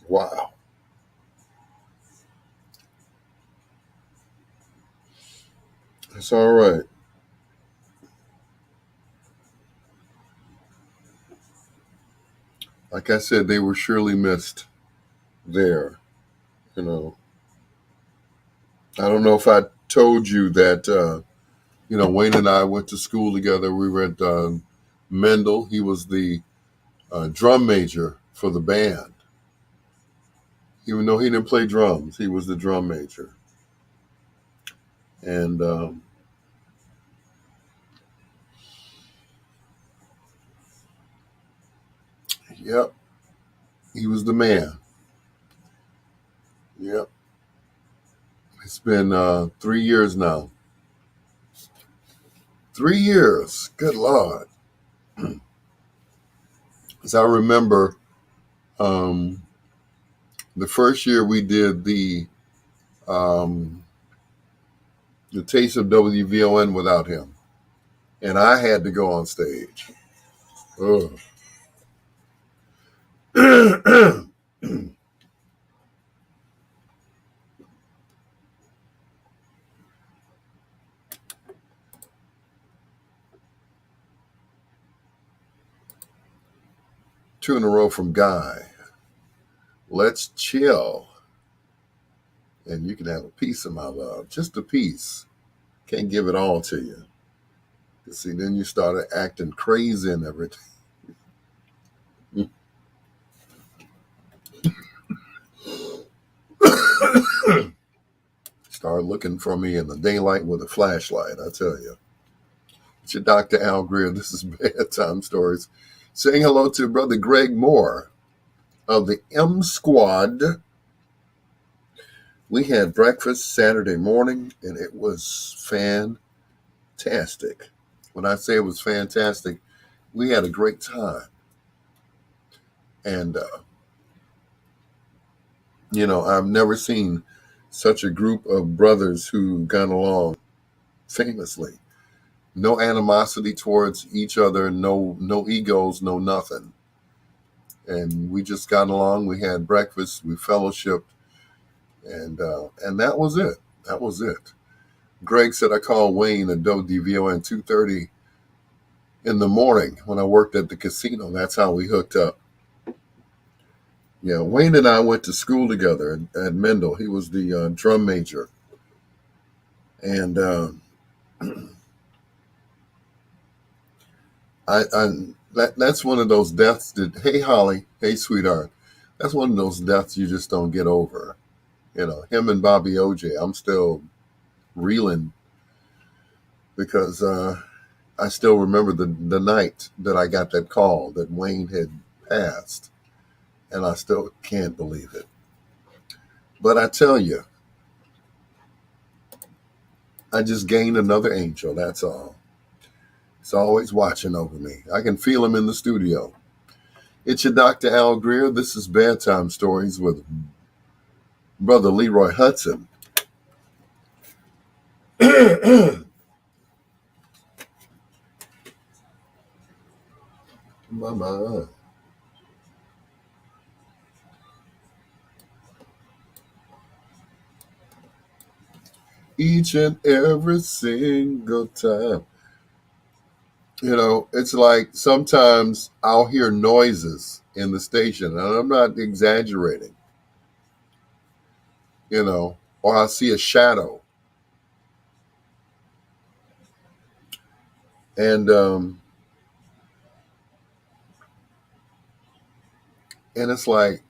Wow. That's all right. Like I said, they were surely missed there. You know, I don't know if I told you that, Wayne and I went to school together. We were at Mendel. He was the drum major for the band. Even though he didn't play drums, he was the drum major. And yep, he was the man. Yep. It's been 3 years now. 3 years. Good Lord. As I remember, um, the first year we did um, the Taste of WVON without him, and I had to go on stage. Ugh. Two in a row from Guy. Let's chill. And you can have a piece of my love. Just a piece. Can't give it all to you. See, then you started acting crazy and everything. Start looking for me in the daylight with a flashlight, I tell you. It's your Dr. Al Greer. This is Bedtime Stories. Saying hello to Brother Greg Moore of the M Squad. We had breakfast Saturday morning, and it was fantastic. When I say it was fantastic, we had a great time. And, I've never seen such a group of brothers who got along famously. No animosity towards each other, no egos, no nothing. And we just got along. We had breakfast, we fellowshipped, and that was it. That was it. Greg said I called Wayne at WDVON 2:30 in the morning when I worked at the casino. That's how we hooked up. Yeah, Wayne and I went to school together at Mendel. He was the drum major, and that's one of those deaths that, hey Holly, hey sweetheart, that's one of those deaths you just don't get over. Him and Bobby OJ, I'm still reeling because I still remember the night that I got that call that Wayne had passed, and I still can't believe it. But I tell you, I just gained another angel, that's all. He's always watching over me. I can feel him in the studio. It's your Dr. Al Greer. This is Bedtime Stories with Brother Leroy Hudson. Mama. Each and every single time. You know, it's like sometimes I'll hear noises in the station, and I'm not exaggerating, or I'll see a shadow. And and it's like,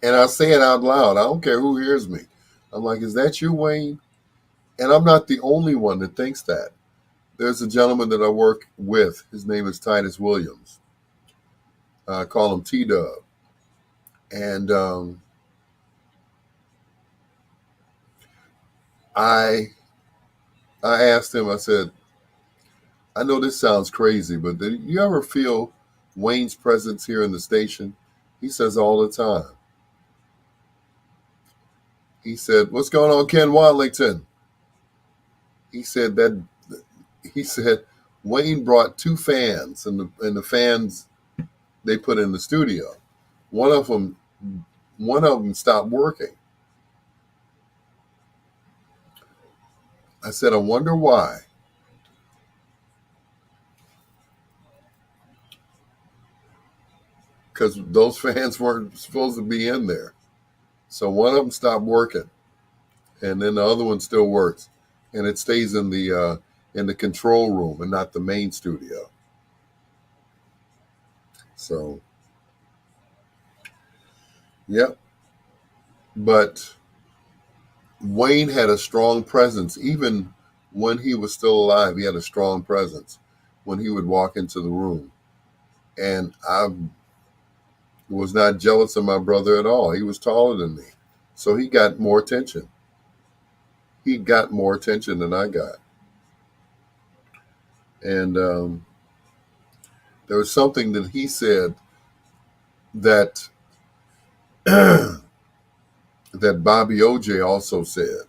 and I say it out loud. I don't care who hears me. I'm like, is that you, Wayne? And I'm not the only one that thinks that. There's a gentleman that I work with. His name is Titus Williams. I call him T-Dub. And I asked him, I said, I know this sounds crazy, but do you ever feel Wayne's presence here in the station? He says all the time. He said, what's going on, Ken Wadlington? He said Wayne brought 2 fans, and the fans they put in the studio. One of them stopped working. I said, I wonder why. Because those fans weren't supposed to be in there. So one of them stopped working, and then the other one still works, and it stays in the control room and not the main studio. So, yep. But Wayne had a strong presence. Even when he was still alive, he had a strong presence when he would walk into the room. And I was not jealous of my brother at all. He was taller than me. So he got more attention. He got more attention than I got. And there was something that he said that that Bobby OJ also said.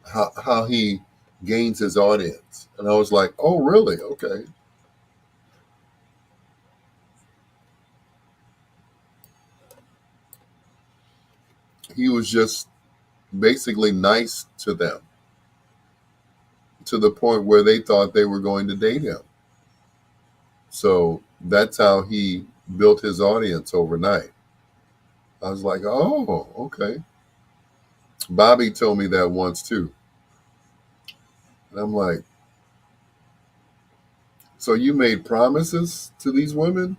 How he gains his audience. And I was like, oh, really? Okay. He was just basically nice to them to the point where they thought they were going to date him. So that's how he built his audience overnight. I was like, oh, okay. Bobby told me that once too. And I'm like, so you made promises to these women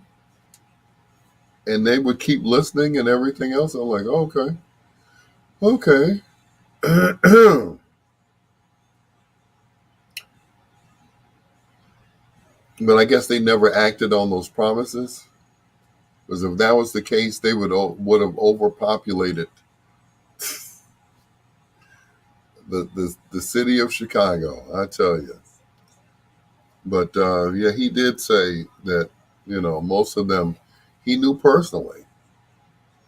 and they would keep listening and everything else? I'm like, okay. Okay. But I guess they never acted on those promises. Because if that was the case, they would have overpopulated the city of Chicago, I tell you. But yeah, he did say that, most of them he knew personally,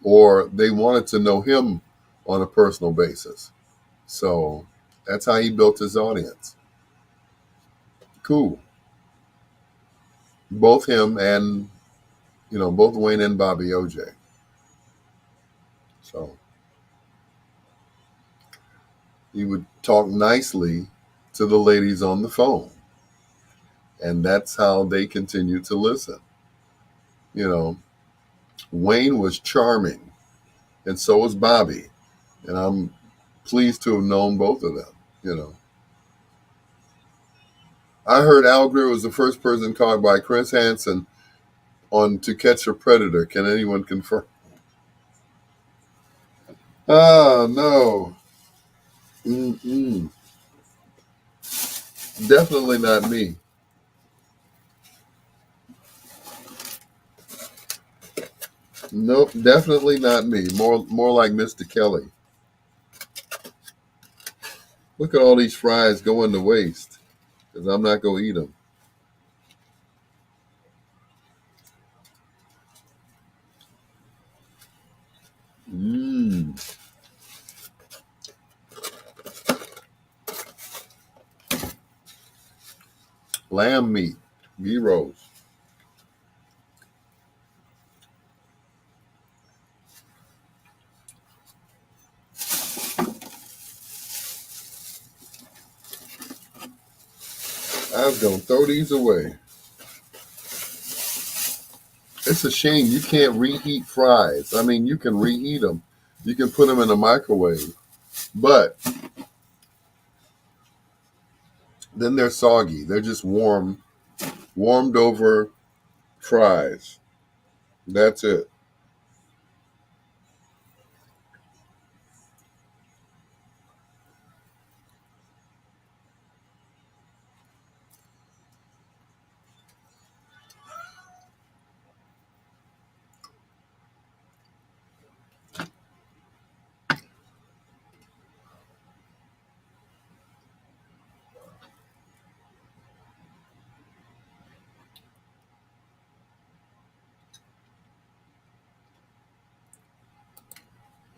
or they wanted to know him on a personal basis. So that's how he built his audience. Cool. Both him and, both Wayne and Bobby OJ. So he would talk nicely to the ladies on the phone. And that's how they continued to listen. Wayne was charming, and so was Bobby. And I'm pleased to have known both of them. I heard Al Greer was the first person caught by Chris Hansen on To Catch a Predator. Can anyone confirm? Ah, no. Mm-mm. Definitely not me. Nope, definitely not me. More like Mr. Kelly. Look at all these fries going to waste because I'm not going to eat them. Mmm. Lamb meat, gyros. I was going to throw these away. It's a shame you can't reheat fries. I mean, you can reheat them. You can put them in the microwave. But then they're soggy. They're just warmed over fries. That's it.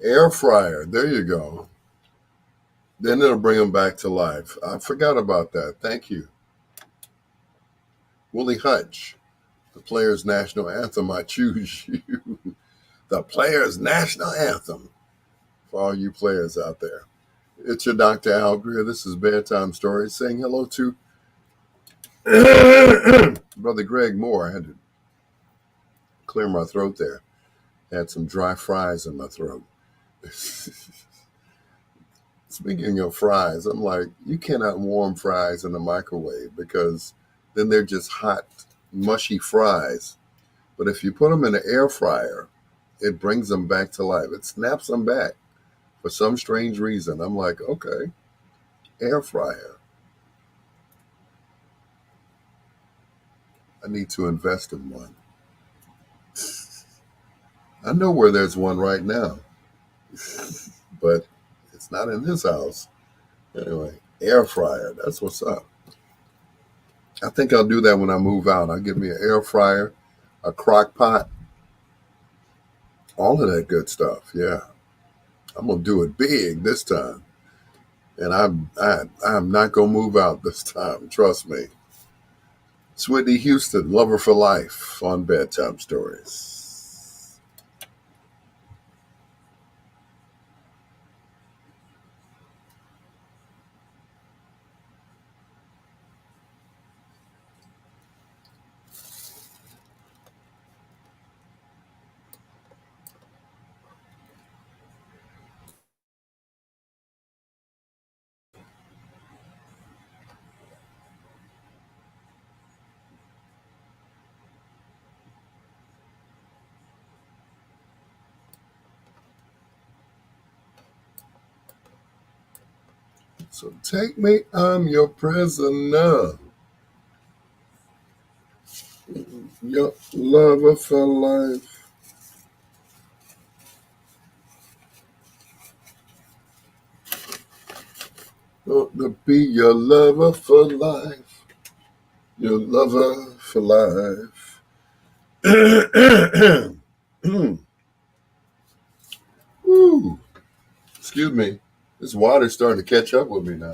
Air fryer. There you go. Then it'll bring them back to life. I forgot about that. Thank you. Willie Hutch, the Players' National Anthem. I choose you. The Players' National Anthem for all you players out there. It's your Dr. Al Greer. This is Bedtime Stories saying hello to Brother Greg Moore. I had to clear my throat there. I had some dry fries in my throat. Speaking of fries, I'm like, you cannot warm fries in the microwave because then they're just hot, mushy fries. But if you put them in an air fryer, it brings them back to life. It snaps them back for some strange reason. I'm like, okay, air fryer. I need to invest in one. I know where there's one right now, but it's not in this house. Anyway, air fryer. That's what's up. I think I'll do that when I move out. I'll get me an air fryer, a crock pot, all of that good stuff. Yeah, I'm gonna do it big this time, and I'm not gonna move out this time. Trust me. It's Whitney Houston, Lover for Life on Bedtime Stories. So take me, I'm your prisoner, your lover for life. Want to be your lover for life, your lover for life. Woo. Excuse me. This water's starting to catch up with me now.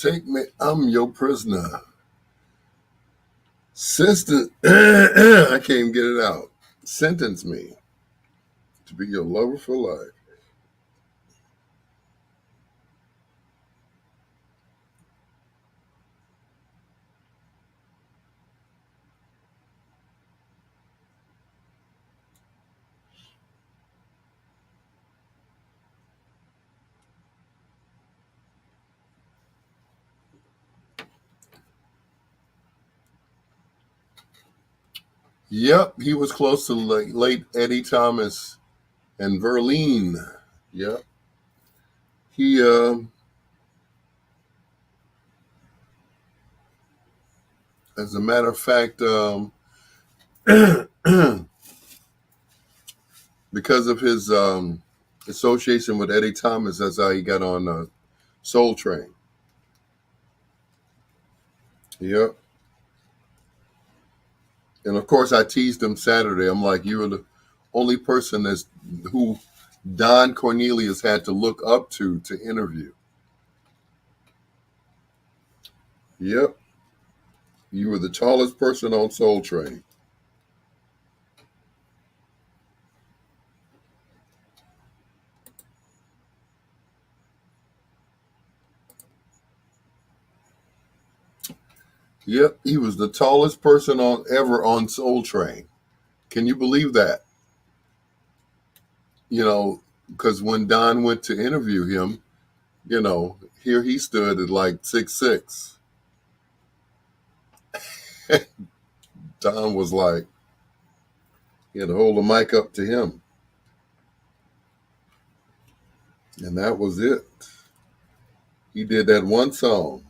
Take me, I'm your prisoner. Sister, I can't even get it out. Sentence me to be your lover for life. Yep, he was close to late Eddie Thomas and Verlene. Yep. He, as a matter of fact, because of his association with Eddie Thomas, that's how he got on Soul Train. Yep. And of course, I teased him Saturday. I'm like, you were the only person who Don Cornelius had to look up to interview. Yep. You were the tallest person on Soul Train. Yep, he was the tallest person ever on Soul Train. Can you believe that? You know, because when Don went to interview him, you know, here he stood at like 6'6". Don was like, he had to hold the mic up to him. And that was it. He did that one song.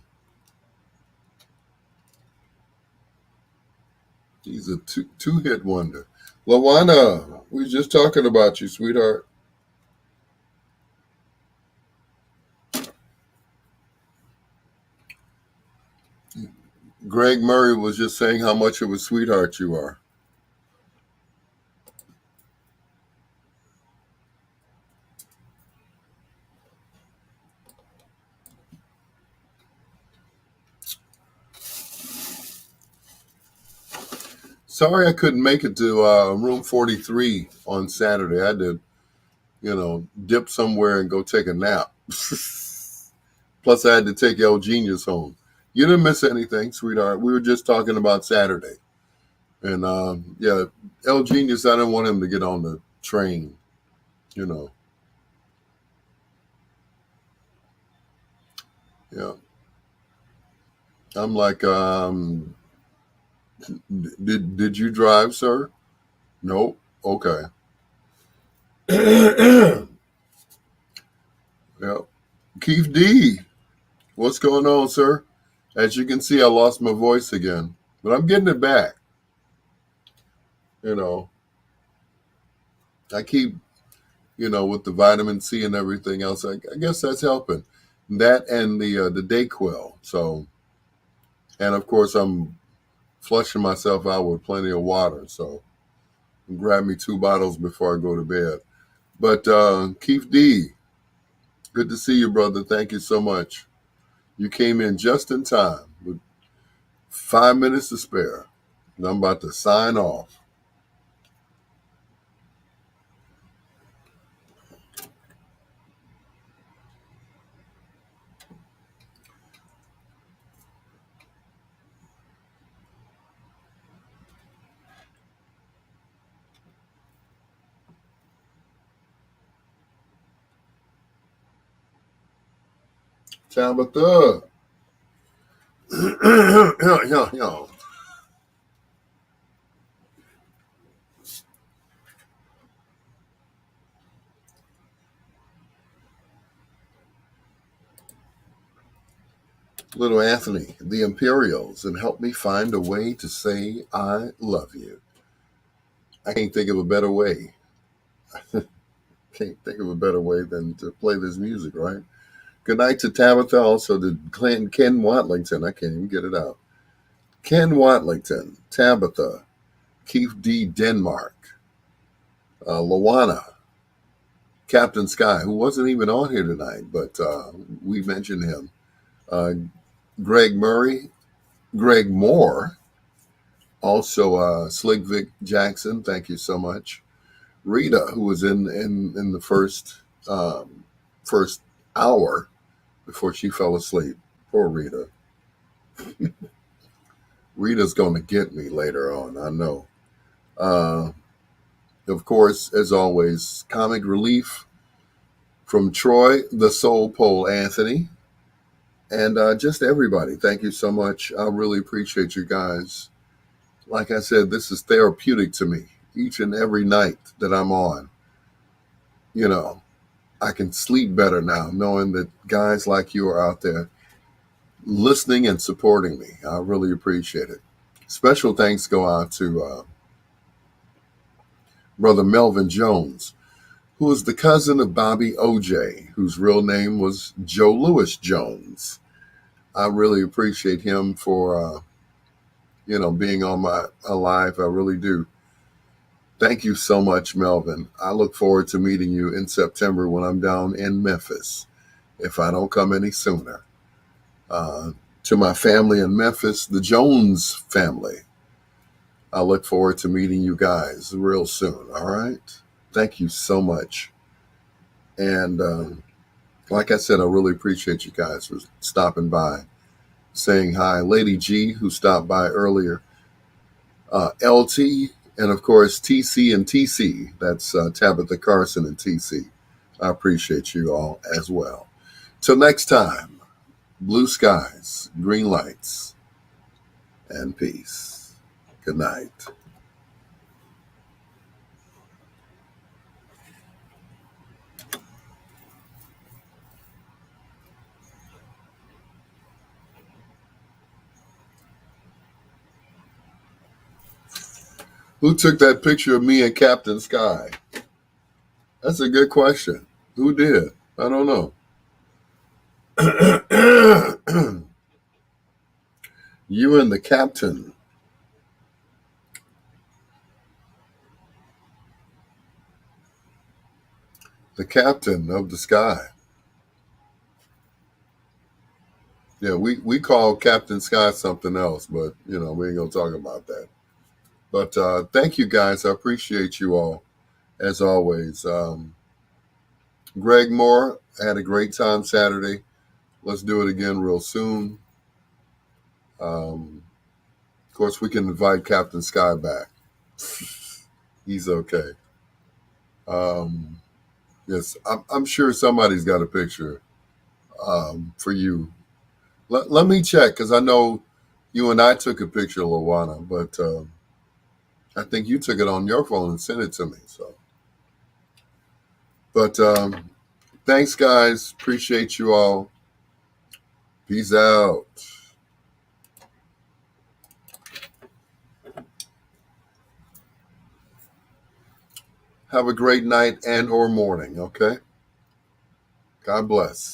He's a two-hit wonder. LaWanna, we were just talking about you, sweetheart. Greg Murray was just saying how much of a sweetheart you are. Sorry I couldn't make it to room 43 on Saturday. I had to, dip somewhere and go take a nap. Plus, I had to take El Genius home. You didn't miss anything, sweetheart. We were just talking about Saturday. And, yeah, El Genius, I didn't want him to get on the train, Yeah. I'm like, did you drive, sir? Nope. Okay. Yeah. Keith D, what's going on, sir? As you can see, I lost my voice again, but I'm getting it back. I keep, with the vitamin C and everything else. I guess that's helping. That and the Dayquil. So, and of course, I'm flushing myself out with plenty of water. So, grab me 2 bottles before I go to bed. But Keith D, good to see you, brother. Thank you so much. You came in just in time with 5 minutes to spare. And I'm about to sign off. Tabitha. Yeah. Little Anthony, the Imperials, and help me find a way to say I love you. I can't think of a better way. Can't think of a better way than to play this music, right? Good night to Tabitha, also to Ken Watlington. I can't even get it out. Ken Watlington, Tabitha, Keith D. Denmark, Lawana, Captain Sky, who wasn't even on here tonight, but we mentioned him. Greg Murray, Greg Moore, also Slick Vic Jackson. Thank you so much. Rita, who was in the first hour before she fell asleep. Poor Rita. Rita's going to get me later on, I know. Of course, as always, comic relief from Troy, the Soul Pole Anthony, and just everybody. Thank you so much. I really appreciate you guys. Like I said, this is therapeutic to me each and every night that I'm on. You know, I can sleep better now knowing that guys like you are out there listening and supporting me. I really appreciate it. Special thanks go out to Brother Melvin Jones, who is the cousin of Bobby OJ, whose real name was Joe Louis Jones. I really appreciate him for, being on my live. I really do. Thank you so much, Melvin. I look forward to meeting you in September when I'm down in Memphis, if I don't come any sooner. To my family in Memphis, the Jones family, I look forward to meeting you guys real soon, all right? Thank you so much. And like I said, I really appreciate you guys for stopping by, saying hi. Lady G, who stopped by earlier, LT, and of course, TC and TC. That's Tabitha Carson and TC. I appreciate you all as well. Till next time, blue skies, green lights, and peace. Good night. Who took that picture of me and Captain Sky? That's a good question. Who did? I don't know. You and the captain. The captain of the sky. Yeah, we call Captain Sky something else, but we ain't gonna talk about that. But thank you guys. I appreciate you all as always. Greg Moore, I had a great time Saturday. Let's do it again real soon. Of course, we can invite Captain Sky back. He's okay. Yes, I'm sure somebody's got a picture for you. Let me check, because I know you and I took a picture, Lawana, but I think you took it on your phone and sent it to me. So, but thanks, guys. Appreciate you all. Peace out. Have a great night and or morning, okay? God bless.